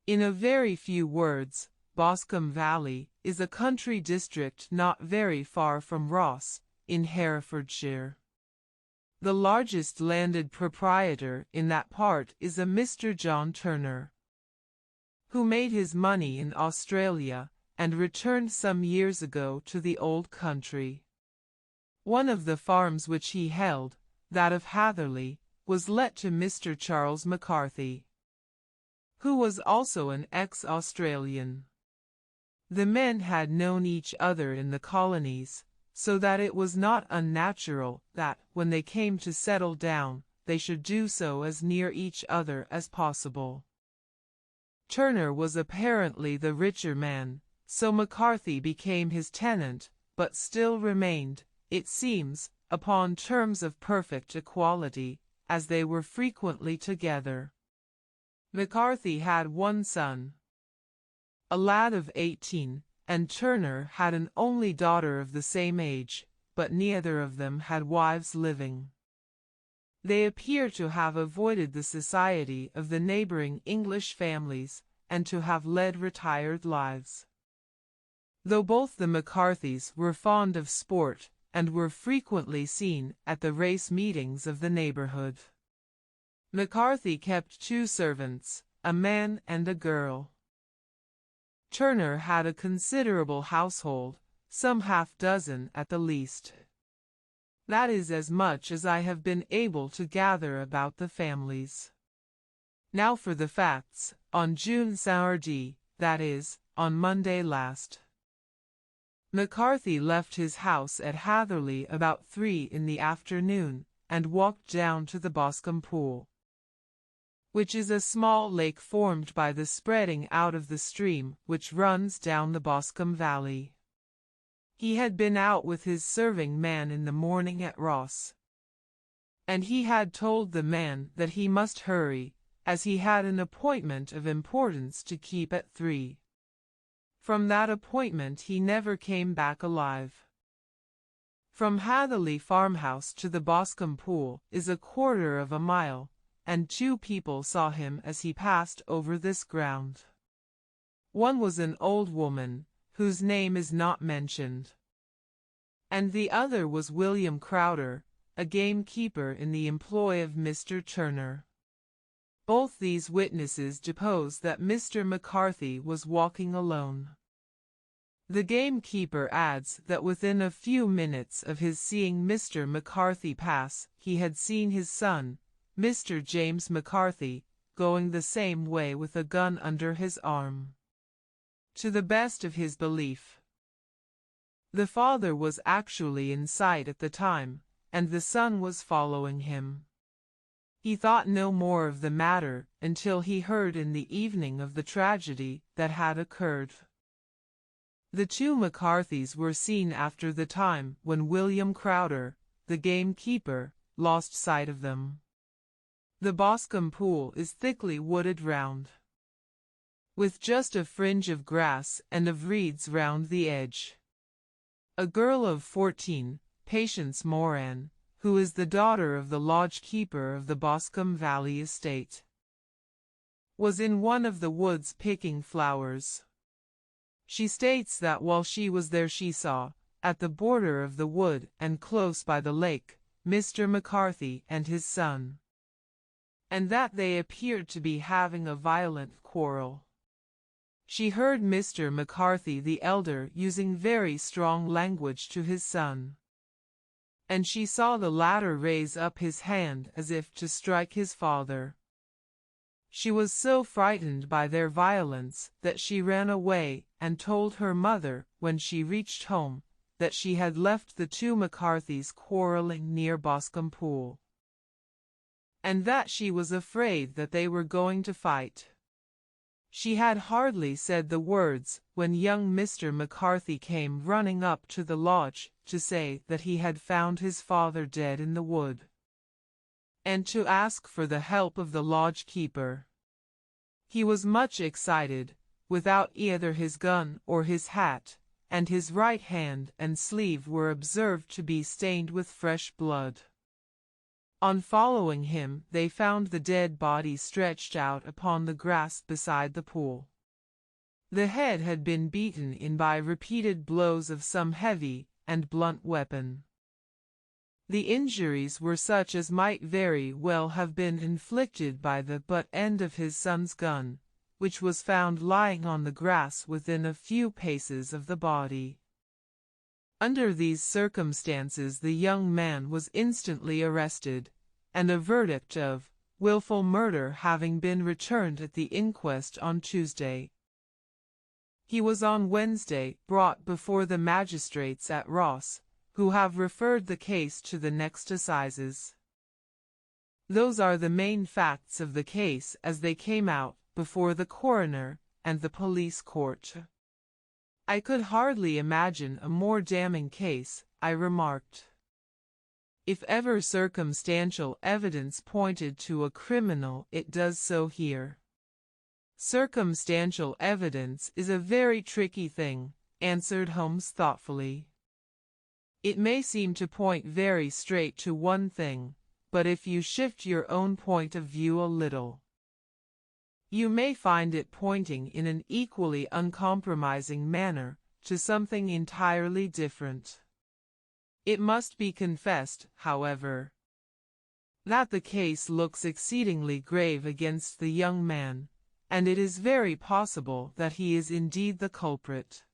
In a very few words, Boscombe Valley is a country district not very far from Ross, in Herefordshire. The largest landed proprietor in that part is a Mr. John Turner, who made his money in Australia and returned some years ago to the old country. One of the farms which he held, that of Hatherley, was let to Mr. Charles McCarthy, who was also an ex-Australian. The men had known each other in the colonies, so that it was not unnatural that, when they came to settle down, they should do so as near each other as possible. Turner was apparently the richer man, so McCarthy became his tenant, but still remained, it seems, upon terms of perfect equality, as they were frequently together. McCarthy had one son, a lad of 18, and Turner had an only daughter of the same age, but neither of them had wives living. They appear to have avoided the society of the neighboring English families, and to have led retired lives. Though both the McCarthys were fond of sport, and were frequently seen at the race meetings of the neighborhood. McCarthy kept 2 servants, a man and a girl. Turner had a considerable household, some half-dozen at the least. That is as much as I have been able to gather about the families. Now for the facts. On June Saturday, that is, on Monday last, McCarthy left his house at Hatherley about 3 in the afternoon, and walked down to the Boscombe Pool, which is a small lake formed by the spreading out of the stream which runs down the Boscombe Valley. He had been out with his serving man in the morning at Ross, and he had told the man that he must hurry, as he had an appointment of importance to keep at 3. From that appointment he never came back alive. From Hatherley farmhouse to the Boscombe Pool is a quarter of a mile, and 2 people saw him as he passed over this ground. One was an old woman, whose name is not mentioned, and the other was William Crowder, a gamekeeper in the employ of Mr. Turner. Both these witnesses depose that Mr. McCarthy was walking alone. The gamekeeper adds that within a few minutes of his seeing Mr. McCarthy pass, he had seen his son, Mr. James McCarthy, going the same way with a gun under his arm. To the best of his belief, The father was actually in sight at the time, and the son was following him. He thought no more of the matter until he heard in the evening of the tragedy that had occurred. The two McCarthys were seen after the time when William Crowder, the gamekeeper, lost sight of them. The Boscombe Pool is thickly wooded round, with just a fringe of grass and of reeds round the edge. A girl of 14, Patience Moran, who is the daughter of the lodge-keeper of the Boscombe Valley estate, was in one of the woods picking flowers. She states that while she was there she saw, at the border of the wood and close by the lake, Mr. McCarthy and his son, and that they appeared to be having a violent quarrel. She heard Mr. McCarthy the elder using very strong language to his son, and she saw the latter raise up his hand as if to strike his father. She was so frightened by their violence that she ran away and told her mother when she reached home that she had left the two McCarthys quarreling near Boscombe Pool, and that she was afraid that they were going to fight. She had hardly said the words when young Mr. McCarthy came running up to the lodge to say that he had found his father dead in the wood, and to ask for the help of the lodge-keeper. He was much excited, without either his gun or his hat, and his right hand and sleeve were observed to be stained with fresh blood. On following him, they found the dead body stretched out upon the grass beside the pool. The head had been beaten in by repeated blows of some heavy and blunt weapon. The injuries were such as might very well have been inflicted by the butt end of his son's gun, which was found lying on the grass within a few paces of the body. Under these circumstances the young man was instantly arrested, and a verdict of wilful murder having been returned at the inquest on Tuesday, he was on Wednesday brought before the magistrates at Ross, who have referred the case to the next assizes. Those are the main facts of the case as they came out before the coroner and the police court. I could hardly imagine a more damning case, I remarked. If ever circumstantial evidence pointed to a criminal, it does so here. Circumstantial evidence is a very tricky thing, answered Holmes thoughtfully. It may seem to point very straight to one thing, but if you shift your own point of view a little, you may find it pointing in an equally uncompromising manner to something entirely different. It must be confessed, however, that the case looks exceedingly grave against the young man, and it is very possible that he is indeed the culprit.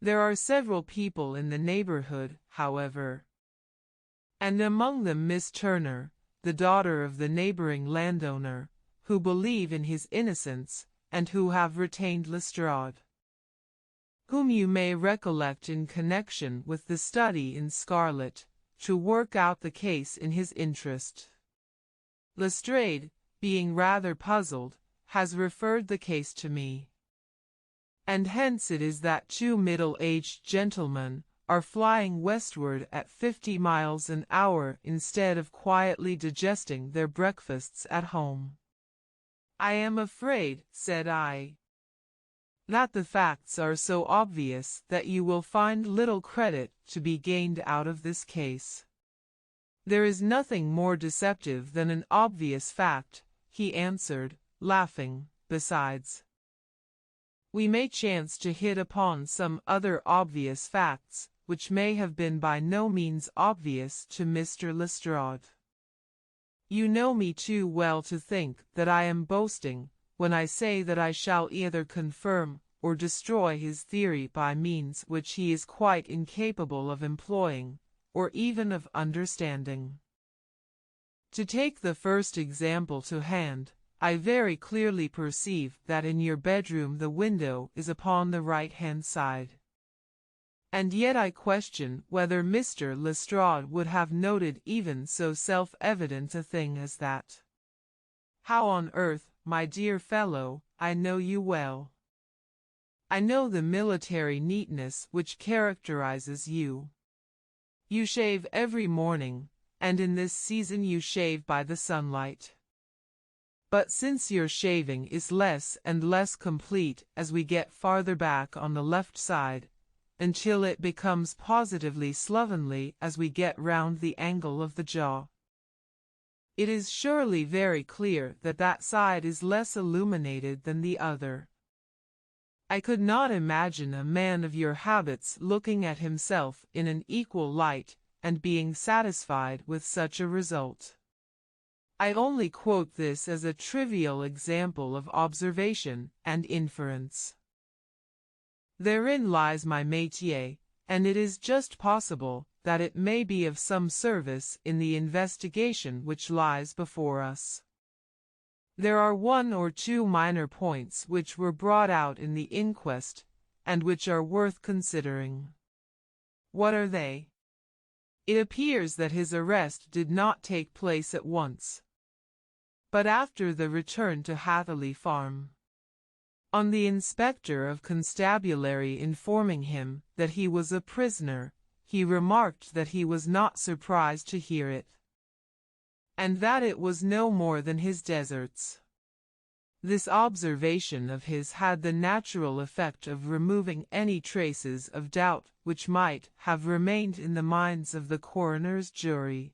There are several people in the neighborhood, however, and among them Miss Turner, the daughter of the neighboring landowner, who believe in his innocence, and who have retained Lestrade, whom you may recollect in connection with the study in scarlet, to work out the case in his interest. Lestrade, being rather puzzled, has referred the case to me, and hence it is that two middle-aged gentlemen are flying westward at 50 miles an hour instead of quietly digesting their breakfasts at home. I am afraid, said I, that the facts are so obvious that you will find little credit to be gained out of this case. There is nothing more deceptive than an obvious fact, he answered, laughing. Besides, we may chance to hit upon some other obvious facts, which may have been by no means obvious to Mr. Lestrade. You know me too well to think that I am boasting when I say that I shall either confirm or destroy his theory by means which he is quite incapable of employing, or even of understanding. To take the first example to hand, I very clearly perceive that in your bedroom the window is upon the right-hand side, And yet I question whether Mr. Lestrade would have noted even so self-evident a thing as that. How on earth, my dear fellow, I know you well. I know the military neatness which characterizes you. You shave every morning, and in this season you shave by the sunlight. But since your shaving is less and less complete as we get farther back on the left side, until it becomes positively slovenly as we get round the angle of the jaw, it is surely very clear that that side is less illuminated than the other. I could not imagine a man of your habits looking at himself in an equal light and being satisfied with such a result. I only quote this as a trivial example of observation and inference. Therein lies my métier, and it is just possible that it may be of some service in the investigation which lies before us. There are one or two minor points which were brought out in the inquest, and which are worth considering. What are they? It appears that his arrest did not take place at once, but after the return to Hatherley Farm. On the inspector of constabulary informing him that he was a prisoner, he remarked that he was not surprised to hear it, and that it was no more than his deserts. This observation of his had the natural effect of removing any traces of doubt which might have remained in the minds of the coroner's jury.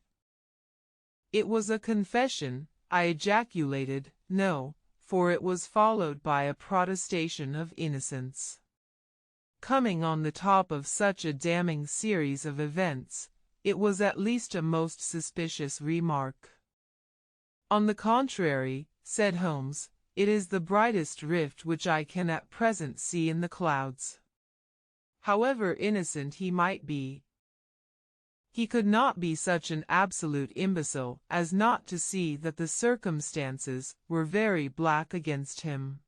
It was a confession, I ejaculated, no, for it was followed by a protestation of innocence. Coming on the top of such a damning series of events, it was at least a most suspicious remark. On the contrary, said Holmes, it is the brightest rift which I can at present see in the clouds. However innocent he might be, he could not be such an absolute imbecile as not to see that the circumstances were very black against him.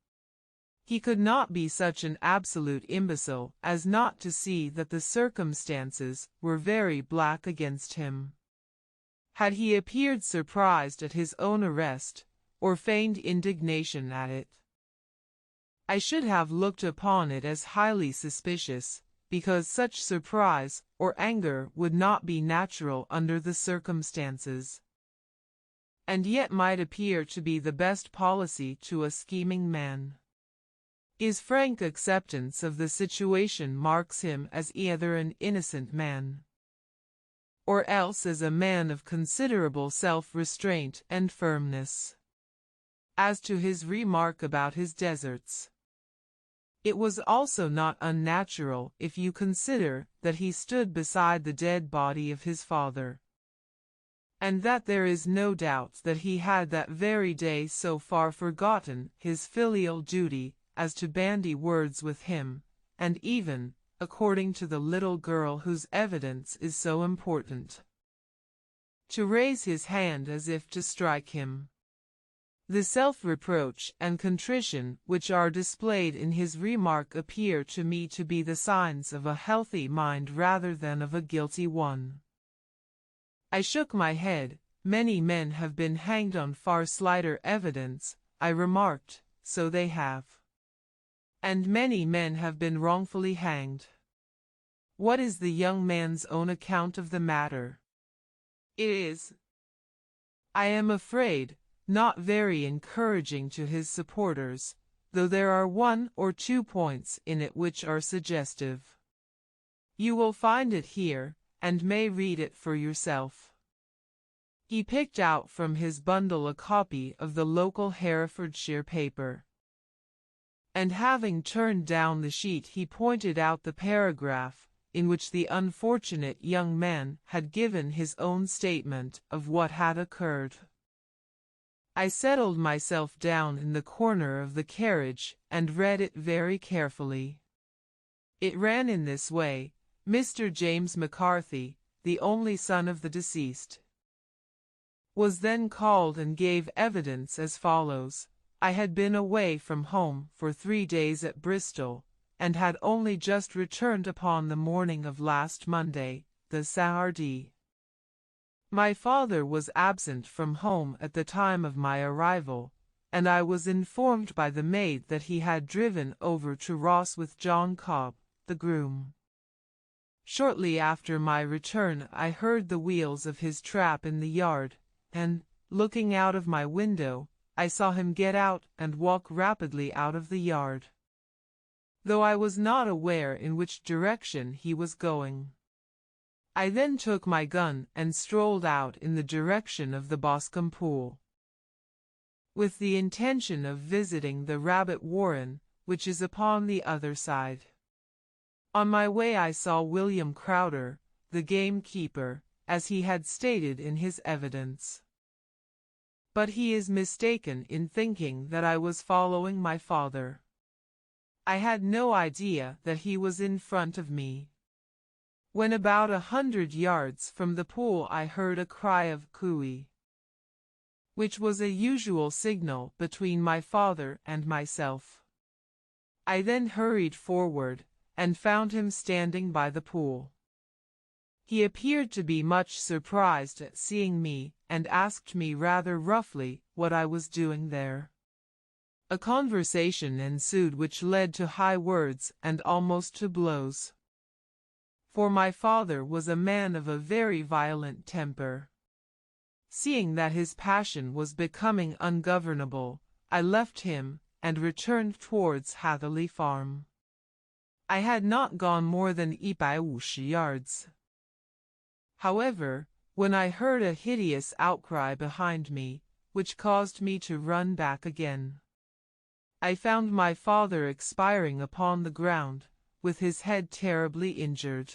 He could not be such an absolute imbecile as not to see that the circumstances were very black against him. Had he appeared surprised at his own arrest, or feigned indignation at it, I should have looked upon it as highly suspicious, because such surprise or anger would not be natural under the circumstances, and yet might appear to be the best policy to a scheming man. His frank acceptance of the situation marks him as either an innocent man, or else as a man of considerable self-restraint and firmness. As to his remark about his deserts, it was also not unnatural if you consider that he stood beside the dead body of his father, and that there is no doubt that he had that very day so far forgotten his filial duty as to bandy words with him, and even, according to the little girl whose evidence is so important, to raise his hand as if to strike him. The self-reproach and contrition which are displayed in his remark appear to me to be the signs of a healthy mind rather than of a guilty one. I shook my head. Many men have been hanged on far slighter evidence, I remarked. So they have. And many men have been wrongfully hanged. What is the young man's own account of the matter? It is, I am afraid, not very encouraging to his supporters, though there are one or two points in it which are suggestive. You will find it here, and may read it for yourself. He picked out from his bundle a copy of the local Herefordshire paper, and having turned down the sheet he pointed out the paragraph in which the unfortunate young man had given his own statement of what had occurred. I settled myself down in the corner of the carriage and read it very carefully. It ran in this way: Mr. James McCarthy, the only son of the deceased, was then called and gave evidence as follows. I had been away from home for 3 days at Bristol, and had only just returned upon the morning of last Monday, the Saturday. My father was absent from home at the time of my arrival, and I was informed by the maid that he had driven over to Ross with John Cobb, the groom. Shortly after my return I heard the wheels of his trap in the yard, and, looking out of my window, I saw him get out and walk rapidly out of the yard, though I was not aware in which direction he was going. I then took my gun and strolled out in the direction of the Boscombe Pool, with the intention of visiting the rabbit warren, which is upon the other side. On my way I saw William Crowder, the gamekeeper, as he had stated in his evidence. But he is mistaken in thinking that I was following my father. I had no idea that he was in front of me. When about 100 yards from the pool I heard a cry of cooey, which was a usual signal between my father and myself. I then hurried forward, and found him standing by the pool. He appeared to be much surprised at seeing me, and asked me rather roughly what I was doing there. A conversation ensued which led to high words and almost to blows, for my father was a man of a very violent temper. Seeing that his passion was becoming ungovernable, I left him, and returned towards Hatherley Farm. I had not gone more than 150 yards, however, when I heard a hideous outcry behind me, which caused me to run back again. I found my father expiring upon the ground, with his head terribly injured.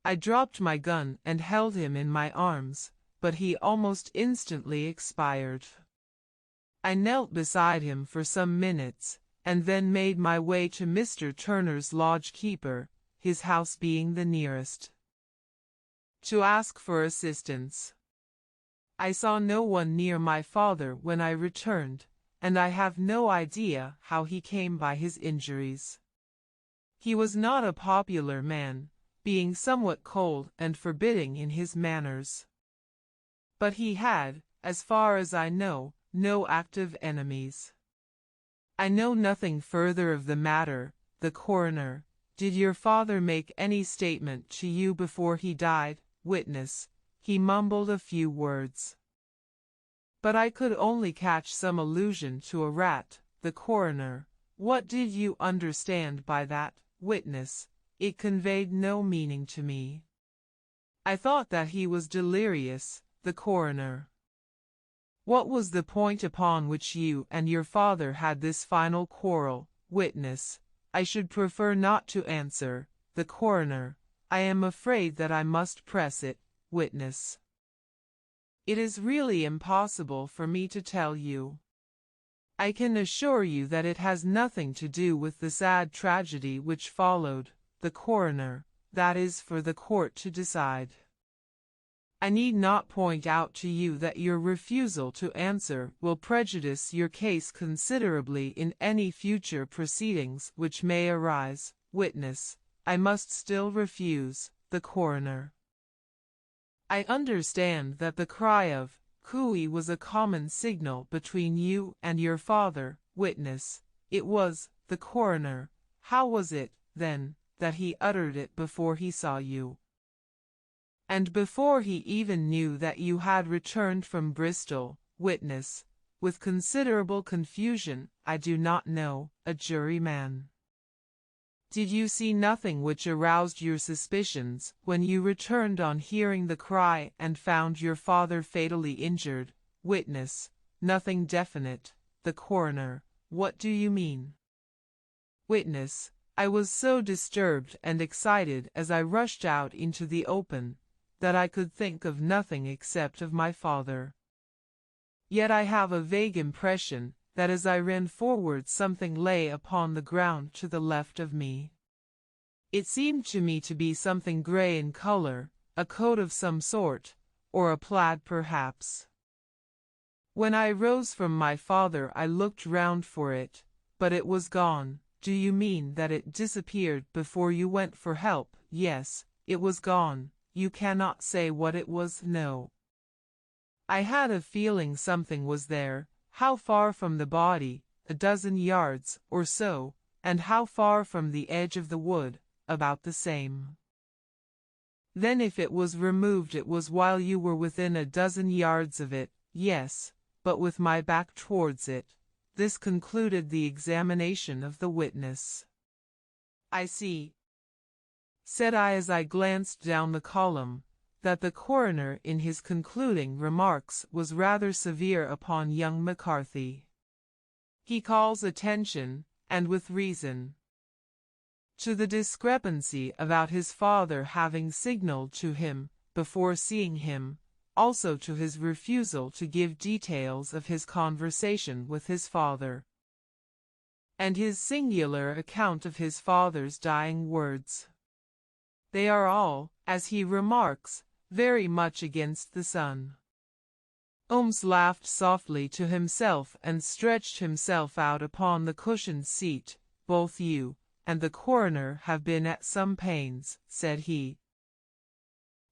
I dropped my gun and held him in my arms, but he almost instantly expired. I knelt beside him for some minutes, and then made my way to Mr. Turner's lodge-keeper, his house being the nearest, to ask for assistance. I saw no one near my father when I returned, and I have no idea how he came by his injuries. He was not a popular man, being somewhat cold and forbidding in his manners. But he had, as far as I know, no active enemies. I know nothing further of the matter. The coroner: did your father make any statement to you before he died? Witness: he mumbled a few words, but I could only catch some allusion to a rat. The coroner: what did you understand by that? Witness: it conveyed no meaning to me. I thought that he was delirious. The coroner: what was the point upon which you and your father had this final quarrel? Witness: I should prefer not to answer. The coroner: I am afraid that I must press it. Witness: it is really impossible for me to tell you. I can assure you that it has nothing to do with the sad tragedy which followed. The coroner: that is for the court to decide. I need not point out to you that your refusal to answer will prejudice your case considerably in any future proceedings which may arise. Witness: I must still refuse. The coroner: I understand that the cry of cooey was a common signal between you and your father. Witness: it was. The coroner: how was it, then, that he uttered it before he saw you, and before he even knew that you had returned from Bristol? Witness: with considerable confusion: I do not know. A juryman: did you see nothing which aroused your suspicions when you returned on hearing the cry and found your father fatally injured? Witness: nothing definite. The coroner: what do you mean? Witness: I was so disturbed and excited as I rushed out into the open, that I could think of nothing except of my father. Yet I have a vague impression that as I ran forward something lay upon the ground to the left of me. It seemed to me to be something grey in color, a coat of some sort, or a plaid perhaps. When I rose from my father I looked round for it, but it was gone, Do you mean that it disappeared before you went for help? Yes, it was gone. You cannot say what it was? No. I had a feeling something was there. How far from the body? A dozen yards or so. And how far from the edge of the wood? About the same. Then if it was removed it was while you were within a dozen yards of it? Yes, but with my back towards it. This concluded the examination of the witness. I see, said I as I glanced down the column, that the coroner in his concluding remarks was rather severe upon young McCarthy. He calls attention, and with reason, to the discrepancy about his father having signaled to him before seeing him, also to his refusal to give details of his conversation with his father, and his singular account of his father's dying words. They are all, as he remarks, very much against the son. Holmes laughed softly to himself and stretched himself out upon the cushioned seat. Both you and the coroner have been at some pains, said he,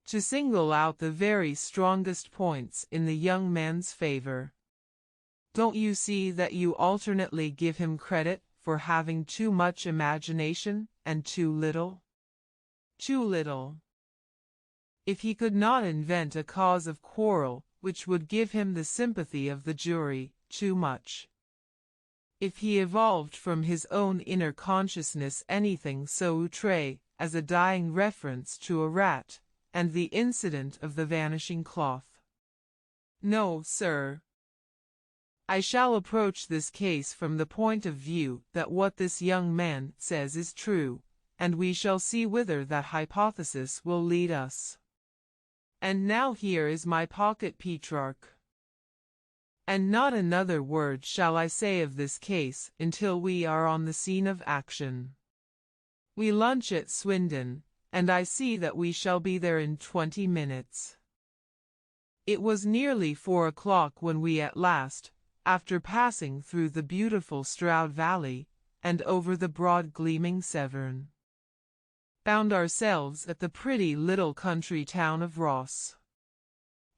to single out the very strongest points in the young man's favor. Don't you see that you alternately give him credit for having too much imagination and too little? Too little. If he could not invent a cause of quarrel which would give him the sympathy of the jury, too much. If he evolved from his own inner consciousness anything so outré as a dying reference to a rat, and the incident of the vanishing cloth. No, sir. I shall approach this case from the point of view that what this young man says is true, and we shall see whither that hypothesis will lead us. And now here is my pocket Petrarch. And not another word shall I say of this case until we are on the scene of action. We lunch at Swindon, and I see that we shall be there in 20 minutes. It was nearly 4 o'clock when we at last, after passing through the beautiful Stroud Valley, and over the broad gleaming Severn, found ourselves at the pretty little country town of Ross.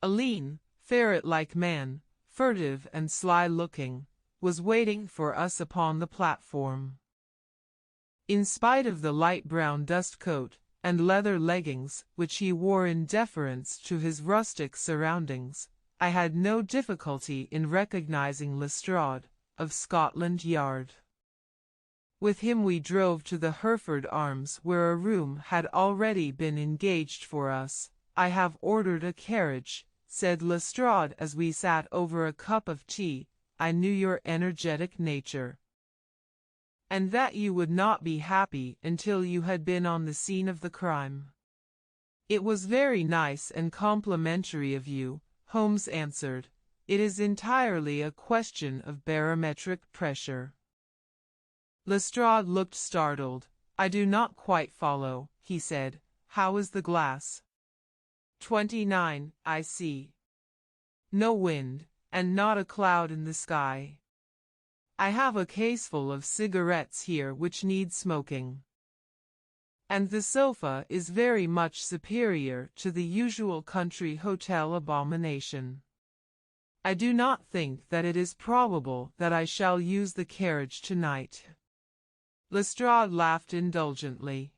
A lean, ferret-like man, furtive and sly-looking, was waiting for us upon the platform. In spite of the light brown dust coat and leather leggings which he wore in deference to his rustic surroundings, I had no difficulty in recognizing Lestrade, of Scotland Yard. With him we drove to the Hereford Arms, where a room had already been engaged for us. I have ordered a carriage, said Lestrade as we sat over a cup of tea. I knew your energetic nature, and that you would not be happy until you had been on the scene of the crime. It was very nice and complimentary of you, Holmes answered. It is entirely a question of barometric pressure. Lestrade looked startled. I do not quite follow, he said. How is the glass? 29, I see. No wind, and not a cloud in the sky. I have a caseful of cigarettes here which need smoking. And the sofa is very much superior to the usual country hotel abomination. I do not think that it is probable that I shall use the carriage tonight. Lestrade laughed indulgently.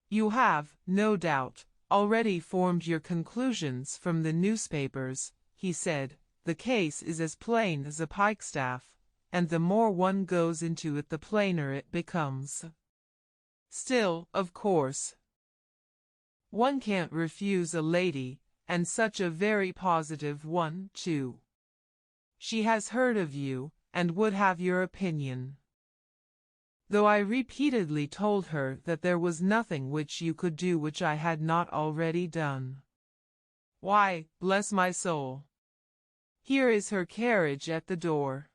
You have, no doubt, already formed your conclusions from the newspapers, he said. The case is as plain as a pikestaff, and the more one goes into it the plainer it becomes. Still, of course, one can't refuse a lady, and such a very positive one, too. She has heard of you, and would have your opinion. Though I repeatedly told her that there was nothing which you could do which I had not already done. Why, bless my soul, here is her carriage at the door.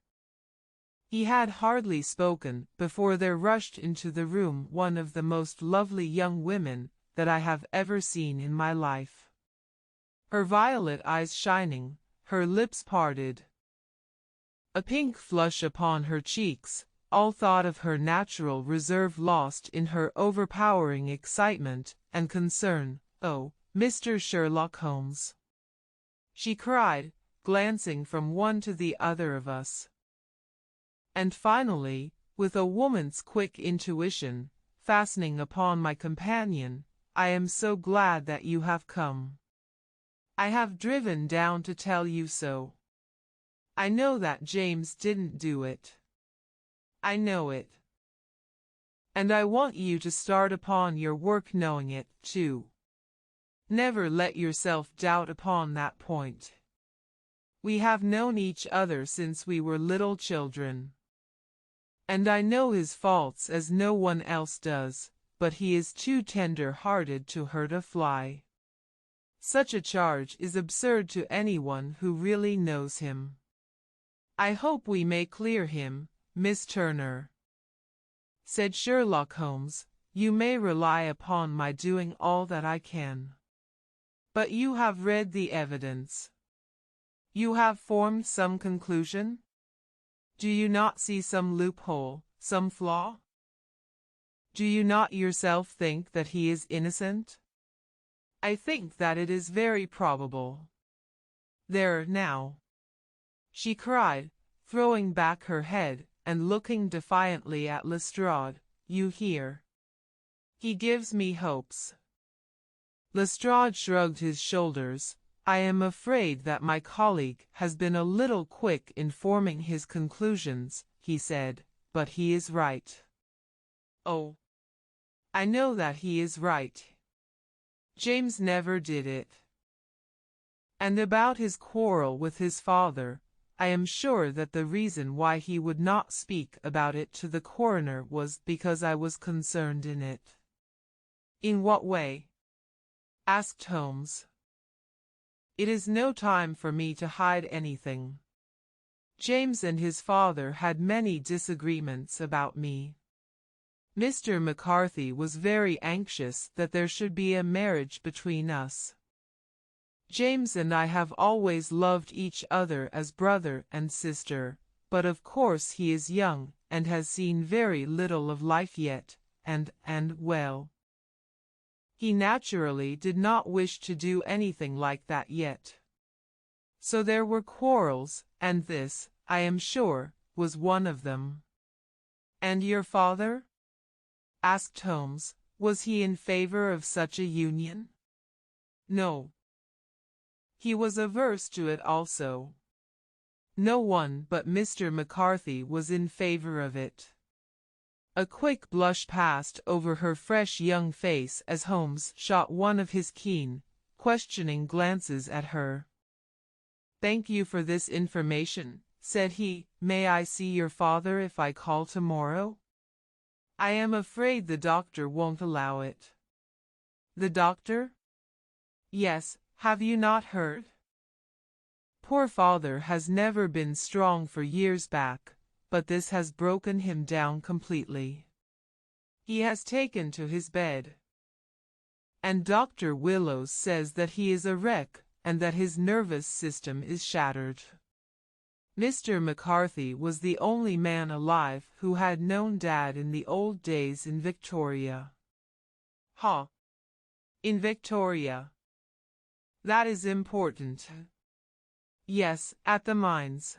He had hardly spoken before there rushed into the room one of the most lovely young women that I have ever seen in my life. Her violet eyes shining, her lips parted, a pink flush upon her cheeks, all thought of her natural reserve lost in her overpowering excitement and concern. "Oh, Mr. Sherlock Holmes," she cried, glancing from one to the other of us. And finally, with a woman's quick intuition, fastening upon my companion, "I am so glad that you have come. I have driven down to tell you so. I know that James didn't do it. I know it. And I want you to start upon your work knowing it, too. Never let yourself doubt upon that point. We have known each other since we were little children. And I know his faults as no one else does, but he is too tender-hearted to hurt a fly. Such a charge is absurd to anyone who really knows him. I hope we may clear him, Miss Turner," said Sherlock Holmes. "You may rely upon my doing all that I can. But you have read the evidence. You have formed some conclusion? Do you not see some loophole, some flaw? Do you not yourself think that he is innocent?" "I think that it is very probable." "There now," she cried, throwing back her head and looking defiantly at Lestrade, "you hear? He gives me hopes." Lestrade shrugged his shoulders. "I am afraid that my colleague has been a little quick in forming his conclusions," he said, "but he is right." "Oh, I know that he is right. James never did it. And about his quarrel with his father, I am sure that the reason why he would not speak about it to the coroner was because I was concerned in it." "In what way?" asked Holmes. "It is no time for me to hide anything. James and his father had many disagreements about me. Mr. McCarthy was very anxious that there should be a marriage between us. James and I have always loved each other as brother and sister, but of course he is young and has seen very little of life yet, and well, he naturally did not wish to do anything like that yet. So there were quarrels, and this, I am sure, was one of them." "And your father?" asked Holmes. "Was he in favor of such a union?" "No. He was averse to it also. No one but Mr. McCarthy was in favor of it." A quick blush passed over her fresh young face as Holmes shot one of his keen, questioning glances at her. "Thank you for this information," said he. "May I see your father if I call tomorrow?" "I am afraid the doctor won't allow it." "The doctor?" "Yes, have you not heard? Poor father has never been strong for years back, but this has broken him down completely. He has taken to his bed. And Dr. Willows says that he is a wreck and that his nervous system is shattered. Mr. McCarthy was the only man alive who had known Dad in the old days in Victoria." "Ha! In Victoria. That is important." "Yes, at the mines."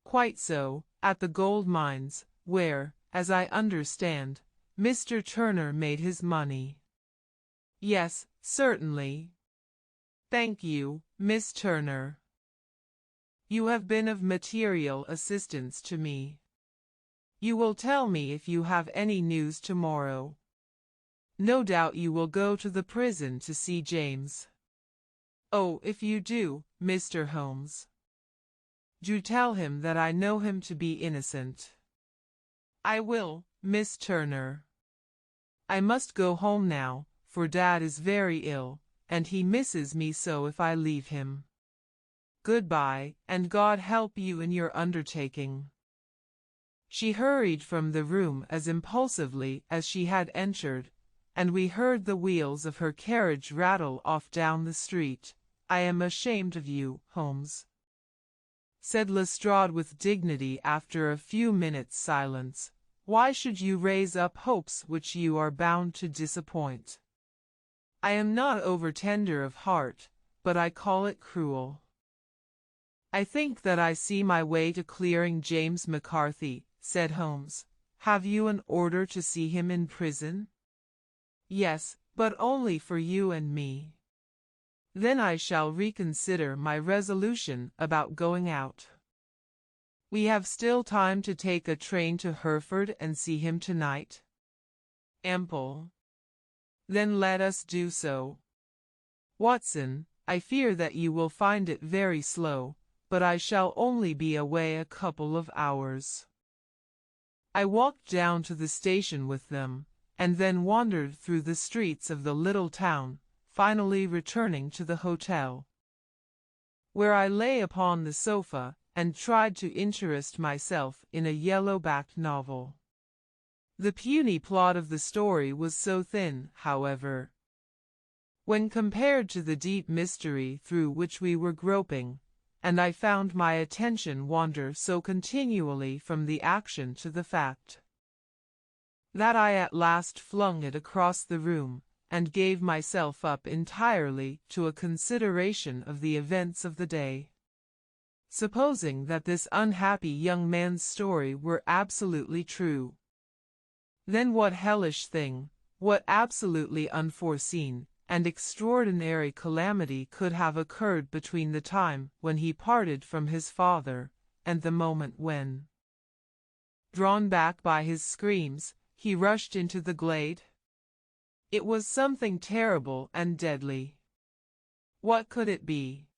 "Quite so, at the gold mines, where, as I understand, Mr. Turner made his money." "Yes, certainly. Thank you, Miss Turner. You have been of material assistance to me. You will tell me if you have any news tomorrow. No doubt you will go to the prison to see James. Oh, if you do, Mr. Holmes, do tell him that I know him to be innocent." "I will, Miss Turner. I must go home now, for Dad is very ill, and he misses me so if I leave him. Goodbye, and God help you in your undertaking." She hurried from the room as impulsively as she had entered, and we heard the wheels of her carriage rattle off down the street. "I am ashamed of you, Holmes," said Lestrade with dignity after a few minutes' silence. "Why should you raise up hopes which you are bound to disappoint? I am not over-tender of heart, but I call it cruel." "I think that I see my way to clearing James McCarthy," said Holmes. "Have you an order to see him in prison?" "Yes, but only for you and me." "Then I shall reconsider my resolution about going out." "We have still time to take a train to Hereford and see him tonight?" "Ample." "Then let us do so. Watson, I fear that you will find it very slow, but I shall only be away a couple of hours." I walked down to the station with them, and then wandered through the streets of the little town, finally returning to the hotel, where I lay upon the sofa and tried to interest myself in a yellow-backed novel. The puny plot of the story was so thin, however, when compared to the deep mystery through which we were groping, and I found my attention wander so continually from the action to the fact, that I at last flung it across the room, and gave myself up entirely to a consideration of the events of the day. Supposing that this unhappy young man's story were absolutely true, then what hellish thing, what absolutely unforeseen and extraordinary calamity could have occurred between the time when he parted from his father and the moment when, drawn back by his screams, he rushed into the glade? It was something terrible and deadly. What could it be?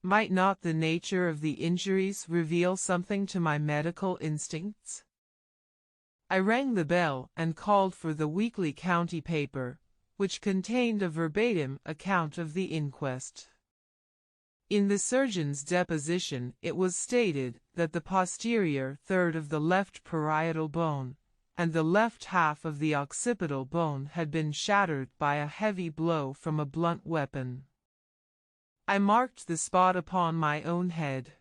Might not the nature of the injuries reveal something to my medical instincts? I rang the bell and called for the weekly county paper, which contained a verbatim account of the inquest. In the surgeon's deposition it was stated that the posterior third of the left parietal bone and the left half of the occipital bone had been shattered by a heavy blow from a blunt weapon. I marked the spot upon my own head.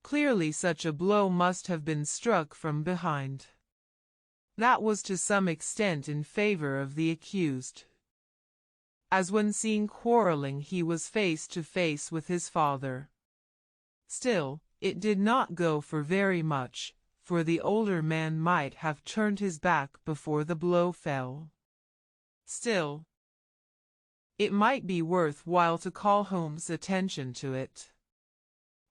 Clearly such a blow must have been struck from behind. That was to some extent in favor of the accused, as when seen quarreling he was face to face with his father. Still, it did not go for very much, for the older man might have turned his back before the blow fell. Still, it might be worth while to call Holmes' attention to it.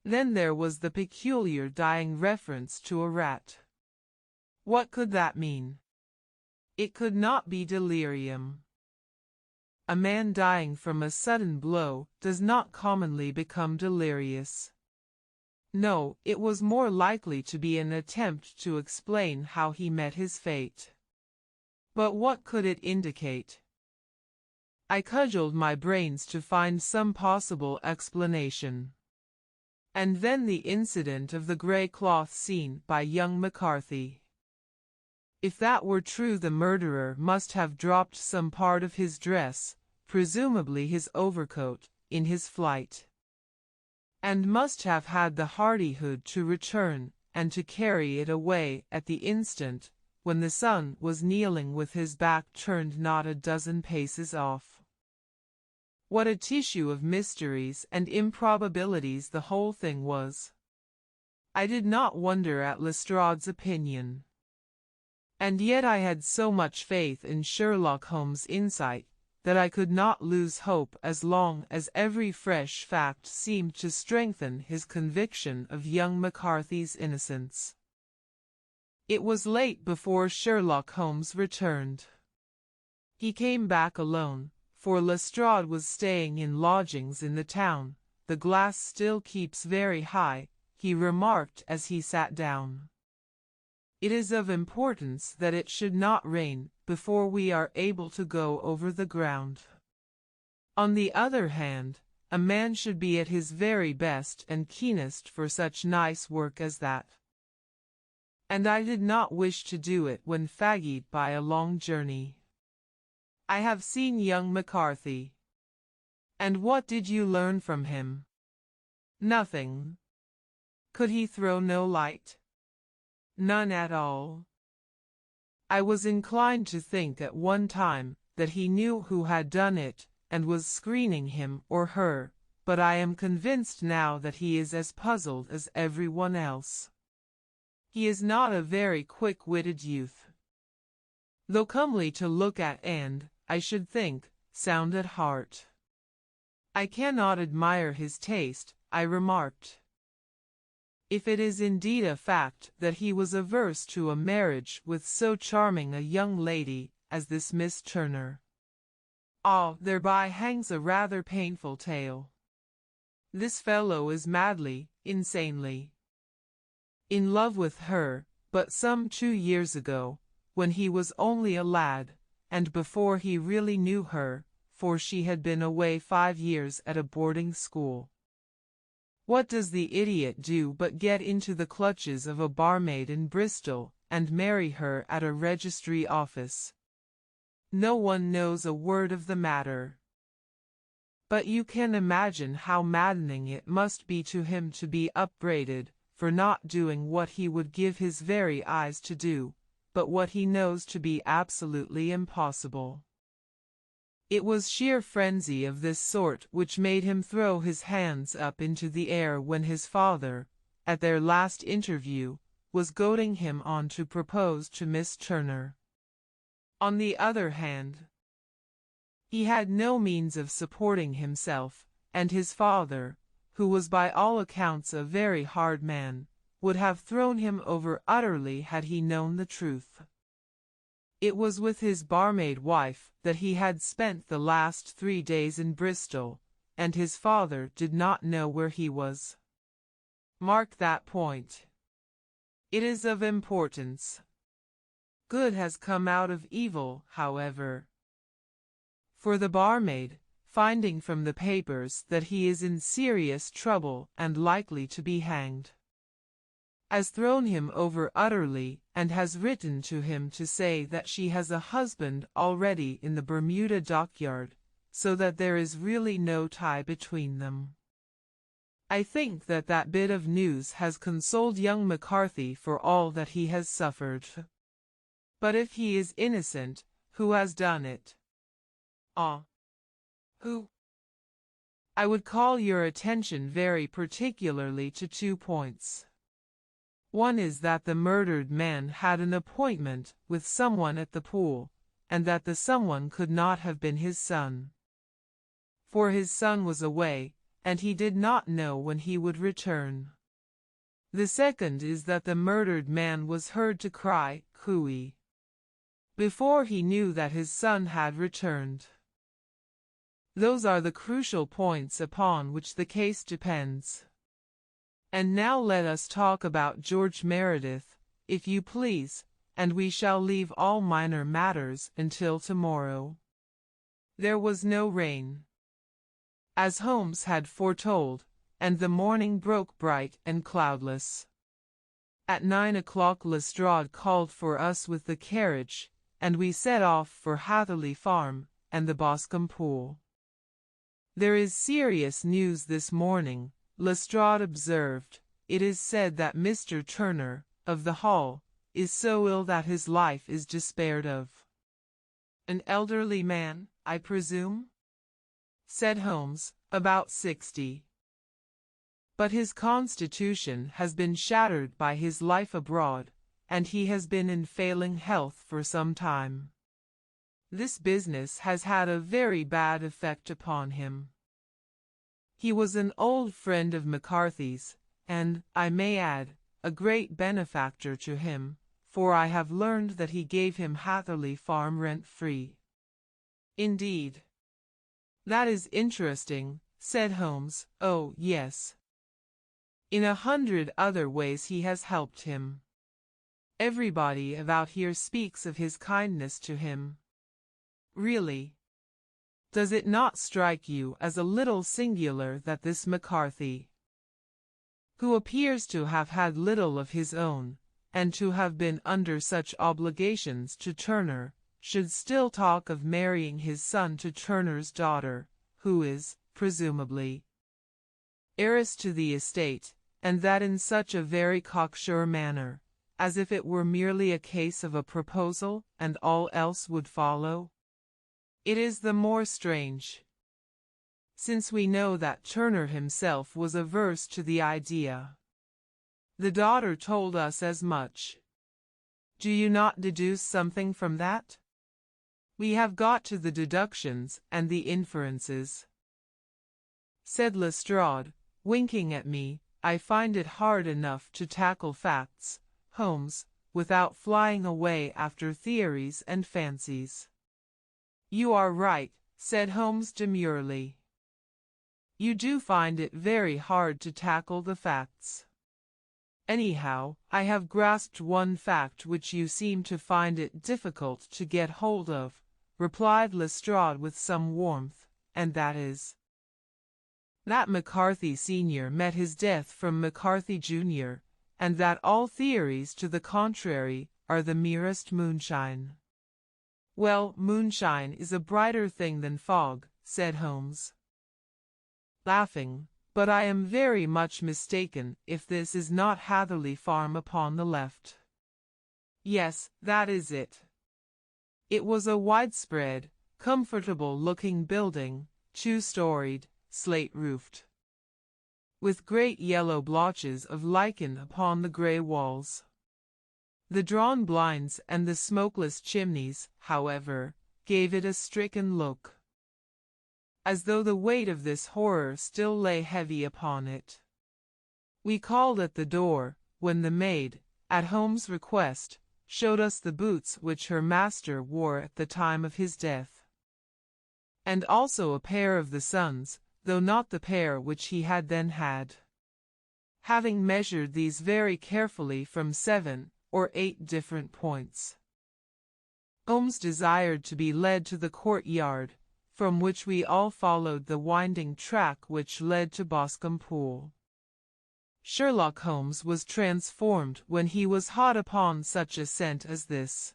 Then there was the peculiar dying reference to a rat. What could that mean? It could not be delirium. A man dying from a sudden blow does not commonly become delirious. No, it was more likely to be an attempt to explain how he met his fate. But what could it indicate? I cudgeled my brains to find some possible explanation. And then the incident of the grey cloth seen by young McCarthy. If that were true, the murderer must have dropped some part of his dress, presumably his overcoat, in his flight, and must have had the hardihood to return and to carry it away at the instant when the son was kneeling with his back turned not a dozen paces off. What a tissue of mysteries and improbabilities the whole thing was! I did not wonder at Lestrade's opinion. And yet I had so much faith in Sherlock Holmes' insight that I could not lose hope as long as every fresh fact seemed to strengthen his conviction of young McCarthy's innocence. It was late before Sherlock Holmes returned. He came back alone, for Lestrade was staying in lodgings in the town. "The glass still keeps very high," he remarked as he sat down. "It is of importance that it should not rain before we are able to go over the ground. On the other hand, a man should be at his very best and keenest for such nice work as that. And I did not wish to do it when fatigued by a long journey. I have seen young McCarthy." "And what did you learn from him?" "Nothing. Could he throw no light? None at all. I was inclined to think at one time that he knew who had done it, and was screening him or her, but I am convinced now that he is as puzzled as everyone else. He is not a very quick-witted youth, though comely to look at and, I should think, sound at heart. I cannot admire his taste, I remarked. If it is indeed a fact that he was averse to a marriage with so charming a young lady as this Miss Turner. Ah, thereby hangs a rather painful tale. This fellow is madly, insanely in love with her, but some 2 years ago, when he was only a lad, and before he really knew her, for she had been away 5 years at a boarding school. What does the idiot do but get into the clutches of a barmaid in Bristol, and marry her at a registry office? No one knows a word of the matter. But you can imagine how maddening it must be to him to be upbraided for not doing what he would give his very eyes to do, but what he knows to be absolutely impossible. It was sheer frenzy of this sort which made him throw his hands up into the air when his father, at their last interview, was goading him on to propose to Miss Turner. On the other hand, he had no means of supporting himself, and his father, who was by all accounts a very hard man, would have thrown him over utterly had he known the truth. It was with his barmaid wife that he had spent the last 3 days in Bristol, and his father did not know where he was. Mark that point. It is of importance. Good has come out of evil, however. For the barmaid, finding from the papers that he is in serious trouble and likely to be hanged, has thrown him over utterly, and has written to him to say that she has a husband already in the Bermuda dockyard, so that there is really no tie between them. I think that that bit of news has consoled young McCarthy for all that he has suffered. But if he is innocent, who has done it? Ah, who? I would call your attention very particularly to 2 points. One is that the murdered man had an appointment with someone at the pool, and that the someone could not have been his son. For his son was away, and he did not know when he would return. The second is that the murdered man was heard to cry, "Cooey," before he knew that his son had returned. Those are the crucial points upon which the case depends. And now let us talk about George Meredith, if you please, and we shall leave all minor matters until tomorrow. There was no rain, as Holmes had foretold, and the morning broke bright and cloudless. At 9 o'clock Lestrade called for us with the carriage, and we set off for Hatherley Farm and the Boscombe Pool. "There is serious news this morning," Lestrade observed. "It is said that Mr. Turner, of the Hall, is so ill that his life is despaired of." "An elderly man, I presume?" said Holmes, "about 60. But his constitution has been shattered by his life abroad, and he has been in failing health for some time. This business has had a very bad effect upon him. He was an old friend of McCarthy's, and, I may add, a great benefactor to him, for I have learned that he gave him Hatherley Farm rent-free." "Indeed. That is interesting," said Holmes. "Oh, yes. In 100 other ways he has helped him. Everybody about here speaks of his kindness to him. Really, does it not strike you as a little singular that this McCarthy, who appears to have had little of his own, and to have been under such obligations to Turner, should still talk of marrying his son to Turner's daughter, who is, presumably, heiress to the estate, and that in such a very cocksure manner, as if it were merely a case of a proposal, and all else would follow? It is the more strange, since we know that Turner himself was averse to the idea. The daughter told us as much. Do you not deduce something from that? We have got to the deductions and the inferences, said Lestrade, winking at me. I find it hard enough to tackle facts, Holmes, without flying away after theories and fancies. You are right, said Holmes demurely. You do find it very hard to tackle the facts. Anyhow, I have grasped one fact which you seem to find it difficult to get hold of, replied Lestrade with some warmth, and that is that McCarthy Sr. met his death from McCarthy Jr., and that all theories to the contrary are the merest moonshine. Well, moonshine is a brighter thing than fog, said Holmes, laughing, but I am very much mistaken if this is not Hatherley Farm upon the left. Yes, that is it. It was a widespread, comfortable-looking building, two-storied, slate-roofed, with great yellow blotches of lichen upon the grey walls. The drawn blinds and the smokeless chimneys, however, gave it a stricken look, as though the weight of this horror still lay heavy upon it. We called at the door, when the maid, at Holmes' request, showed us the boots which her master wore at the time of his death, and also a pair of the son's, though not the pair which he had then had. Having measured these very carefully from 7 or 8 different points, Holmes desired to be led to the courtyard, from which we all followed the winding track which led to Boscombe Pool. Sherlock Holmes was transformed when he was hot upon such a scent as this.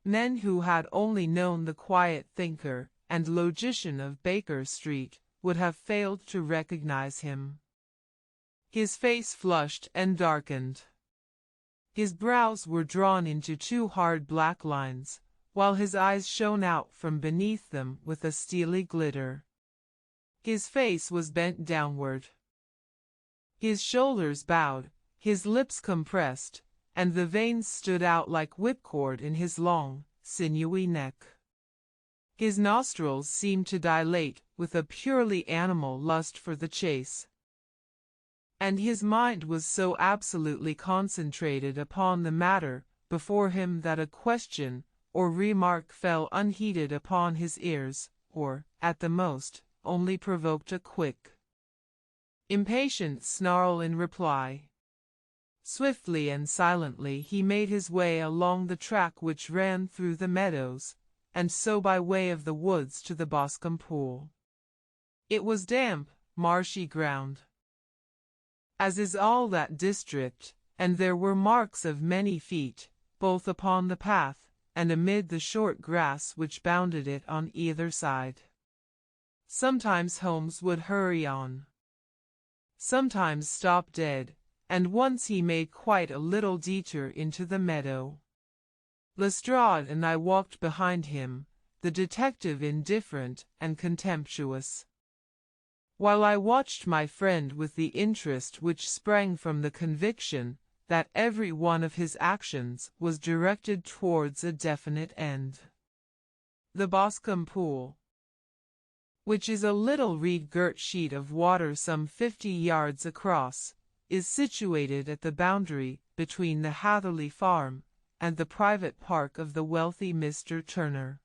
Men who had only known the quiet thinker and logician of Baker Street would have failed to recognize him. His face flushed and darkened. His brows were drawn into 2 hard black lines, while his eyes shone out from beneath them with a steely glitter. His face was bent downward, his shoulders bowed, his lips compressed, and the veins stood out like whipcord in his long, sinewy neck. His nostrils seemed to dilate with a purely animal lust for the chase, and his mind was so absolutely concentrated upon the matter before him that a question or remark fell unheeded upon his ears, or, at the most, only provoked a quick, impatient snarl in reply. Swiftly and silently he made his way along the track which ran through the meadows, and so by way of the woods to the Boscombe Pool. It was damp, marshy ground, as is all that district, and there were marks of many feet, both upon the path, and amid the short grass which bounded it on either side. Sometimes Holmes would hurry on, sometimes stop dead, and once he made quite a little detour into the meadow. Lestrade and I walked behind him, the detective indifferent and contemptuous, while I watched my friend with the interest which sprang from the conviction that every one of his actions was directed towards a definite end. The Boscombe Pool, which is a little reed-girt sheet of water some 50 yards across, is situated at the boundary between the Hatherley Farm and the private park of the wealthy Mr. Turner.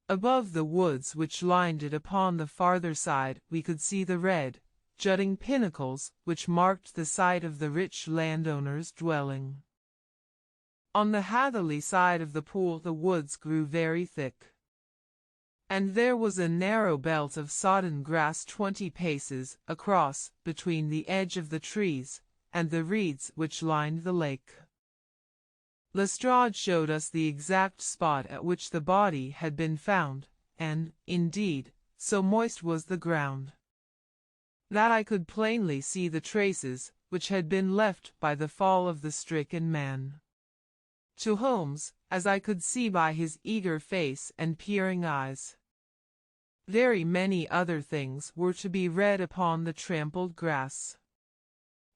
Above the woods which lined it upon the farther side we could see the red, jutting pinnacles which marked the site of the rich landowner's dwelling. On the Hatherley side of the pool the woods grew very thick, and there was a narrow belt of sodden grass 20 paces across between the edge of the trees and the reeds which lined the lake. Lestrade showed us the exact spot at which the body had been found, and, indeed, so moist was the ground that I could plainly see the traces which had been left by the fall of the stricken man. To Holmes, as I could see by his eager face and peering eyes, very many other things were to be read upon the trampled grass.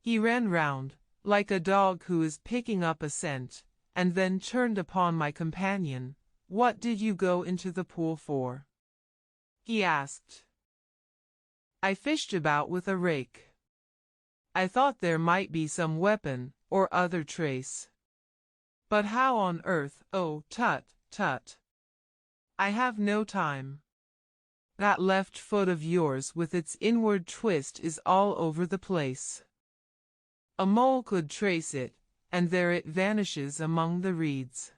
He ran round, like a dog who is picking up a scent, and then turned upon my companion. "What did you go into the pool for?" he asked. "I fished about with a rake. I thought there might be some weapon or other trace. But how on earth? Oh, tut, tut. I have no time. That left foot of yours with its inward twist is all over the place. A mole could trace it, and there it vanishes among the reeds.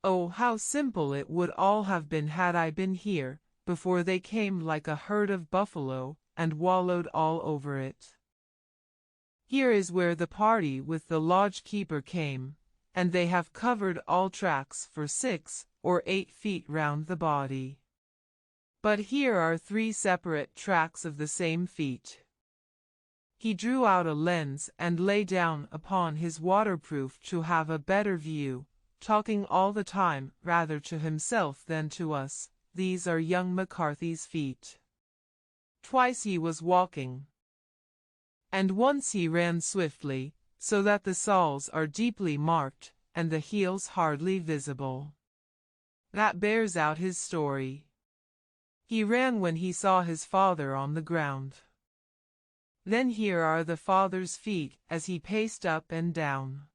Oh, how simple it would all have been had I been here before they came like a herd of buffalo and wallowed all over it. Here is where the party with the lodge-keeper came, and they have covered all tracks for 6 or 8 feet round the body. But here are 3 separate tracks of the same feet." He drew out a lens and lay down upon his waterproof to have a better view, talking all the time rather to himself than to us. "These are young McCarthy's feet. Twice he was walking, and once he ran swiftly, so that the soles are deeply marked and the heels hardly visible. That bears out his story. He ran when he saw his father on the ground. Then here are the father's feet as he paced up and down.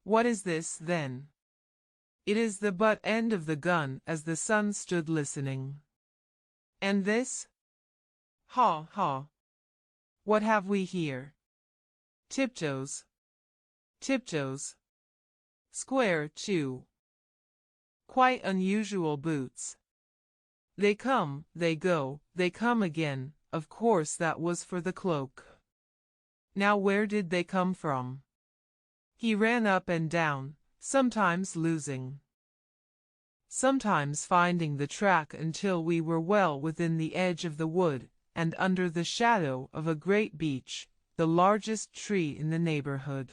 What is this, then? It is the butt end of the gun as the son stood listening. And this? Ha, ha. What have we here? Tiptoes. Tiptoes. Square, too. Quite unusual boots. They come, they go, they come again. Of course that was for the cloak. Now where did they come from?" He ran up and down, sometimes losing, sometimes finding the track until we were well within the edge of the wood, and under the shadow of a great beech, the largest tree in the neighborhood.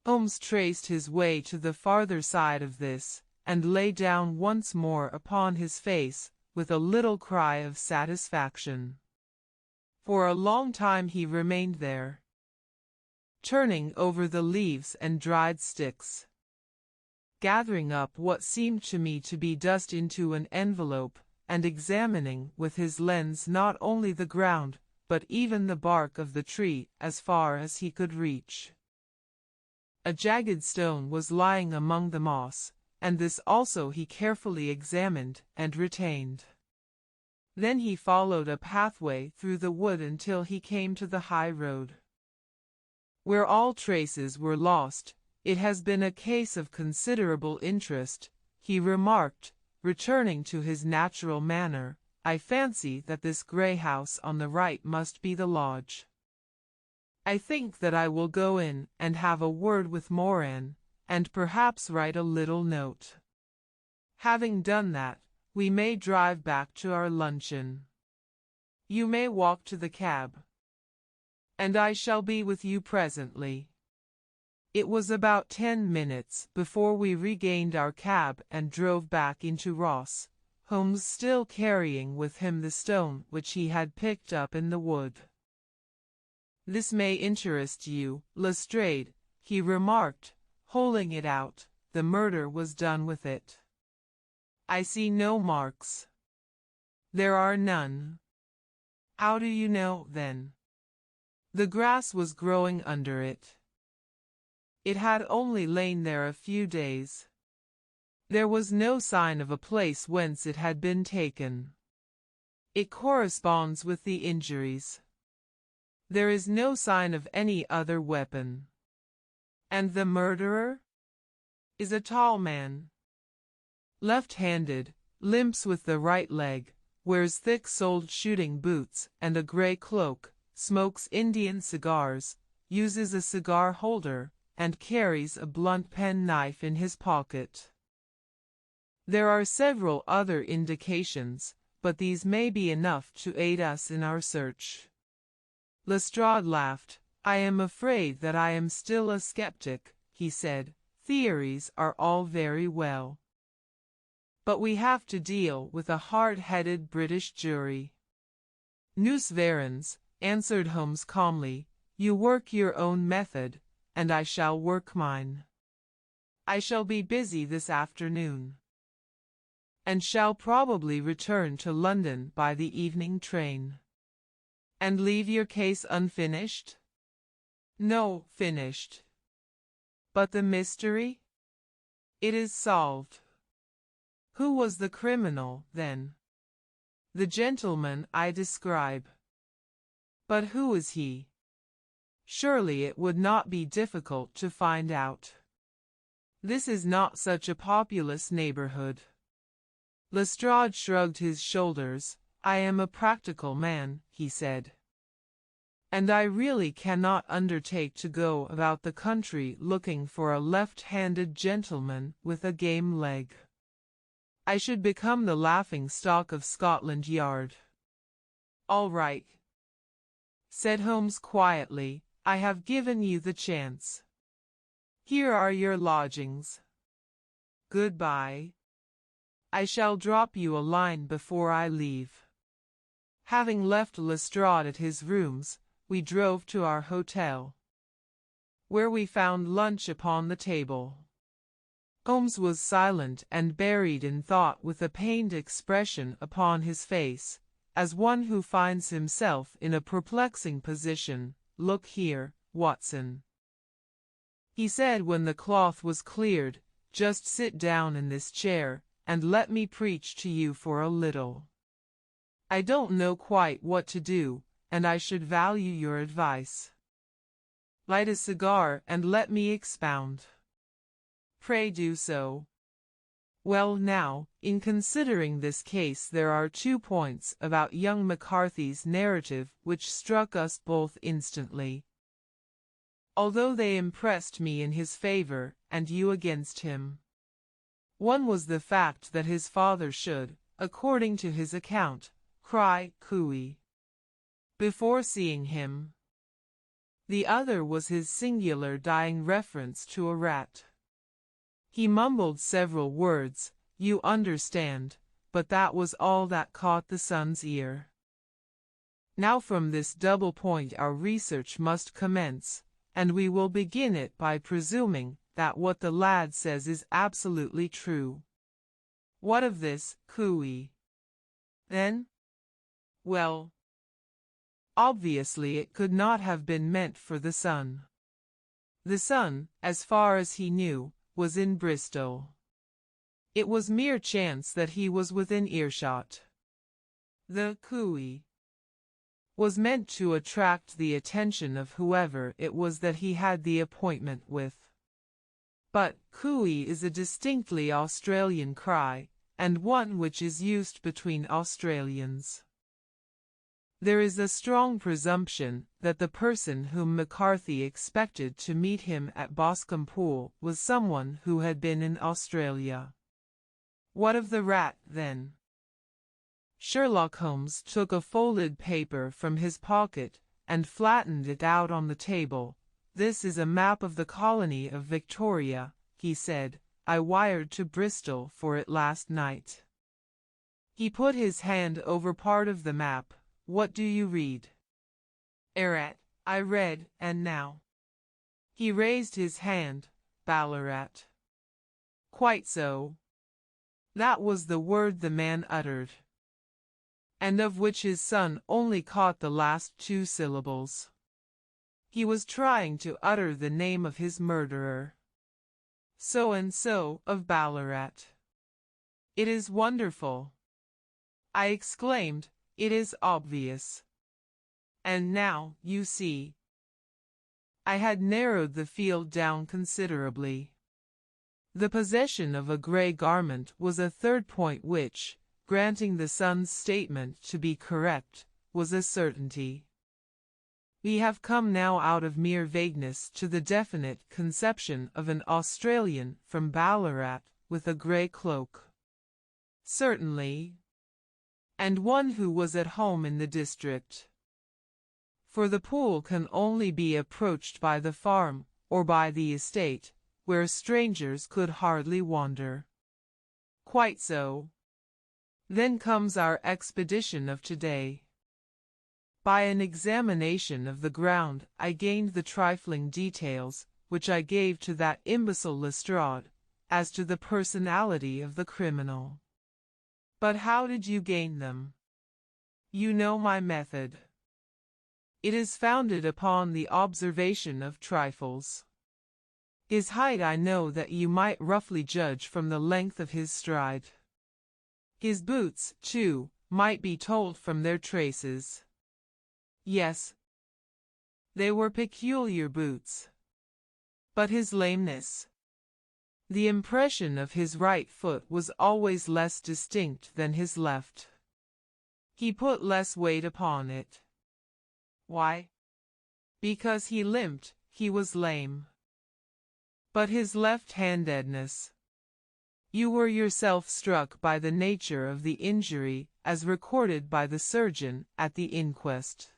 Holmes traced his way to the farther side of this, and lay down once more upon his face, with a little cry of satisfaction. For a long time he remained there, turning over the leaves and dried sticks, gathering up what seemed to me to be dust into an envelope, and examining with his lens not only the ground, but even the bark of the tree as far as he could reach. A jagged stone was lying among the moss, and this also he carefully examined and retained. Then he followed a pathway through the wood until he came to the high road, where all traces were lost. "It has been a case of considerable interest," he remarked, returning to his natural manner. "I fancy that this grey house on the right must be the lodge. I think that I will go in and have a word with Moran, and perhaps write a little note. Having done that, we may drive back to our luncheon. You may walk to the cab, and I shall be with you presently." It was about 10 minutes before we regained our cab and drove back into Ross, Holmes still carrying with him the stone which he had picked up in the wood. "This may interest you, Lestrade," he remarked, holding it out. "The murder was done with it. I see no marks." "There are none." "How do you know, then?" "The grass was growing under it. It had only lain there a few days. There was no sign of a place whence it had been taken. It corresponds with the injuries. There is no sign of any other weapon." "And the murderer?" "Is a tall man, left-handed, limps with the right leg, wears thick-soled shooting boots and a grey cloak, smokes Indian cigars, uses a cigar holder, and carries a blunt penknife in his pocket." There are several other indications, but these may be enough to aid us in our search. Lestrade laughed. I am afraid that I am still a skeptic, he said. Theories are all very well, but we have to deal with a hard-headed British jury. Nous verrons, answered Holmes calmly. You work your own method, and I shall work mine. I shall be busy this afternoon, and shall probably return to London by the evening train. And leave your case unfinished? No, finished. But the mystery? It is solved. Who was the criminal, then? The gentleman I describe. But who is he? Surely it would not be difficult to find out. This is not such a populous neighborhood. Lestrade shrugged his shoulders. I am a practical man, he said, and I really cannot undertake to go about the country looking for a left-handed gentleman with a game leg. I should become the laughing-stock of Scotland Yard. All right, said Holmes quietly. I have given you the chance. Here are your lodgings. Goodbye. I shall drop you a line before I leave. Having left Lestrade at his rooms, we drove to our hotel, where we found lunch upon the table. Holmes was silent and buried in thought, with a pained expression upon his face, as one who finds himself in a perplexing position. Look here, Watson, he said when the cloth was cleared, just sit down in this chair, and let me preach to you for a little. I don't know quite what to do, and I should value your advice. Light a cigar and let me expound. Pray do so. Well now, in considering this case there are 2 points about young McCarthy's narrative which struck us both instantly, although they impressed me in his favor and you against him. One was the fact that his father should, according to his account, cry cooey before seeing him. The other was his singular dying reference to a rat. He mumbled several words, you understand, but that was all that caught the son's ear. Now from this double point our research must commence, and we will begin it by presuming that what the lad says is absolutely true. What of this cooey, then? Well, obviously it could not have been meant for the son. The son, as far as he knew, was in Bristol. It was mere chance that he was within earshot. The cooey was meant to attract the attention of whoever it was that he had the appointment with. But cooey is a distinctly Australian cry, and one which is used between Australians. There is a strong presumption that the person whom McCarthy expected to meet him at Boscombe Pool was someone who had been in Australia. What of the rat, then? Sherlock Holmes took a folded paper from his pocket and flattened it out on the table. This is a map of the colony of Victoria, he said. I wired to Bristol for it last night. He put his hand over part of the map. What do you read? Erat, I read, and now. He raised his hand. Ballarat. Quite so. That was the word the man uttered, and of which his son only caught the last 2 syllables. He was trying to utter the name of his murderer. So and so of Ballarat. It is wonderful, I exclaimed. It is obvious. And now, you see, I had narrowed the field down considerably. The possession of a grey garment was a third point which, granting the son's statement to be correct, was a certainty. We have come now out of mere vagueness to the definite conception of an Australian from Ballarat with a grey cloak. Certainly. and one who was at home in the district. For the pool can only be approached by the farm, or by the estate, where strangers could hardly wander. Quite so. Then comes our expedition of today. By an examination of the ground, I gained the trifling details, which I gave to that imbecile Lestrade, as to the personality of the criminal. But how did you gain them? You know my method. It is founded upon the observation of trifles. His height I know that you might roughly judge from the length of his stride. His boots, too, might be told from their traces. Yes, they were peculiar boots. But his lameness. The impression of his right foot was always less distinct than his left. He put less weight upon it. Why? Because he limped, he was lame. But his left-handedness. You were yourself struck by the nature of the injury, as recorded by the surgeon at the inquest.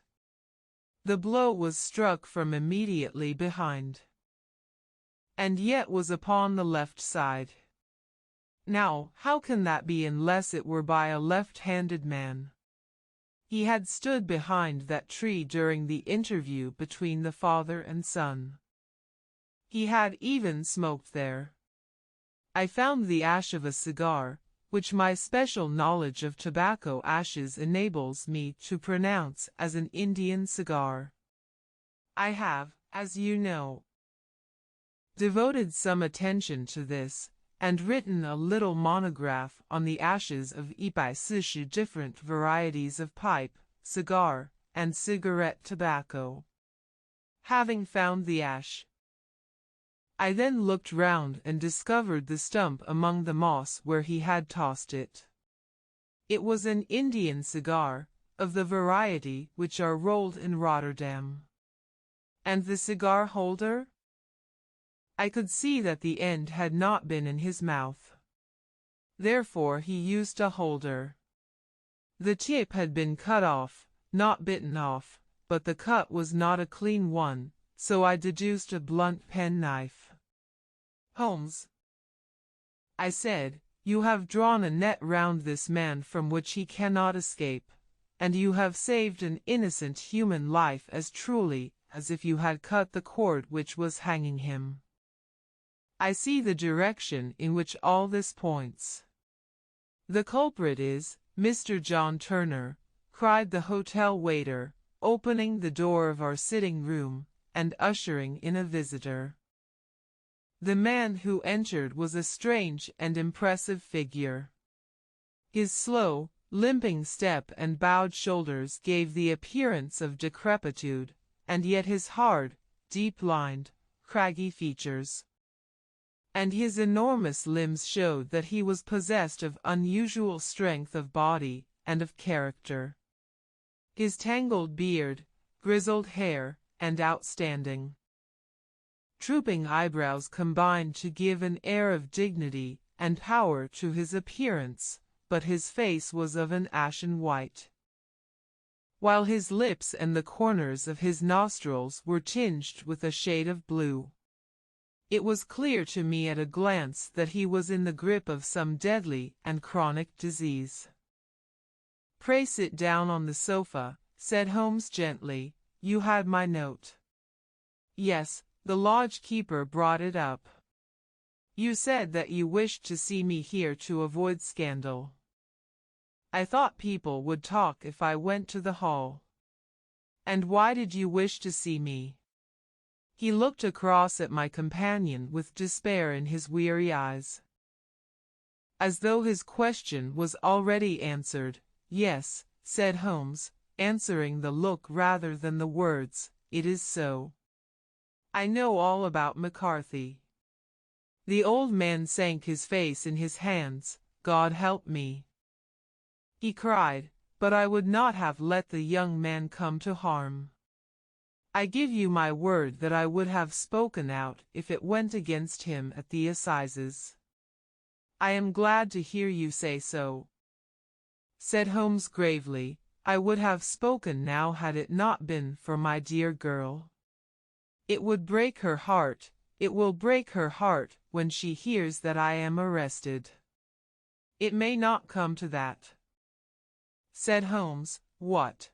The blow was struck from immediately behind, and yet was upon the left side. Now, how can that be unless it were by a left-handed man? He had stood behind that tree during the interview between the father and son. He had even smoked there. I found the ash of a cigar, which my special knowledge of tobacco ashes enables me to pronounce as an Indian cigar. I have, as you know, devoted some attention to this, and written a little monograph on the ashes of 140 different varieties of pipe, cigar, and cigarette tobacco. Having found the ash, I then looked round and discovered the stump among the moss where he had tossed it. It was an Indian cigar, of the variety which are rolled in Rotterdam. And the cigar holder? I could see that the end had not been in his mouth. Therefore he used a holder. The tip had been cut off, not bitten off, but the cut was not a clean one, so I deduced a blunt penknife. Holmes, I said, you have drawn a net round this man from which he cannot escape, and you have saved an innocent human life as truly as if you had cut the cord which was hanging him. I see the direction in which all this points. The culprit is Mr. John Turner, cried the hotel waiter, opening the door of our sitting room, and ushering in a visitor. The man who entered was a strange and impressive figure. His slow, limping step and bowed shoulders gave the appearance of decrepitude, and yet his hard, deep-lined, craggy features and his enormous limbs showed that he was possessed of unusual strength of body and of character. His tangled beard, grizzled hair, and outstanding, drooping eyebrows combined to give an air of dignity and power to his appearance, but his face was of an ashen white, while his lips and the corners of his nostrils were tinged with a shade of blue. It was clear to me at a glance that he was in the grip of some deadly and chronic disease. "Pray sit down on the sofa," said Holmes gently. "You had my note." "Yes, the lodge-keeper brought it up. You said that you wished to see me here to avoid scandal. I thought people would talk if I went to the hall." "And why did you wish to see me?" He looked across at my companion with despair in his weary eyes, as though his question was already answered. "Yes," said Holmes, answering the look rather than the words, "it is so. I know all about McCarthy." The old man sank his face in his hands. "God help me," he cried, "but I would not have let the young man come to harm. I give you my word that I would have spoken out if it went against him at the assizes." "I am glad to hear you say so," said Holmes gravely. I would have spoken now had it not been for my dear girl. It would break her heart, it will break her heart when she hears that I am arrested. It may not come to that, said Holmes. What?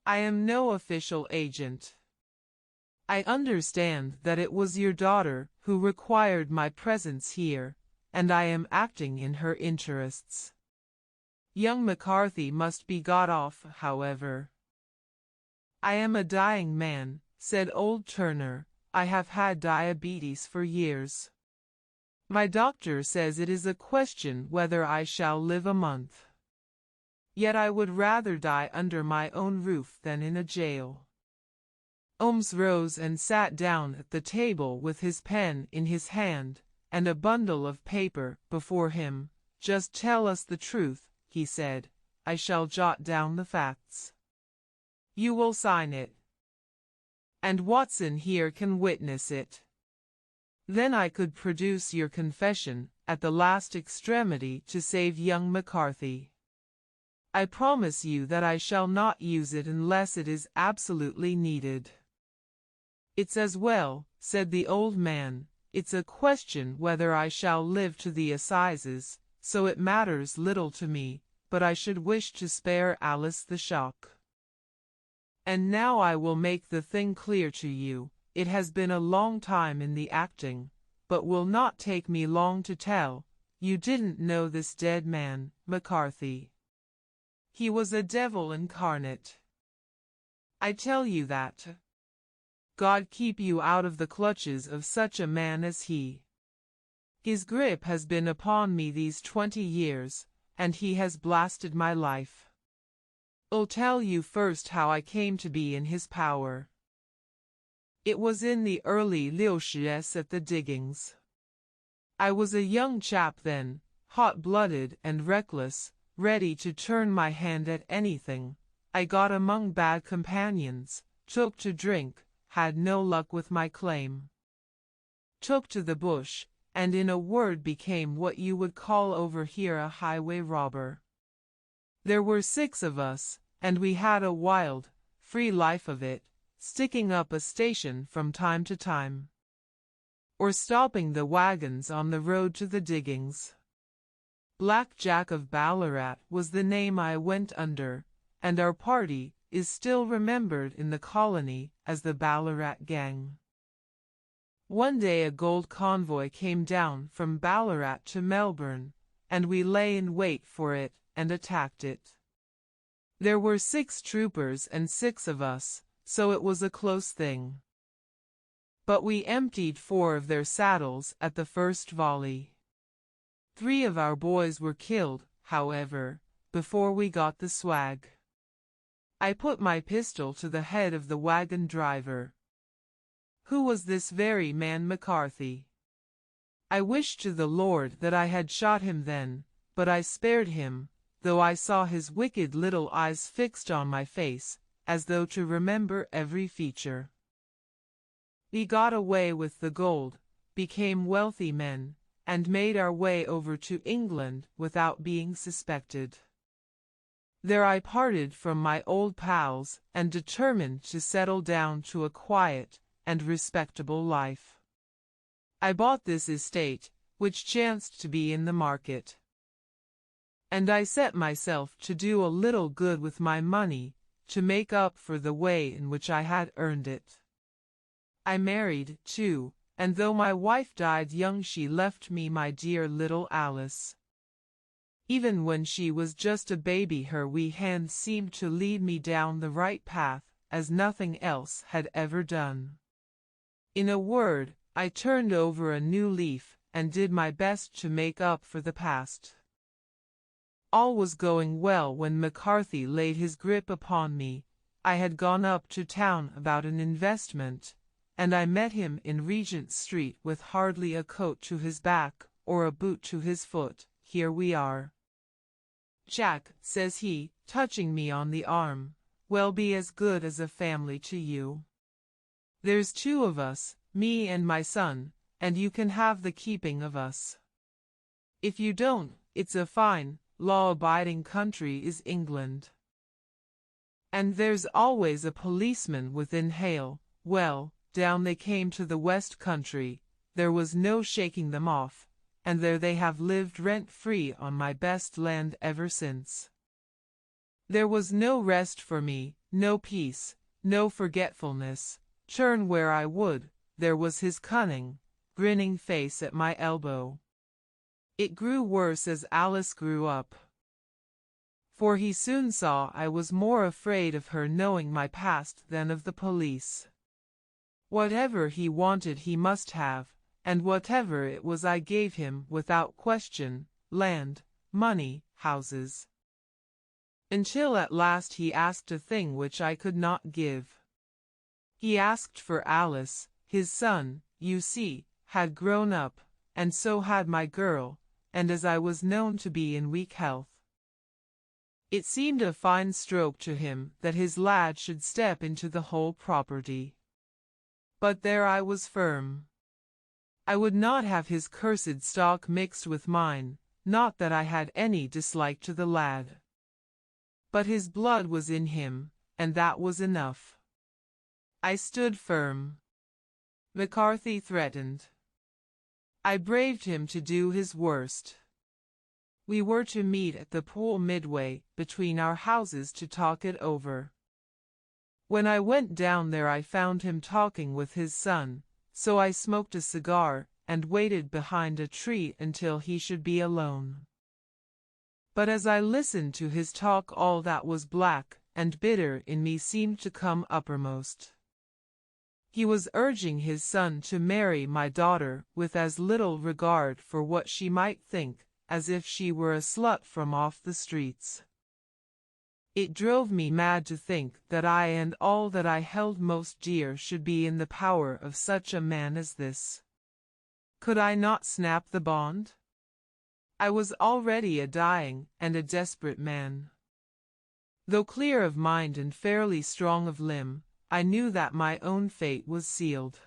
I am no official agent. I understand that it was your daughter who required my presence here, and I am acting in her interests. Young McCarthy must be got off, however. I am a dying man, said old Turner. I have had diabetes for years. My doctor says it is a question whether I shall live a month. Yet I would rather die under my own roof than in a jail. Holmes rose and sat down at the table with his pen in his hand, and a bundle of paper before him. Just tell us the truth, he said. I shall jot down the facts. You will sign it. And Watson here can witness it. Then I could produce your confession at the last extremity to save young McCarthy. I promise you that I shall not use it unless it is absolutely needed. It's as well, said the old man. It's a question whether I shall live to the assizes, so it matters little to me, but I should wish to spare Alice the shock. And now I will make the thing clear to you. It has been a long time in the acting, but will not take me long to tell. You didn't know this dead man, McCarthy. He was a devil incarnate. I tell you that. God keep you out of the clutches of such a man as he. His grip has been upon me these 20 years, and he has blasted my life. I'll tell you first how I came to be in his power. It was in the early 60s at the diggings. I was a young chap then, hot-blooded and reckless, ready to turn my hand at anything. I got among bad companions, took to drink, had no luck with my claim. Took to the bush, and in a word became what you would call over here a highway robber. There were 6 of us, and we had a wild, free life of it, sticking up a station from time to time, or stopping the wagons on the road to the diggings. Black Jack of Ballarat was the name I went under, and our party is still remembered in the colony as the Ballarat Gang. One day a gold convoy came down from Ballarat to Melbourne, and we lay in wait for it and attacked it. There were 6 troopers and 6 of us, so it was a close thing. But we emptied 4 of their saddles at the first volley. 3 of our boys were killed, however, before we got the swag. I put my pistol to the head of the wagon driver, who was this very man McCarthy. I wished to the Lord that I had shot him then, but I spared him, though I saw his wicked little eyes fixed on my face, as though to remember every feature. We got away with the gold, became wealthy men, and made our way over to England without being suspected. There I parted from my old pals and determined to settle down to a quiet and respectable life. I bought this estate, which chanced to be in the market, and I set myself to do a little good with my money, to make up for the way in which I had earned it. I married, too, and though my wife died young she left me my dear little Alice. Even when she was just a baby her wee hand seemed to lead me down the right path, as nothing else had ever done. In a word, I turned over a new leaf, and did my best to make up for the past. All was going well when McCarthy laid his grip upon me. I had gone up to town about an investment, and I met him in Regent Street with hardly a coat to his back, or a boot to his foot. Here we are. Jack, says he, touching me on the arm, we'll be as good as a family to you. There's 2 of us, me and my son, and you can have the keeping of us. If you don't, it's a fine, law-abiding country is England. And there's always a policeman within hail. Well, down they came to the West Country, there was no shaking them off, and there they have lived rent-free on my best land ever since. There was no rest for me, no peace, no forgetfulness. Turn where I would, there was his cunning, grinning face at my elbow. It grew worse as Alice grew up, for he soon saw I was more afraid of her knowing my past than of the police. Whatever he wanted he must have, and whatever it was I gave him without question: land, money, houses. Until at last he asked a thing which I could not give. He asked for Alice. His son, you see, had grown up, and so had my girl, and as I was known to be in weak health, it seemed a fine stroke to him that his lad should step into the whole property. But there I was firm. I would not have his cursed stock mixed with mine, not that I had any dislike to the lad. But his blood was in him, and that was enough. I stood firm. McCarthy threatened. I braved him to do his worst. We were to meet at the pool midway between our houses to talk it over. When I went down there I found him talking with his son, so I smoked a cigar and waited behind a tree until he should be alone. But as I listened to his talk, all that was black and bitter in me seemed to come uppermost. He was urging his son to marry my daughter with as little regard for what she might think as if she were a slut from off the streets. It drove me mad to think that I and all that I held most dear should be in the power of such a man as this. Could I not snap the bond? I was already a dying and a desperate man. Though clear of mind and fairly strong of limb, I knew that my own fate was sealed.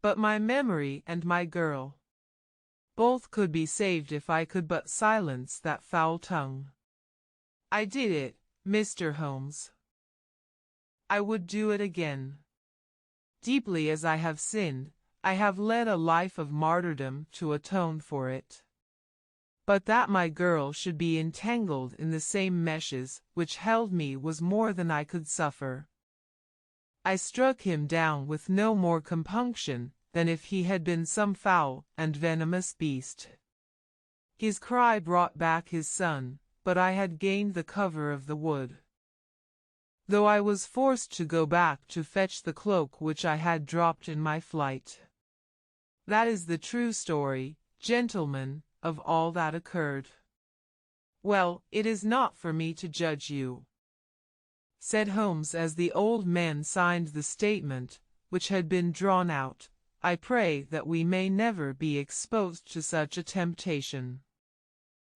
But my memory and my girl, both could be saved if I could but silence that foul tongue. I did it, Mr. Holmes. I would do it again. Deeply as I have sinned, I have led a life of martyrdom to atone for it. But that my girl should be entangled in the same meshes which held me was more than I could suffer. I struck him down with no more compunction than if he had been some foul and venomous beast. His cry brought back his son, but I had gained the cover of the wood. Though I was forced to go back to fetch the cloak which I had dropped in my flight. That is the true story, gentlemen, of all that occurred. Well, it is not for me to judge you, said Holmes as the old man signed the statement which had been drawn out. I pray that we may never be exposed to such a temptation.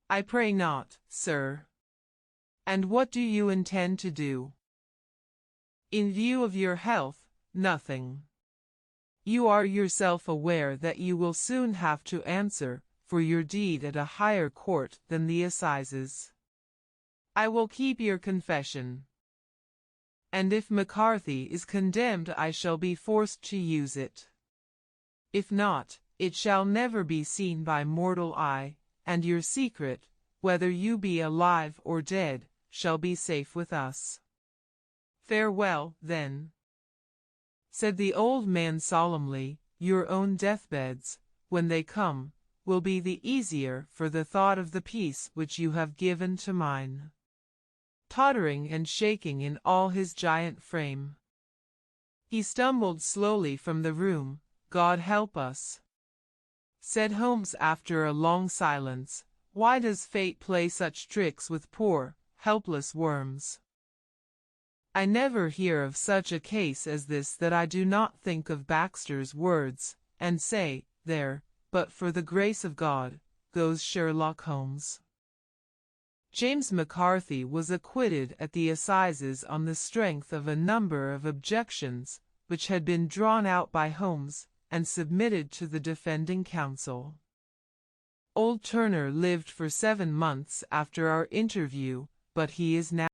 I pray not, sir. And what do you intend to do? In view of your health, nothing. You are yourself aware that you will soon have to answer for your deed at a higher court than the assizes. I will keep your confession. And if McCarthy is condemned, I shall be forced to use it. If not, it shall never be seen by mortal eye, and your secret, whether you be alive or dead, shall be safe with us. Farewell, then, said the old man solemnly. Your own deathbeds, when they come, will be the easier for the thought of the peace which you have given to mine. Tottering and shaking in all his giant frame, he stumbled slowly from the room. God help us, said Holmes after a long silence. Why does fate play such tricks with poor, helpless worms? I never hear of such a case as this that I do not think of Baxter's words, and say, there, but for the grace of God, goes Sherlock Holmes. James McCarthy was acquitted at the assizes on the strength of a number of objections which had been drawn out by Holmes and submitted to the defending counsel. Old Turner lived for 7 months after our interview, but he is now